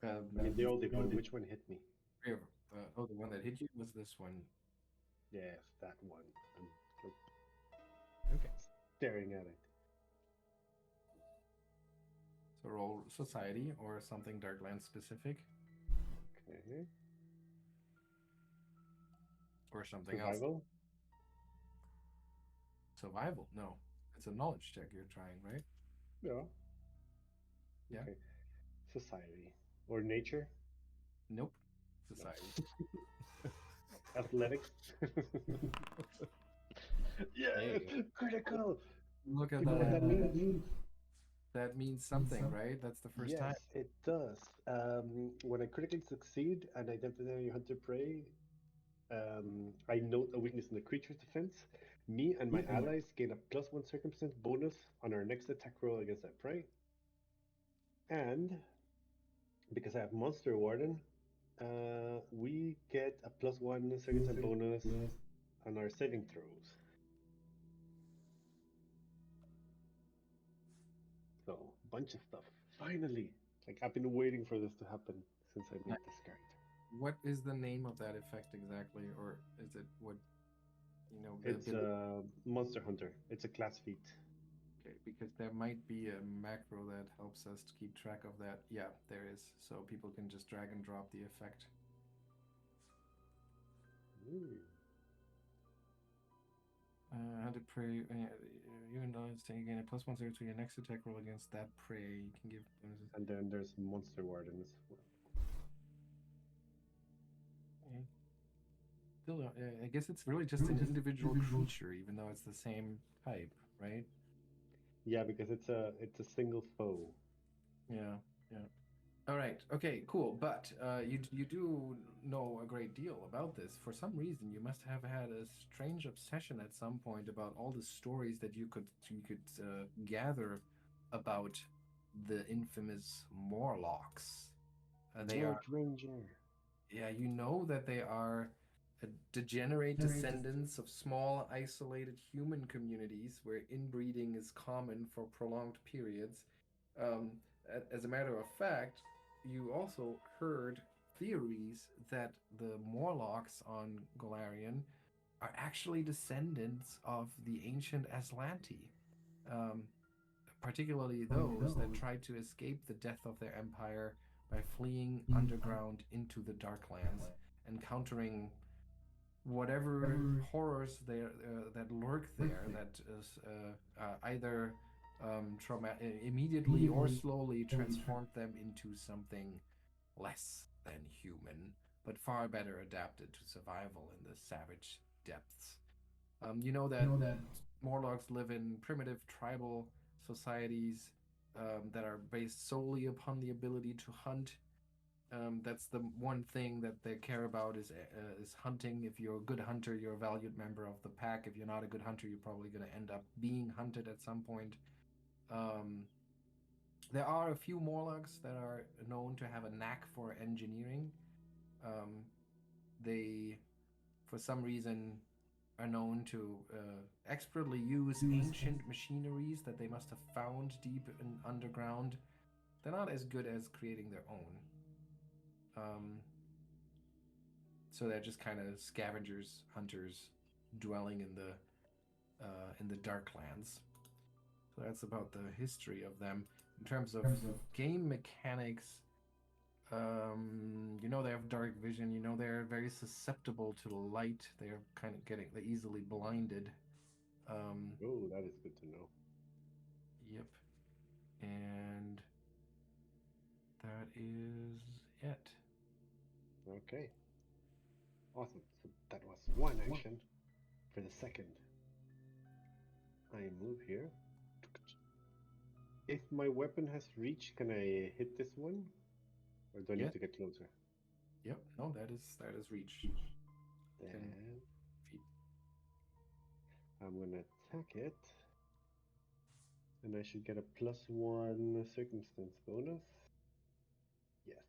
I mean, they all did, but which one hit me? The one that hit you was this one. Yes, that one. I'm Okay. staring at it. So roll society or something Darklands specific. Okay. Or something else. Survival? Survival? No. It's a knowledge check you're trying, right? Yeah. Yeah. Okay. Society. Or nature? Nope. Society. Athletics? Yeah! Hey. Critical! Look at You know what that that. means? That means something, right? That's the first Yes, time. it does. When I critically succeed and identify your hunter prey, I note a weakness in the creature's defense. Me and my allies gain a +1 circumstance bonus on our next attack roll against that prey. And because I have Monster Warden, we get a +1 circumstance bonus on our saving throws. So, bunch of stuff. Finally! Like, I've been waiting for this to happen since I made this character. What is the name of that effect exactly, or is it what the It's ability? a Monster Hunter. It's a class feat. Okay, because there might be a macro that helps us to keep track of that. Yeah, there is. So people can just drag and drop the effect. Ooh. Hunted prey. You and I stay again a +1/0 to your next attack roll against that prey. You can give bonuses. And then there's Monster Warden as well. Okay. Still, I guess it's really just an individual creature, even though it's the same type, right? Yeah, because it's a single foe. Yeah, yeah. All right. Okay. Cool. But you do know a great deal about this. For some reason, you must have had a strange obsession at some point about all the stories that you could gather about the infamous Morlocks. They are, Ranger. yeah, you know that they are degenerate descendants of small, isolated human communities where inbreeding is common for prolonged periods. Um, as a matter of fact, you also heard theories that the Morlocks on Golarion are actually descendants of the ancient Aslanti, um, particularly those that tried to escape the death of their empire by fleeing underground into the Darklands, encountering whatever horrors there that lurk there that is either immediately or slowly transformed them into something less than human, but far better adapted to survival in the savage depths. You know that Morlocks live in primitive tribal societies that are based solely upon the ability to hunt. That's the one thing that they care about is hunting. If you're a good hunter, you're a valued member of the pack. If you're not a good hunter, you're probably going to end up being hunted at some point. Um, there are a few Morlocks that are known to have a knack for engineering. Um, they, for some reason, are known to expertly use ancient machineries that they must have found deep in underground. They're not as good as creating their own. So they're just kind of scavengers, hunters, dwelling in the Darklands. So that's about the history of them. In terms of game mechanics, they have dark vision. They're very susceptible to light. They're they're easily blinded. Oh, that is good to know. Yep. And that is it. Okay. Awesome. So that was one action. For the second, I move here. If my weapon has reach, can I hit this one? Or do I need to get closer? Yep. No, that is reach. Then Feet. I'm gonna attack it. And I should get a +1 circumstance bonus. Yes.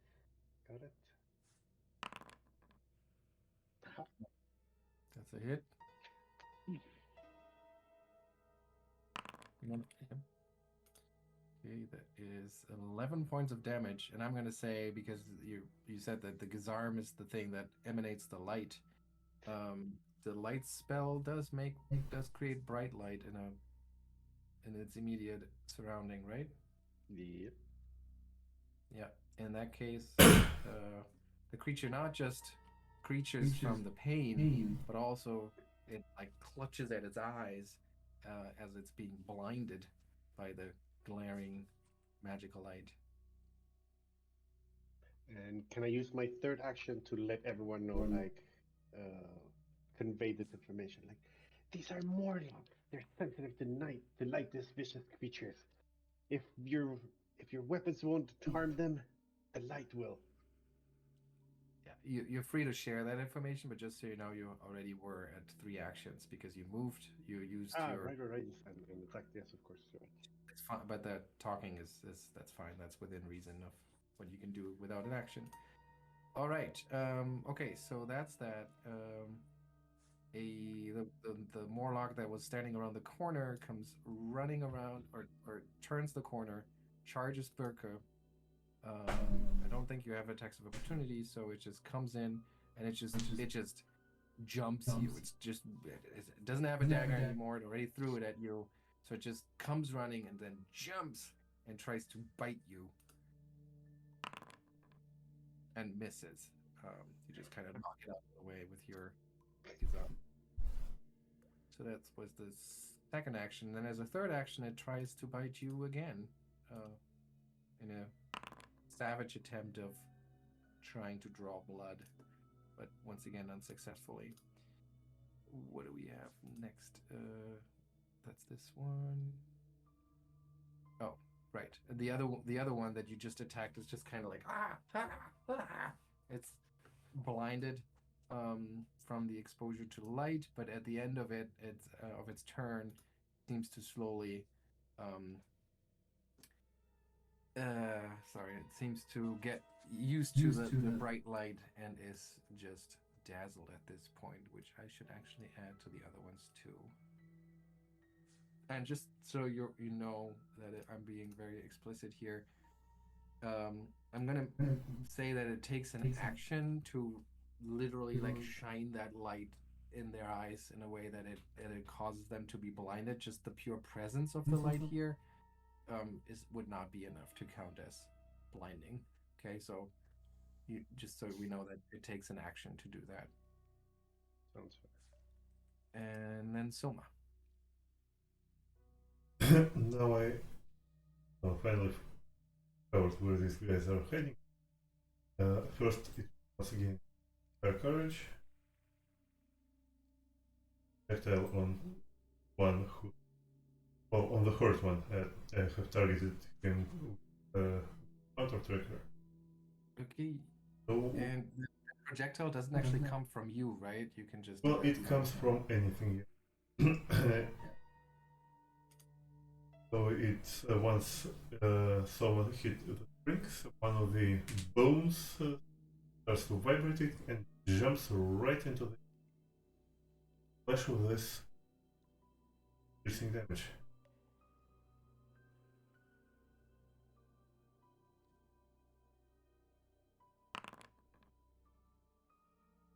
Got it. That's a hit. Okay, that is 11 points of damage, and I'm gonna say, because you said that the Gazarm is the thing that emanates the light. The light spell does create bright light in its immediate surrounding, right? Yep. Yeah. In that case, the creature not just creatures from the pain, but also it like clutches at its eyes as it's being blinded by the glaring magical light. And can I use my third action to let everyone know, like, convey this information? Like, these are Morlocks. They're sensitive to light, these vicious creatures. If your weapons won't harm them, the light will. Yeah, you're free to share that information, but just so you know, you already were at 3 actions because you moved. You used your right. And attack. Yes, of course. Right. it's fine, but that talking is that's fine. That's within reason of what you can do without an action. All right. Okay, so that's that. The Morlock that was standing around the corner comes running around or turns the corner, charges Birke. I don't think you have attacks of opportunity, so it just comes in and it just jumps you. It's just it doesn't have a dagger anymore. It already threw it at you, so it just comes running and then jumps and tries to bite you and misses. You just kind of knock it out of the way with your gizam. So that was the second action. Then as a third action, it tries to bite you again, in a savage attempt of trying to draw blood, but once again unsuccessfully. What do we have next? That's this one. Oh, right. The other one that you just attacked is just kind of like It's blinded from the exposure to light, but at the end of its turn, seems to slowly sorry, it seems to get used to the bright light and is just dazzled at this point, which I should actually add to the other ones too. And just so you know that I'm being very explicit here, I'm gonna say that it takes an action to literally like shine that light in their eyes in a way that it causes them to be blinded. Just the pure presence of the light here would not be enough to count as blinding. Okay, so just so we know that it takes an action to do that. Sounds fair. And then Souma. Now I finally covered where these guys are heading. First, it once again fire courage. Tactile on one who, well, on the first one, I have targeted him counter tracker. Okay. So, And the projectile doesn't actually come from you, right? You can just. well, it comes from anything. So it's once someone hit the bricks, one of the bones starts to vibrate and jumps right into the flesh with this piercing damage.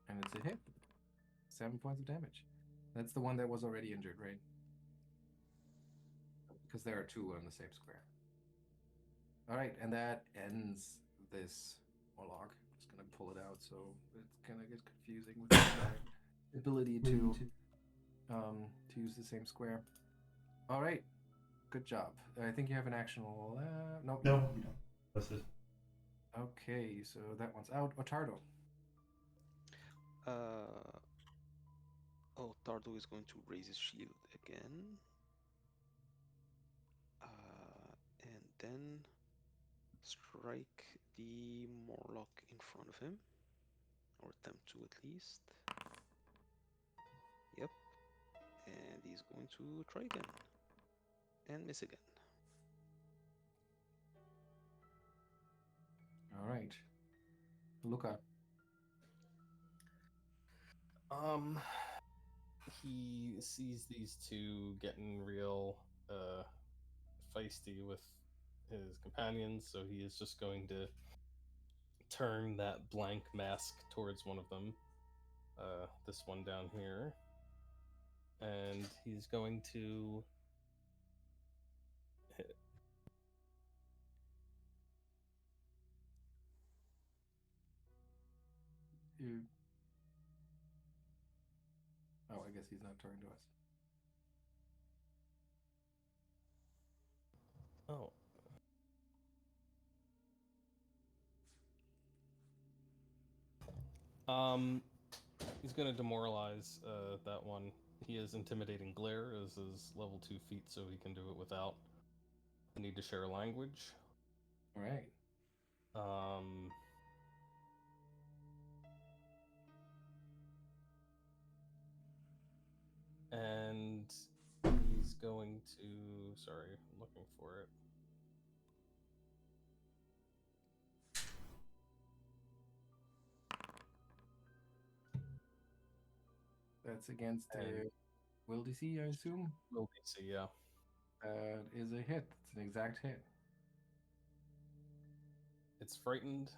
And it's a hit. 7 points of damage. That's the one that was already injured, right? Because there are two on the same square. All right, and that ends this Morlock. I'm just gonna pull it out so it's gonna get confusing with the ability to use the same square. All right, good job. I think you have an action. No, No, you don't. that's it. Okay, so that one's out. Ottardo. Ottardo is going to raise his shield again. And then strike the Morlock in front of him. Or attempt to at least. Yep. And he's going to try again. And miss again. All right. Lucca. He sees these two getting real feisty with his companions, so he is just going to turn that blank mask towards one of them. This one down here. And he's going to hit. Oh, I guess he's not turning to us. Oh. He's going to demoralize that one. He has intimidating glare as his level 2 feat, so he can do it without the need to share language. All right. And he's going to sorry, I'm looking for it. That's against And- will DC, I assume. Will DC, yeah. That is a hit. It's an exact hit. It's frightened.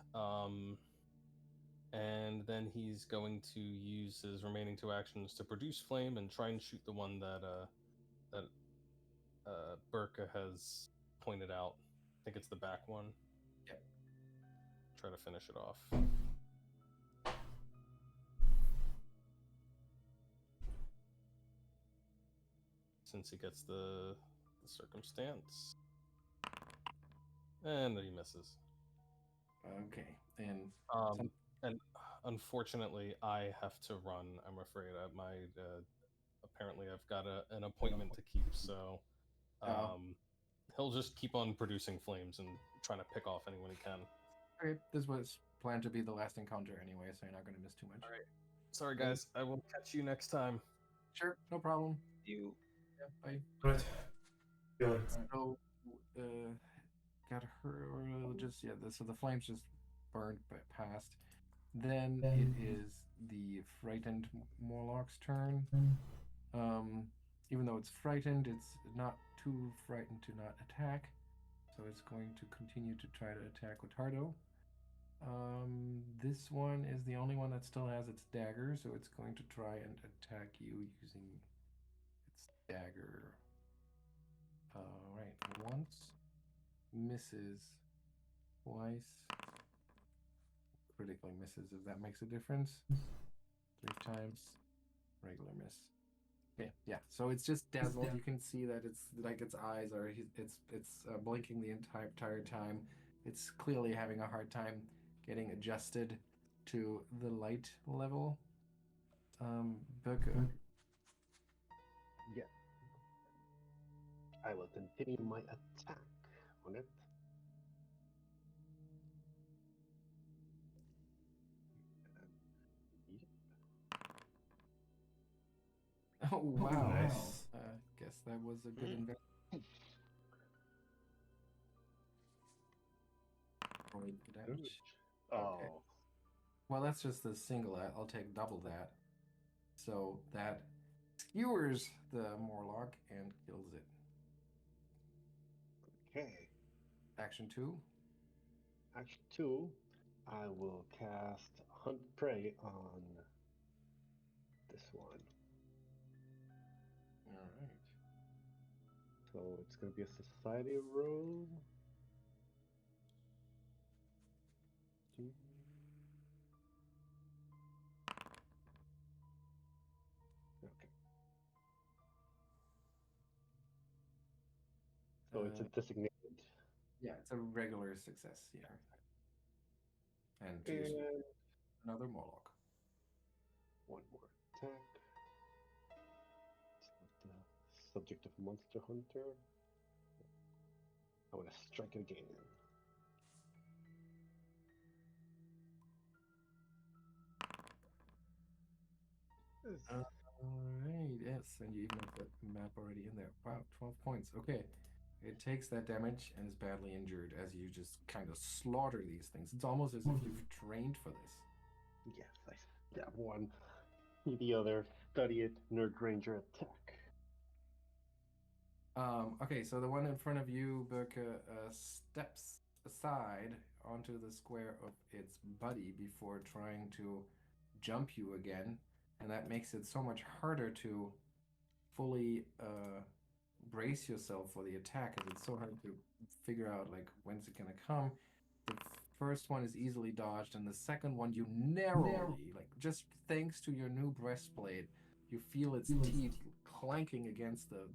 And then he's going to use his remaining 2 actions to produce flame and try and shoot the one that Birke has pointed out. I think it's the back one. Yep. Try to finish it off. Since he gets the circumstance. And then he misses. Okay, and And unfortunately, I have to run. I'm afraid. Apparently I've got an appointment to keep. So, he'll just keep on producing flames and trying to pick off anyone he can. okay, this was planned to be the last encounter anyway, so you're not going to miss too much. All right. Sorry, guys. I will catch you next time. Sure, no problem. You Yeah, bye. Right. Yeah. So, got her. Just so the flames just burned past. Then it is the frightened Morlock's turn. Even though it's frightened, it's not too frightened to not attack. So it's going to continue to try to attack Ottardo. This one is the only one that still has its dagger, so it's going to try and attack you using its dagger. Right, once, misses, twice, critically misses, if that makes a difference. 3 times, regular miss. Okay, yeah, so it's just dazzled. You can see that it's like its eyes are, it's blinking the entire time. It's clearly having a hard time getting adjusted to the light level. Birke. Yeah. I will continue my attack on it. Oh, wow. Nice. Guess that was a good investment. Roll the damage. Okay. Oh, Well, that's just the single. I'll take double that. So that skewers the Morlock and kills it. okay. Action 2. Action 2, I will cast Hunt Prey on this one. All right. So it's going to be a society roll. Okay. So it's a designated. Yeah, it's a regular success. Yeah. And choose And another Morlock. one more attack. It's not the subject of Monster Hunter. I want to strike it again. All right, yes, and you even have that map already in there. Wow, 12 points. Okay. It takes that damage and is badly injured as you just kind of slaughter these things. It's almost as if you've trained for this. Yes, I stab one, the other, study it, Nerd Ranger attack. Okay, so the one in front of you, Birke, steps aside onto the square of its buddy before trying to jump you again, and that makes it so much harder to fully brace yourself for the attack, because it's so hard to figure out like when's it gonna come. The first one is easily dodged, and the second one you narrowly, like just thanks to your new breastplate, you feel its teeth clanking against the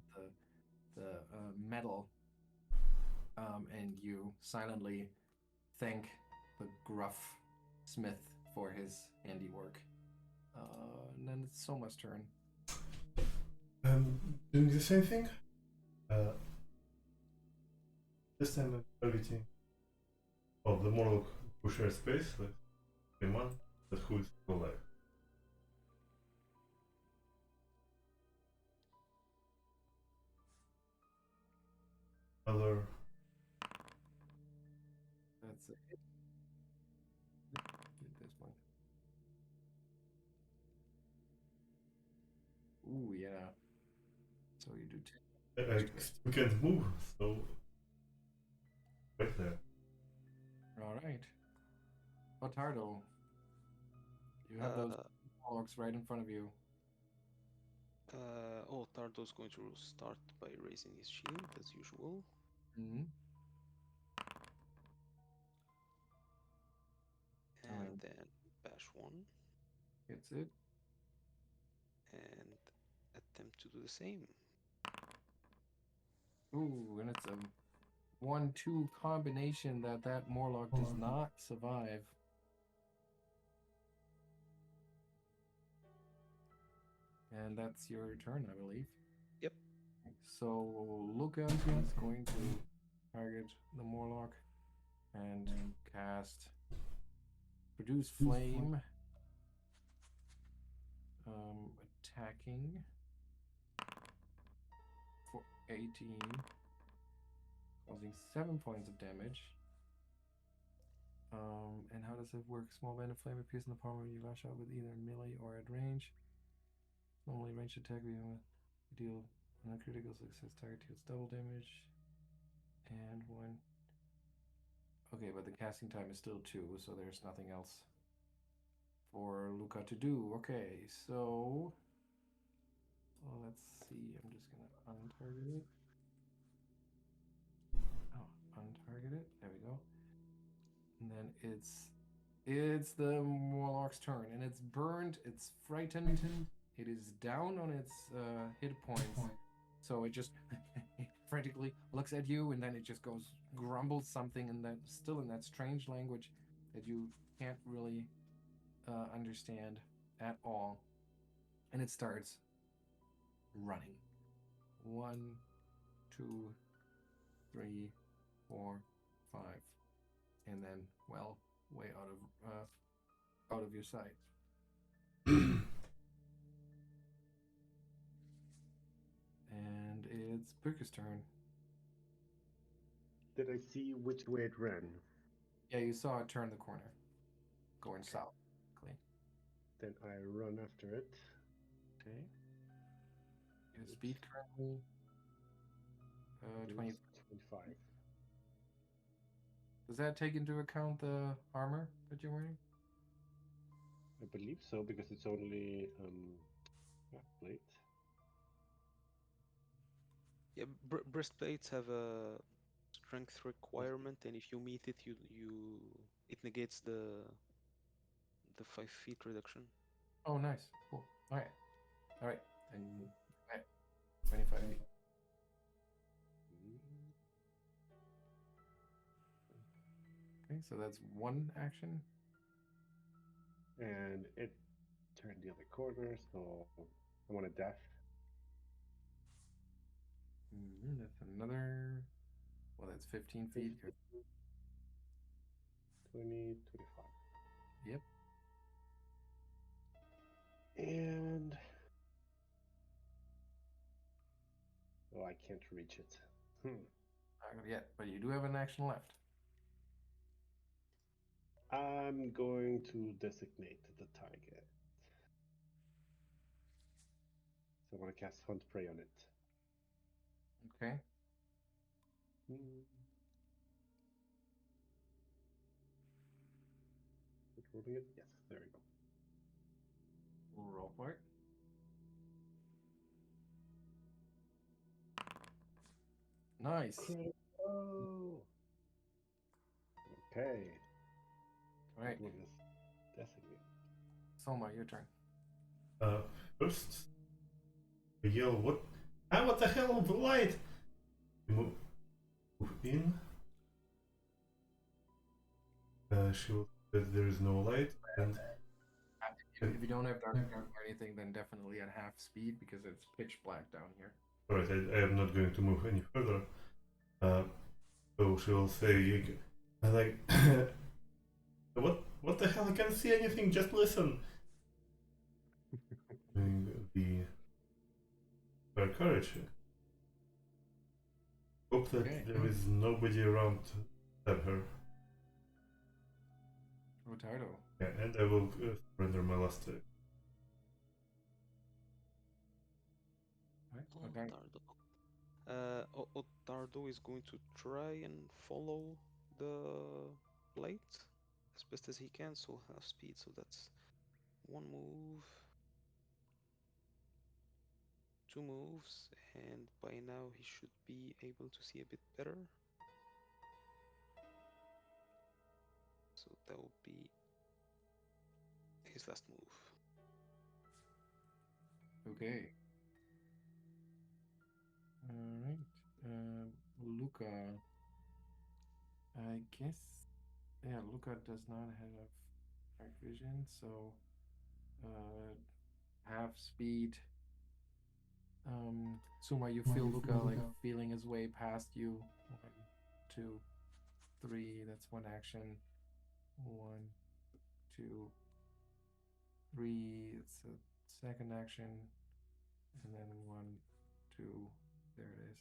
metal, and you silently thank the gruff smith for his handiwork. And then it's Soma's turn. Doing the same thing. This time I'm targeting the Morlock who shares space, like the one that who is still alive. Another. That's it. Get this one. Ooh, yeah. So you do 10. We can't move, so right there. All right. Ottardo, you have those logs right in front of you. Ottardo's going to start by raising his shield as usual. Mm-hmm. And then bash one. Hits it. And attempt to do the same. Ooh, and it's a 1-2 combination that Morlock does not survive. And that's your turn, I believe. Yep. So Lucca is going to target the Morlock and cast Produce Flame. Attacking for 18, causing 7 points of damage. And how does it work? Small band of flame appears in the palm when you lash out with either melee or at range. Normally, ranged attack you deal on a critical success target deals double damage and 1. Okay, but the casting time is still 2, so there's nothing else for Lucca to do. Okay, so let's see. I'm just gonna untarget it. Oh, untarget it. There we go. And then it's the Morlock's turn, and it's burned. It's frightened. It is down on its hit points, so it just frantically looks at you, and then it just goes grumbles something, and then still in that strange language that you can't really understand at all, and it starts running. 1, 2, 3, 4, 5, and then way out of your sight. And it's Birke's turn. Did I see which way it ran? Yeah, you saw it turn the corner, going south. Then I run after it. Okay. Your speed currently 20. 25. Does that take into account the armor that you're wearing? I believe so, because it's only plate. Yeah, breastplates have a strength requirement, and if you meet it, it negates the 5 feet reduction. Oh, nice. Cool. All right. And 25 feet. Okay, so that's one action. And it turned the other corner, so I want a dash. That's another. Well, that's 15 feet. 20, 25. Yep. And oh, I can't reach it. Not yet, but you do have an action left. I'm going to designate the target. So I want to cast Hunt Prey on it. Okay. Rolling it? Yes, there we go. We'll roll for it. Nice. Oh. Okay. All right. What is designate? Souma, your turn. First, I yell, what? Ah, what the hell? The light! Move in. She will say that there is no light, and If you don't have dark vision or anything, then definitely at half speed because it's pitch black down here. alright, I am not going to move any further. So she will say, like, what the hell? I can't see anything. Just listen. The her courage. hope that Okay. there is nobody around to stab her. Ottardo. Yeah, and I will surrender my last save. Right? Ottardo. Ottardo is going to try and follow the light as best as he can, so half speed, so that's one move, two moves, and by now he should be able to see a bit better. So that will be his last move. Okay. All right. Lucca. I guess. Yeah, Lucca does not have dark vision, so half speed. Souma, you feel Lucca like feeling his way past you. 1, 2, 3. That's one action. 1, 2, 3. It's a second action, and then 1, 2. There it is,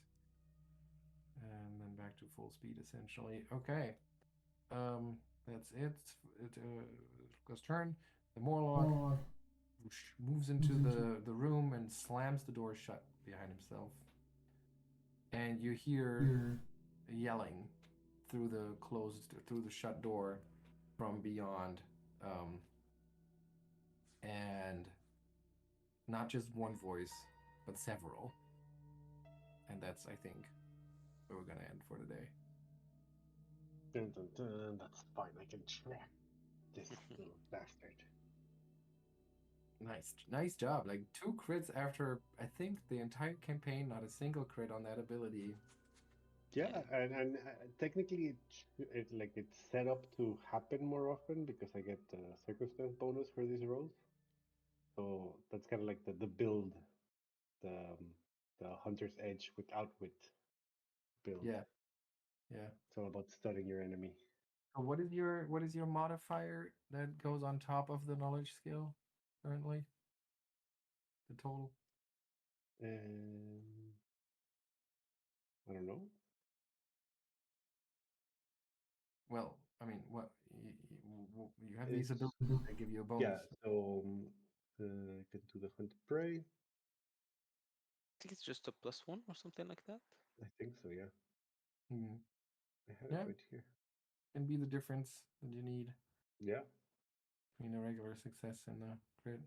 and then back to full speed essentially. Okay. That's it. Lucca's turn. The Morlock moves into the room and slams the door shut behind himself. And you hear yelling through the shut door from beyond. And not just one voice, but several. And that's, I think, where we're gonna end for today. Dun, dun, dun. That's fine. I can track this little bastard. Nice job. Like 2 crits after, I think, the entire campaign, not a single crit on that ability. Yeah, and technically it's set up to happen more often because I get the circumstance bonus for these rolls. So that's kind of like the build, the hunter's edge without wit build. Yeah. It's all about studying your enemy. So what is your modifier that goes on top of the knowledge skill currently? The total? I don't know. Well, I mean, what you have these abilities that give you a bonus. Yeah, so I can do the hunt prey. I think it's just a +1 or something like that. I think so, yeah. Hmm. I have Yeah. it right here. Can be the difference that you need Yeah. between a regular success and a crit.